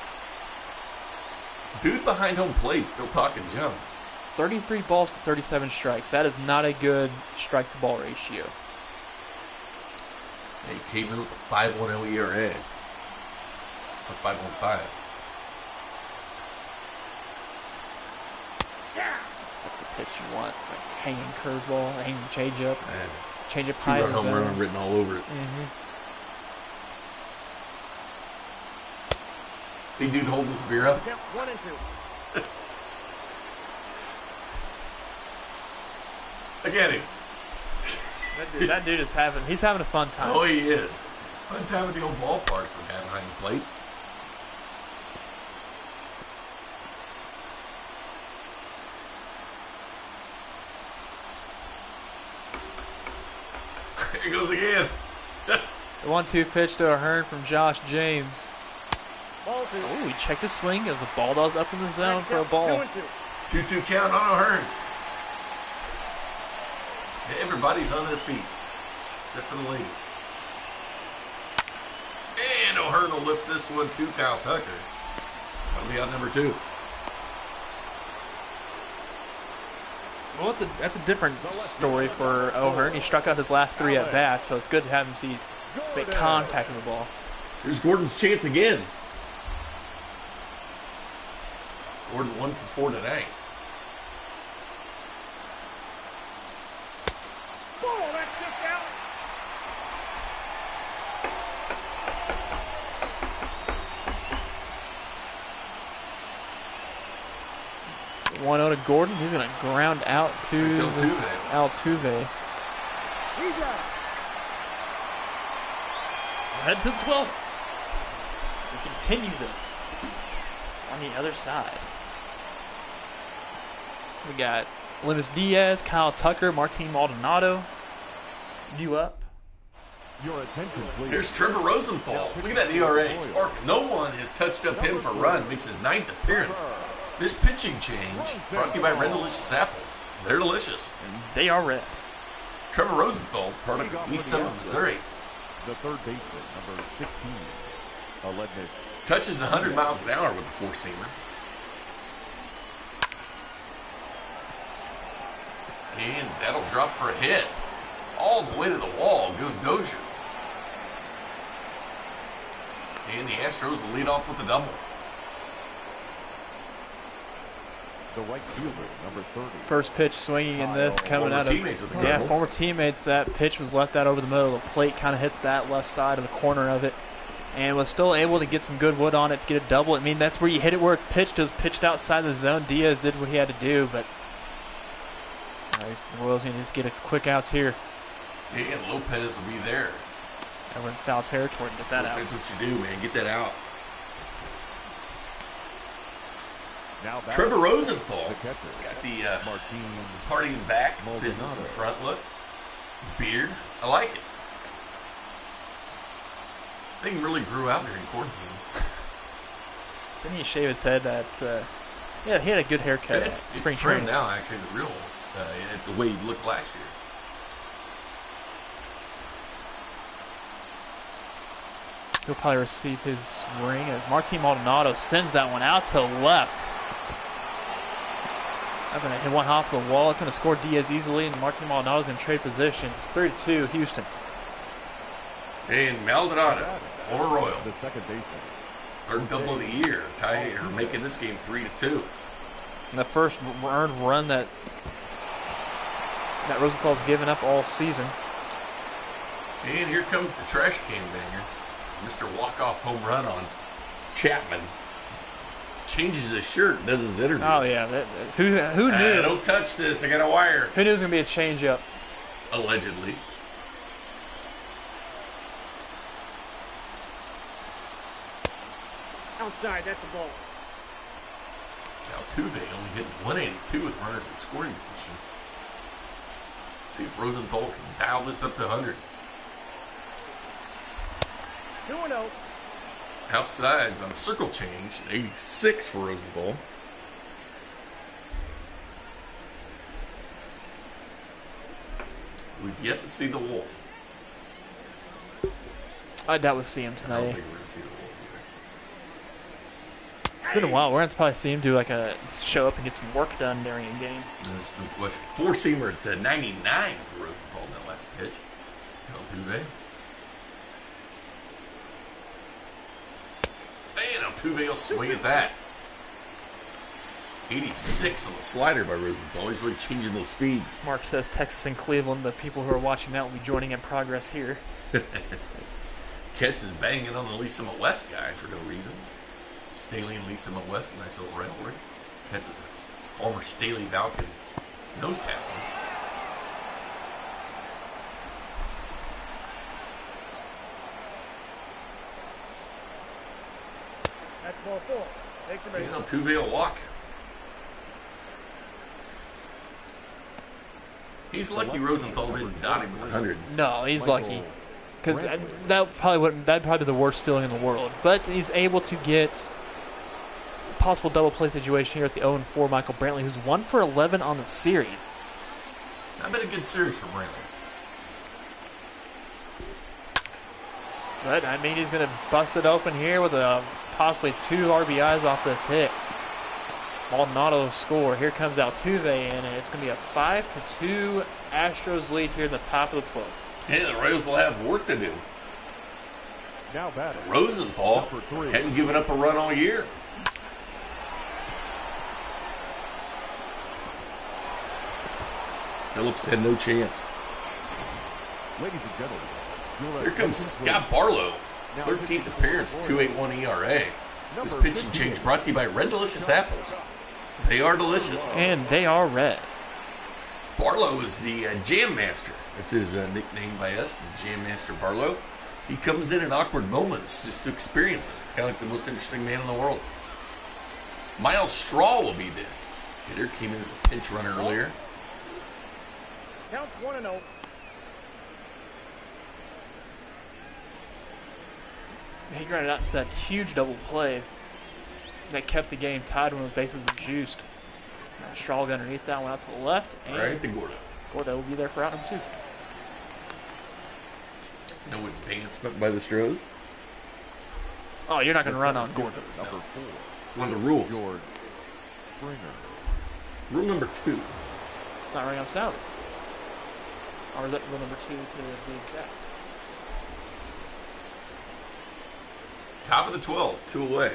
Dude behind home plate still talking junk. 33 balls to 37 strikes. That is not a good strike-to-ball ratio. He came in with a 5.10 ERA. Or 5.15. That's the pitch you want. Like hanging curveball, hanging changeup. Changeup high 2-run in the home run zone. written all over it. See dude holding his beer up? Yep, 1 and 2. Look at him. That dude is he's having a fun time. Oh, he is. Fun time at the old ballpark for guy behind the plate. Here he goes again. The 1-2 pitch to a Hearn from Josh James. Ball 2. Oh, he checked his swing as the ball does up in the zone for a ball. 2 and 2. 2-2 count on O'Hearn. Everybody's on their feet, except for the lady. And O'Hearn will lift this one to Kyle Tucker. That'll be out number 2. Well, that's a different story for O'Hearn. He struck out his last 3 at bats, so it's good to have him make contact with the ball. Here's Gordon's chance again. Gordon 1 for 4 tonight. Ball, that's just out. One out of Gordon. He's going to ground out to Altuve. He's out. Head to 12th. We continue this on the other side. We got Linus Diaz, Kyle Tucker, Martin Maldonado. You up? Your attention, please. Here's Trevor Rosenthal. Look at that ERA sparking. No one has touched up him for run. Makes his 9th appearance. This pitching change brought to you by Red Delicious Apples. They're delicious. And they are red. Trevor Rosenthal, product of East Summit, Missouri. The third baseman, number 15. Alednick. Touches 100 miles an hour with the four-seamer. And that'll drop for a hit. All the way to the wall goes Dozier. And the Astros will lead off with a double. The right fielder, number 30. First pitch swinging in this coming Former out of teammates with the Cardinals. former teammates. That pitch was left out over the middle of the plate, kind of hit that left side of the corner of it, and was still able to get some good wood on it to get a double. I mean, that's where you hit it where it's pitched. It was pitched outside the zone. Diaz did what he had to do, but the Royals need to just get a quick outs here. And Lopez will be there. And we're in foul territory to get that out. That's what you do, man. Get that out. Now back. Trevor Rosenthal The catcher. got the Martin party in back, Montgomery. business in front look. Beard. I like it. Thing really grew out during quarantine. Didn't he shave his head at, yeah, he had a good haircut. It's spring trimmed training. now, actually, the real the way he looked last year. He'll probably receive his ring as Martin Maldonado sends that one out to left. That's going to hit one off the wall. It's going to score Diaz easily, and Martin Maldonado's in trade position. It's 3-2, Houston. And Maldonado, former Royal, the second baseman. third double of the year, tie or making this game 3-2. And the first earned run that Rosenthal's given up all season. And here comes the trash can banger. Mr. Walk-Off home run on Chapman. Changes his shirt and does his interview. Oh yeah, who knew? Don't touch this, I got a wire. Who knew it was gonna be a changeup? Allegedly. Outside, that's the ball. Now Tuve only hit 182 with runners in scoring position. See if Rosenthal can dial this up to 100. 2-0. Outsides on a circle change, 86 for Rosenthal. We've yet to see the Wolf. I doubt we'll see him I don't tonight. think we're going to see the Wolf It's been a while. We're going to probably see him do like a show up and get some work done during a game. either. There's no question. Four-seamer at 99 for Rosenthal in that last pitch. Tell Tuve. And Altuve will swing at that. 86 on the slider by Rosenthal. He's really changing those speeds. Mark says Texas and Cleveland. The people who are watching that will be joining in progress here. Ketz is banging on the Lisa West guy for no reason. Staley and Lisa West, a nice little rivalry. Ketz is a former Staley Falcon nose tackle. That's ball 4. Take the base. You know, Tuve will walk. He's lucky Rosenthal didn't dot him with 100. No, he's Michael lucky. Because Greinke. that'd probably be the worst feeling in the world. But he's able to get a possible double play situation here at the 0-4 Michael Brantley, who's 1 for 11 on the series. Not been a good series for Brantley. But I mean, he's going to bust it open here with possibly 2 RBIs off this hit. Maldonado score. Here comes Altuve, and it's going to be a 5-2 Astros lead here in the top of the 12th. Hey, the Royals will have work to do. Now batting. Rosenthal Number 3. hadn't given up a run all year. Phillips had no chance. Ladies and gentlemen, your Here comes attention, Scott please. Barlow, Now 13th appearance, 2.81 ERA. This pitch and change brought to you by Red Delicious Apples. They are delicious. And they are red. Barlow is the Jam Master. That's his nickname by us, the Jam Master Barlow. He comes in awkward moments just to experience it. It's kind of like the most interesting man in the world. Miles Straw will be the hitter. Came in as a pinch runner earlier. Counts 1-0. He grinded out into that huge double play that kept the game tied when those bases were juiced. Now Straw underneath that one out to the left. And Right to Gordo. Gordo will be there for out number 2. No advancement by the Astros. Oh, you're not going to run on Gordo. Number 4. It's one of the rules. George Springer. Rule number 2. It's not running on salary. Or is that rule number 2 to be exact? Top of the 12, 2 away.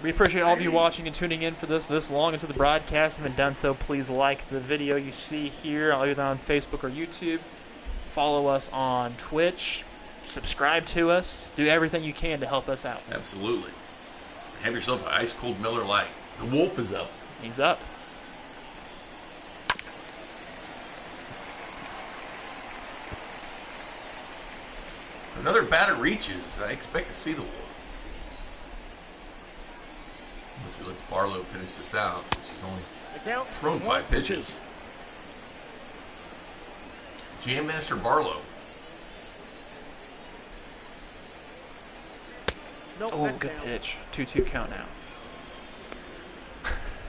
We appreciate all of you watching and tuning in for this long into the broadcast. If you haven't done so, please like the video you see here, either on Facebook or YouTube. Follow us on Twitch. Subscribe to us. Do everything you can to help us out. Absolutely. Have yourself an ice cold Miller Lite. The Wolf is up. He's up. If another batter reaches, I expect to see the Wolf. Unless he lets Barlow finish this out, which he's only The count. thrown 5 pitches. Jam Master Barlow. Nope, Oh, that's good down. pitch. 2-2 count now.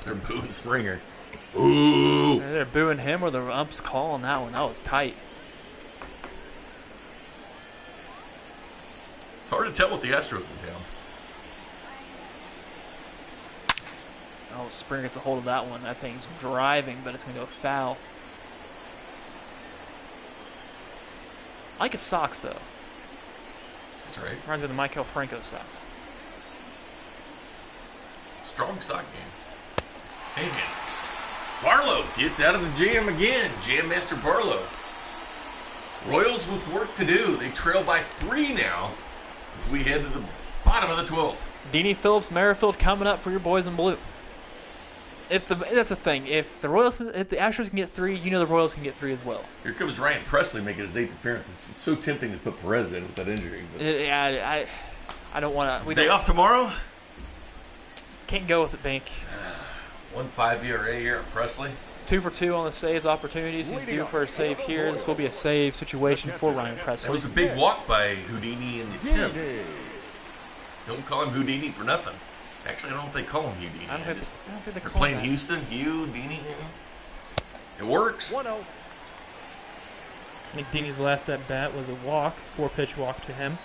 They're booing Springer. Ooh. They're booing him or the umps calling that one. That was tight. It's hard to tell what the Astros in town. Oh, Springer gets a hold of that one. That thing's driving, but it's going to go foul. I like his socks, though. That's right. Reminds me of the Michael Franco socks. Strong sock game. Hey, man. Barlow gets out of the jam again. Jam Master Barlow. Royals with work to do. They trail by 3 now as we head to the bottom of the 12th. Deanie Phillips, Merrifield coming up for your boys in blue. That's the thing. If the Astros can get 3, you know the Royals can get 3 as well. Here comes Ryan Presley making his 8th appearance. It's so tempting to put Perez in with that injury. But I don't want to. day off tomorrow? Can't go with it, Bink. 1.5 ERA here at Presley. 2 for 2 on the saves opportunities. He's due for a save here. This will be a save situation for Ryan That Presley. was a big walk by Houdini in the 10th. Don't call him Houdini for nothing. Actually, I don't know if they call him Houdini. I don't think they They're call playing that. Houston, Houdini. It works. 1-0. I think Deanie's last at bat was a walk, 4-pitch walk to him.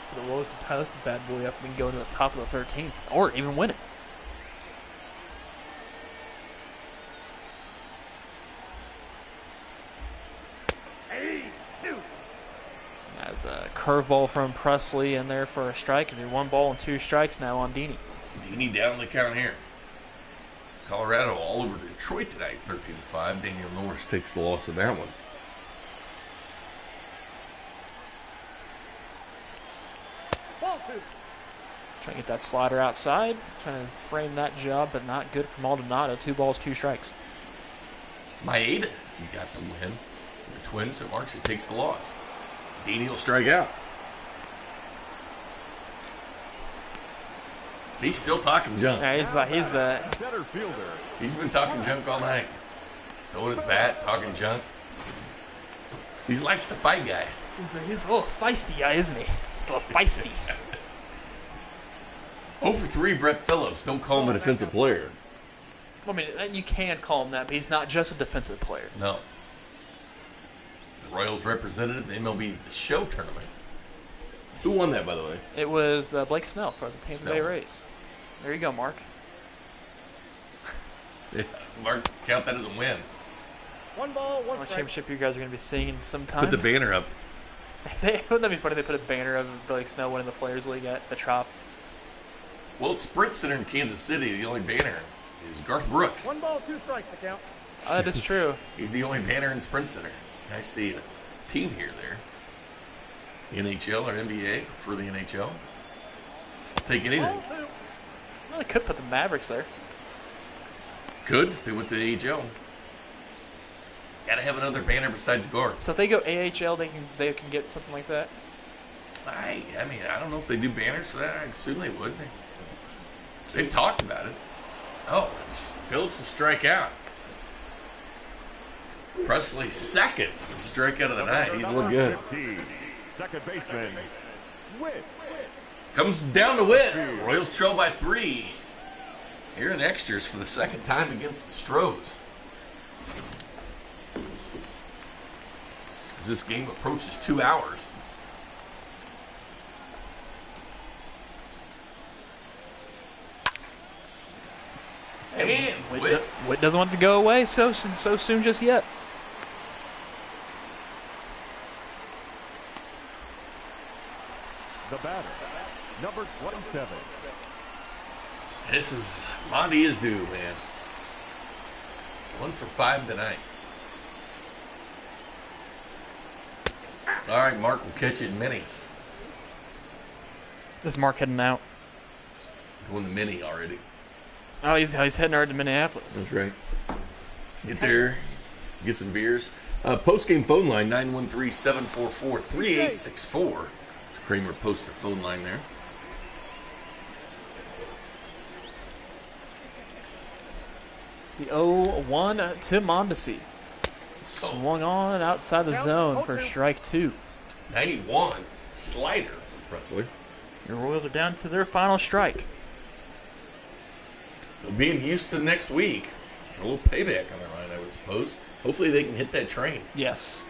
So the Royals can tie this bad boy up and go to the top of the 13th, or even win it. As a curveball from Presley in there for a strike, and you're 1 ball and 2 strikes now on Deanie. Houdini down the count here. Colorado all over Detroit tonight, 13-5. Daniel Norris takes the loss of that one. Ball 2. Trying to get that slider outside, trying to frame that job, but not good for Maldonado. 2 balls, 2 strikes. Maeda got the win for the Twins, so Marksy takes the loss. Deanie will strike out. He's still talking junk. Yeah, he's the Center fielder. He's been talking junk all night. Throwing his bat, talking junk. He likes to fight guy. he's a little feisty guy, isn't he? A little feisty. 0 for 3, Brett Phillips. Don't call him a defensive player. I mean, you can call him that, but he's not just a defensive player. No. The Royals representative, the MLB The Show tournament. Who won that, by the way? It was Blake Snell for the Tampa Bay Snell. Rays. There you go, Mark. Yeah, Mark, count that as a win. 1 ball, 1 What strike. championship you guys are going to be seeing sometime? Put the banner up. Wouldn't that be funny if they put a banner of Blake Snell winning the Players League at the Trop? Well, it's Sprint Center in Kansas City. The only banner is Garth Brooks. 1 ball, 2 strikes to count. That is true. He's the only banner in Sprint Center. I see a team here there. NHL or NBA, prefer the NHL. I'll take anything. Ball 2. Well, they could put the Mavericks there. Could if they went to the AHL. Gotta have another banner besides Garth. So if they go AHL, they can get something like that. I mean, I don't know if they do banners for that. I assume they would. They've talked about it. Oh, Phillips will strike out. Presley second strikeout of the night. He's looking good. 15, second baseman, Witt. Comes down to Witt. Royals trail by 3. Here in extras for the second time against the Astros. As this game approaches 2 hours. And Witt. Witt doesn't want to go away so soon just yet. The batter, number 27. This is Monty is due, man. 1 for 5 tonight. All right, Mark will catch it in mini. This is Mark heading out. Going to mini already. Oh, he's heading over to Minneapolis. That's right. Get there, get some beers. Post-game phone line, 913-744-3864. Kramer posts the phone line there. The 0-1 to Mondesi. Swung on outside the zone for strike 2. 91 slider from Presley. The Royals are down to their final strike. They'll be in Houston next week for a little payback on their mind, I would suppose. Hopefully they can hit that train. Yes.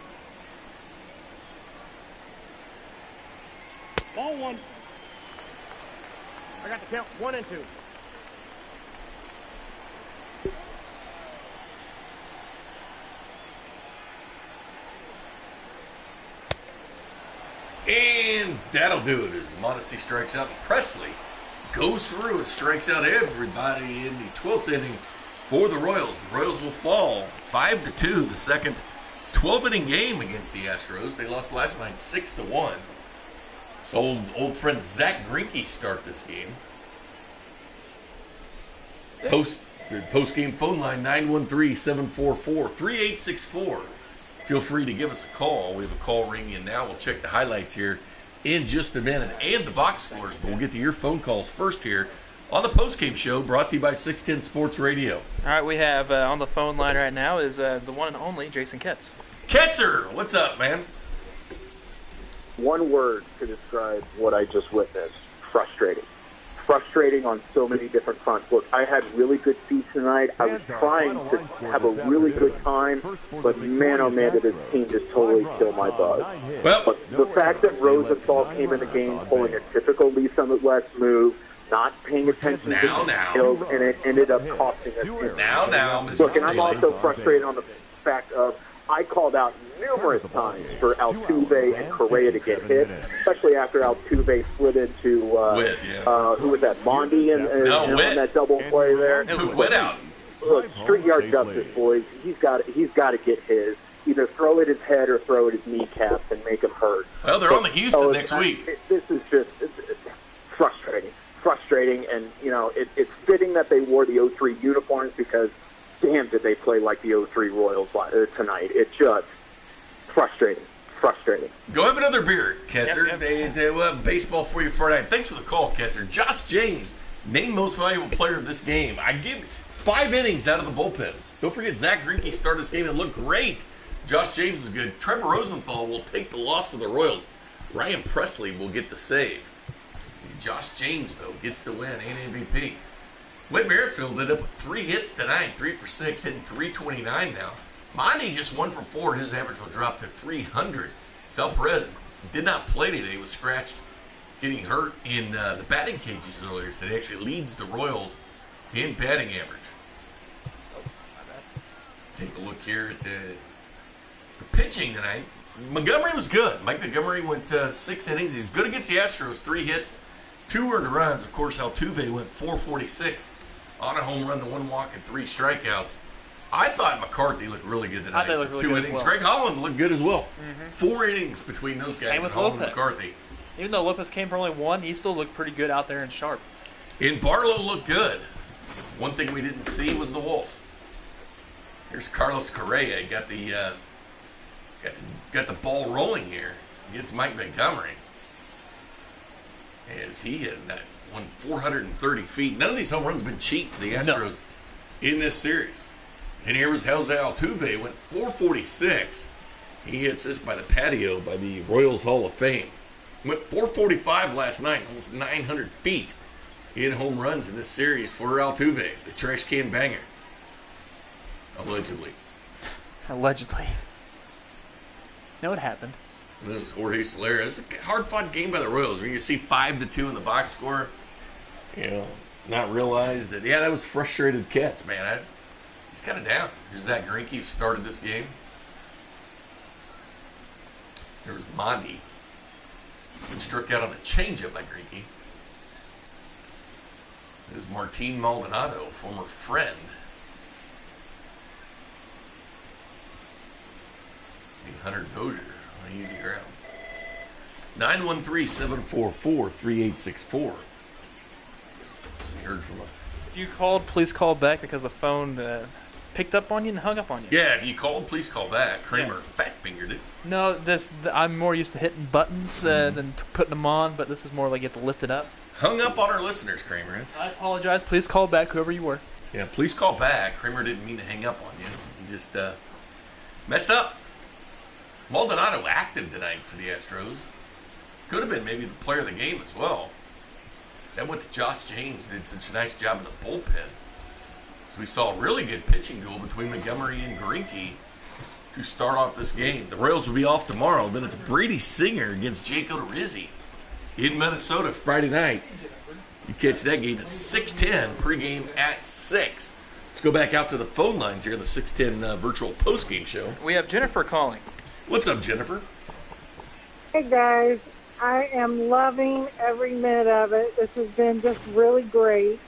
Ball 1. I got the count 1 and 2. And that'll do it as Mondesi strikes out. And Presley goes through and strikes out everybody in the 12th inning for the Royals. The Royals will fall 5-2, the second 12-inning game against the Astros. They lost last night 6-1. So old friend Zack Greinke start this game. Post-game phone line, 913-744-3864. Feel free to give us a call. We have a call ringing in now. We'll check the highlights here in just a minute and the box scores. But we'll get to your phone calls first here on the postgame show brought to you by 610 Sports Radio. All right, we have on the phone line right now is the one and only Jason Ketz. Ketzer, what's up, man? One word to describe what I just witnessed: frustrating. Frustrating on so many different fronts. Look, I had really good seats tonight. I was trying to have a really good time, but man, oh man, did this team just totally kill my buzz. Well, But the fact that Rosenthal came in the game pulling a typical Lee Summit West move, not paying attention to details, and it ended up costing us. Now, Mr. Look, and I'm Staley. also frustrated on the fact of I called out numerous times for Altuve and Correa to get hit, especially after Altuve slid into Witt, who was that, Mondi and Witt. on that double play there. Took Witt out. Look, street yard justice, boys. He's got to get his. Either throw at his head or throw at his kneecaps and make him hurt. Well, they're on the Houston next week. This is just frustrating, and it's fitting that they wore the 03 uniforms because damn, did they play like the 03 Royals tonight. It's just frustrating. Go have another beer, Ketzer. Yep. They will have baseball for you Friday night. Thanks for the call, Ketzer. Josh James, named most valuable player of this game. I give 5 innings out of the bullpen. Don't forget, Zack Greinke started this game and looked great. Josh James was good. Trevor Rosenthal will take the loss for the Royals. Ryan Presley will get the save. Josh James, though, gets the win and MVP. Whit Merrifield ended up with 3 hits tonight, 3 for 6, hitting .329 now. Mondi just 1 for 4. His average will drop to .300. Sal Perez did not play today. Was scratched, getting hurt in the batting cages earlier today. Actually leads the Royals in batting average. Take a look here at the pitching tonight. Montgomery was good. Mike Montgomery went 6 innings. He's good against the Astros. 3 hits, 2 earned runs. Of course, Altuve went 446 on a home run, the 1 walk, and 3 strikeouts. I thought McCarthy looked really good tonight. I thought he looked really 2 good as innings. well. Greg Holland looked good as well. 4 innings between those guys. Same with Holland and Lopez. McCarthy. Even though Lopez came for only 1, he still looked pretty good out there and sharp. And Barlow looked good. One thing we didn't see was the Wolf. Here's Carlos Correa. Got the ball rolling here against Mike Montgomery. As he hit that one 430 feet. None of these home runs have been cheap for the Astros in this series. And here was Jose Altuve, went 446. He hits this by the patio by the Royals Hall of Fame. Went 445 last night, almost 900 feet in home runs in this series for Altuve, the trash can banger. Allegedly. Allegedly. No, it happened. And it was Jorge Soler. It's a hard-fought game by the Royals. I mean, you see 5-2 in the box score. Not realize that, that was frustrated Cats, man. He's kind of down. Here's Zack Greinke, who started this game. There was Mondi, who struck out on a changeup by Greinke. There's Martin Maldonado, former friend. The Hunter Dozier on easy ground. 913-744-3864. So we heard from If you called, please call back because the phone picked up on you and hung up on you. Yeah, if you called, please call back. Kramer Yes. fat-fingered it. No, I'm more used to hitting buttons than putting them on, but this is more like you have to lift it up. Hung up on our listeners, Kramer. I apologize. Please call back, whoever you were. Yeah, please call back. Kramer didn't mean to hang up on you. He just messed up. Maldonado active tonight for the Astros. Could have been maybe the player of the game as well. That went to Josh James, did such a nice job in the bullpen. So we saw a really good pitching duel between Montgomery and Greinke to start off this game. The Royals will be off tomorrow. Then it's Brady Singer against Jake Odorizzi in Minnesota Friday night. You catch that game at 6:10, pregame at 6. Let's go back out to the phone lines here in the 6:10 virtual postgame show. We have Jennifer calling. What's up, Jennifer? Hey guys, I am loving every minute of it. This has been just really great.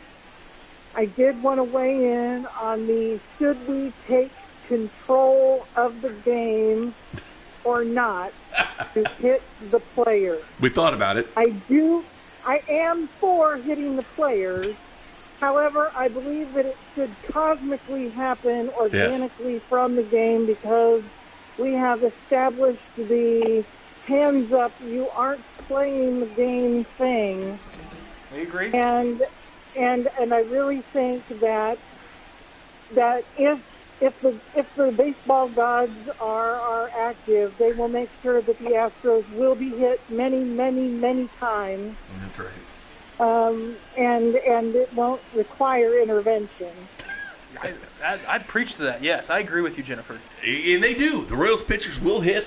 I did want to weigh in on the should we take control of the game or not to hit the players. We thought about it. I am for hitting the players. However, I believe that it should cosmically happen organically from the game because we have established the hands up, you aren't playing the game thing. We agree. And I really think that if the baseball gods are active, they will make sure that the Astros will be hit many times. That's right. And it won't require intervention. I'd preach to that. Yes, I agree with you, Jennifer. And they do. The Royals pitchers will hit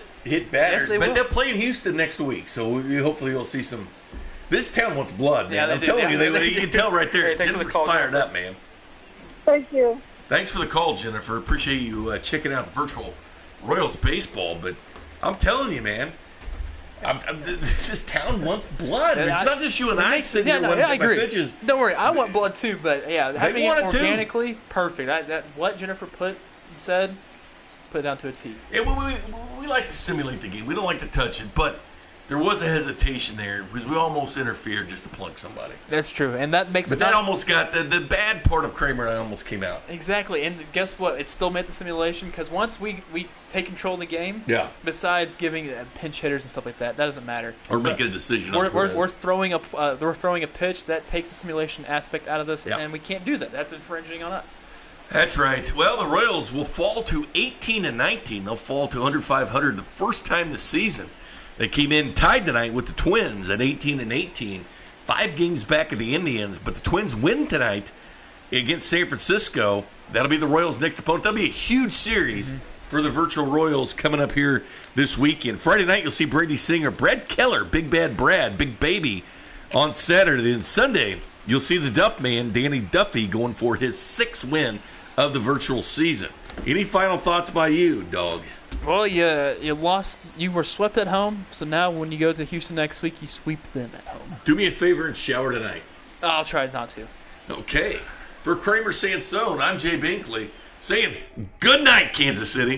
batters, Yes, they but will. they'll play in Houston next week, so hopefully you'll see some. This town wants blood, man. Yeah, they I'm do. telling Yeah, you, you can tell right there. Hey, thanks for the Jennifer's call, fired Jennifer. up, man. Thank you. Thanks for the call, Jennifer. Appreciate you checking out virtual Royals baseball. But I'm telling you, man, this town wants blood. It's not just you and I sitting here wanting I to get my agree. pitches. Don't worry, I want blood too, but yeah, having want it it too. organically, perfect. What Jennifer said, put it down to a T. Yeah, we like to simulate the game. We don't like to touch it, but there was a hesitation there because we almost interfered just to plunk somebody. That's true, and that makes But it that not- almost got the bad part of Kramer and I almost came out. Exactly, and guess what? It still made the simulation because once we take control of the game, Yeah. besides giving pinch hitters and stuff like that, that doesn't matter. Or making a decision. We're throwing a pitch that takes the simulation aspect out of this, Yeah. and we can't do that. That's infringing on us. That's right. Well, the Royals will fall to 18-19. They'll fall to under 500 the first time this season. They came in tied tonight with the Twins at 18-18. 5 games back of the Indians, but the Twins win tonight against San Francisco. That'll be the Royals' next opponent. That'll be a huge series for the virtual Royals coming up here this weekend. Friday night, you'll see Brady Singer, Brad Keller, Big Bad Brad, Big Baby on Saturday. And Sunday, you'll see the Duff Man, Danny Duffy, going for his 6th win of the virtual season. Any final thoughts by you, dog? Well, you lost. You were swept at home, so now when you go to Houston next week, you sweep them at home. Do me a favor and shower tonight. I'll try not to. Okay. For Kramer Sansone, I'm Jay Binkley saying good night, Kansas City.